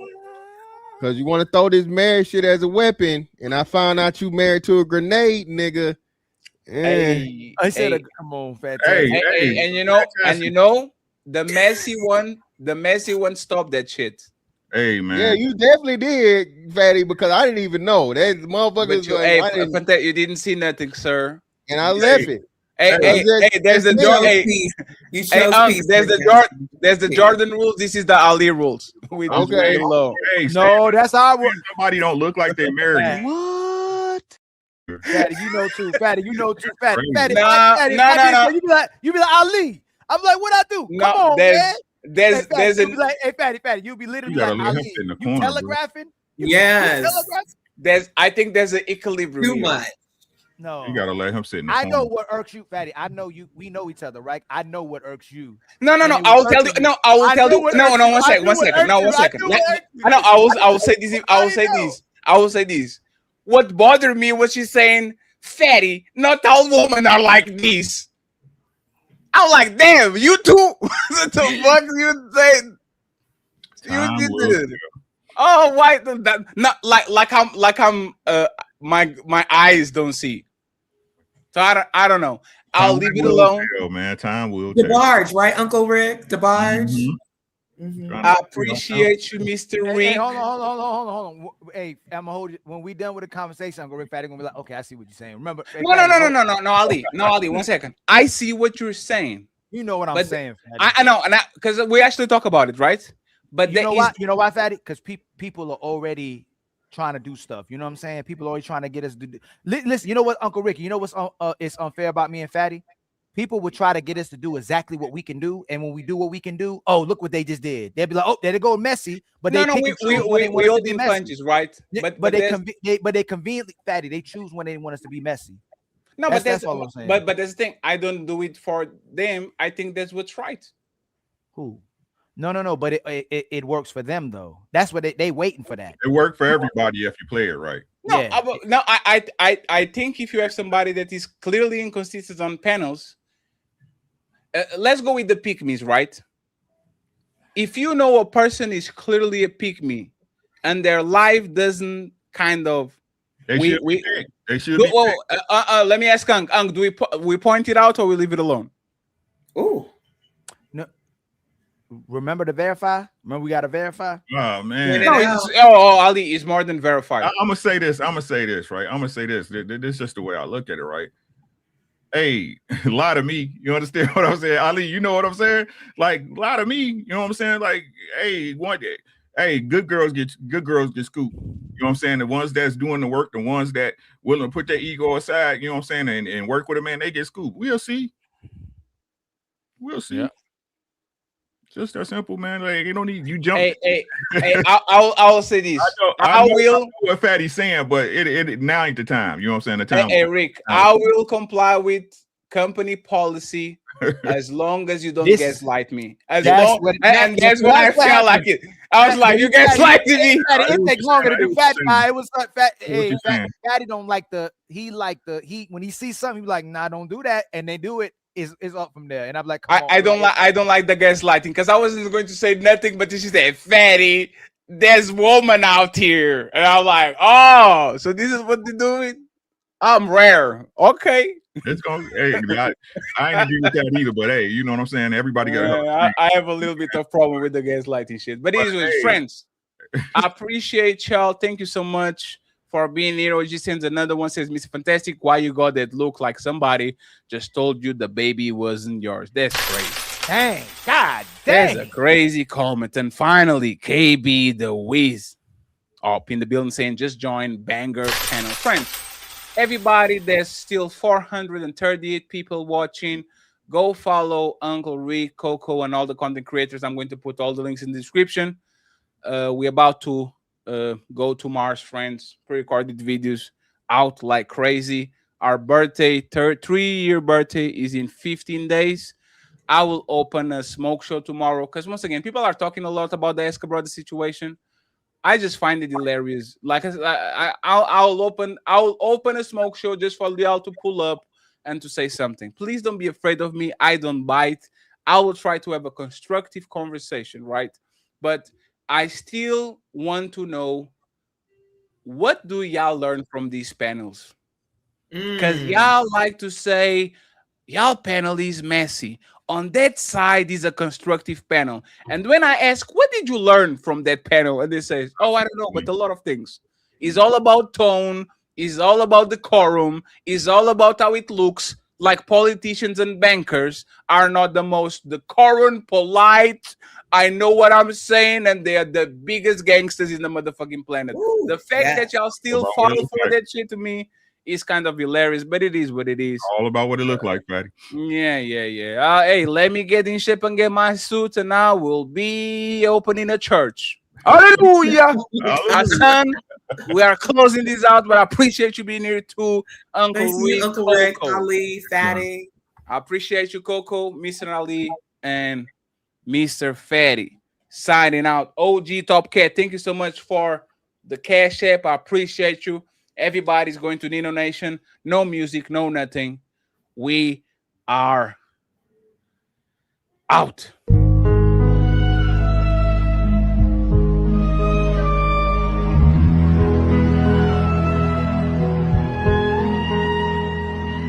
Cause you want to throw this marriage shit as a weapon, and I found out you married to a grenade, nigga. Hey, I said, come on, Fantastic. And you know, the messy one stopped that shit. Hey, man. Yeah, you definitely did, Fatty, because I didn't even know that motherfuckers. You didn't see nothing, sir, and I left it. There's the Jordan rules. This is the Ali rules. Okay. No, that's our rule. Somebody don't look like they married. What? Fatty, you know too. Fatty. No. You be like Ali. I'm like, what I do? Come on, man. There's you be like, hey, Fatty. You be literally like Ali. You telegraphing? I think there's an equilibrium. Too much. No, you gotta let him sit in the corner. I know what irks you, Fatty. I know you. We know each other, right? I know what irks you. No. I will tell you. No, I will tell you. No. 1 second. 1 second. No, 1 second. I will say this. I will say this. What bothered me was she saying, "Fatty, not all women are like this." I'm like, damn, you too. What the fuck you saying? You did it. Oh, why that? Not like I'm my eyes don't see. So I don't know. I'll leave it alone. Tell, man. Time will tell. DeBarge, right, Uncle Rick? DeBarge. I appreciate you, Mr. Rick. Hey, hold on. Hey, I'm gonna hold it. When we done with the conversation, I'm gonna Rick Fatty gonna be like, okay, I see what you're saying. Remember? No, Ali. No, Ali. 1 second. I see what you're saying. You know what I'm saying, Fatty. I know, and because we actually talk about it, right? But you know why? You know why, Fatty? Because people are already trying to do stuff. You know what I'm saying? People are always trying to get us to do. Listen, you know what, Uncle Ricky? You know what's it's unfair about me and Fatty? People would try to get us to do exactly what we can do, and when we do what we can do, oh, look what they just did. They'll be like, oh, there they go, messy. But we all do punches, right? But they conveniently, Fatty, they choose when they want us to be messy. No, that's all I'm saying. But that's the thing. I don't do it for them. I think that's what's right. Who? No. But it works for them though. That's what they waiting for that. It works for everybody if you play it right. No, yeah. I think if you have somebody that is clearly inconsistent on panels, let's go with the pick-me's, right? If you know a person is clearly a pick-me and their life doesn't kind of they should be let me ask Ang, do we point it out or we leave it alone? Oh. Remember to verify? Remember we got to verify? Oh man. No, Ali is more than verified. I'm gonna say this, right? I'm gonna say this. This is just the way I look at it, right? Hey, lie to me. You understand what I'm saying? Ali, you know what I'm saying? Like, lie to me, you know what I'm saying? Like, hey, good girls get scooped. You know what I'm saying? The ones that's doing the work, the ones that willing to put their ego aside, you know what I'm saying, and work with a man, they get scooped. We'll see. Yeah. Just that simple, man. Like, you don't need you jump. Hey, I'll say this. I know what Fatty's saying, but it now ain't the time. You know what I'm saying? The time. Hey, Rick, I will comply with company policy as long as you don't gaslight me. And that's when I felt like it. I was like, you gaslighting me. It takes longer to do Fatty. It was fat. Hey, Fatty don't like when he sees something, he be like, nah, don't do that, and they do it. Is up from there, and I'm like, I don't like the gaslighting because I wasn't going to say nothing, but she said, "Fatty, there's woman out here," and I'm like, "Oh, so this is what they're doing." I'm rare, okay. It's going. Hey, I ain't agree with that either, but hey, you know what I'm saying. Everybody got. I have a little bit of problem with the gaslighting shit, but it is with friends. I appreciate y'all. Thank you so much for being here. Or just sends another one, says, Mr. Fantastic, why you got that look like somebody just told you the baby wasn't yours? That's crazy. Dang, God dang. That's a crazy comment. And finally, KB the Wiz up in the building saying, just join Banger Panel. Friends, everybody, there's still 438 people watching. Go follow Uncle Rick, Coco, and all the content creators. I'm going to put all the links in the description. We're about to go to Mars, friends. Pre-recorded videos out like crazy. Our birthday, 3-year birthday, is in 15 days. I will open a smoke show tomorrow because once again, people are talking a lot about the Escobar situation. I just find it hilarious. Like I'll open a smoke show just for y'all to pull up and to say something. Please don't be afraid of me. I don't bite. I will try to have a constructive conversation, right? But I still want to know, what do y'all learn from these panels? Because y'all like to say, y'all panel is messy. On that side is a constructive panel. And when I ask, what did you learn from that panel? And they say, oh, I don't know, but a lot of things. It's all about tone. It's all about decorum. It's all about how it looks. Like politicians and bankers are not the most decorum, polite. I know what I'm saying, and they are the biggest gangsters in the motherfucking planet. Ooh, the fact that y'all still fall for that shit to me is kind of hilarious, but it is what it is. All about what it look like, Fatty. Yeah. Hey, let me get in shape and get my suit, and I will be opening a church. Hallelujah. Son, we are closing this out, but I appreciate you being here too, Uncle Rick, Uncle Rick, Ali, Fatty. I appreciate you, Coco, Mr. Ali, and Mr. Fatty. Signing out. OG Top Cat, thank you so much for the Cash App. I appreciate you. Everybody's going to Nino Nation. No music, no nothing. We are out.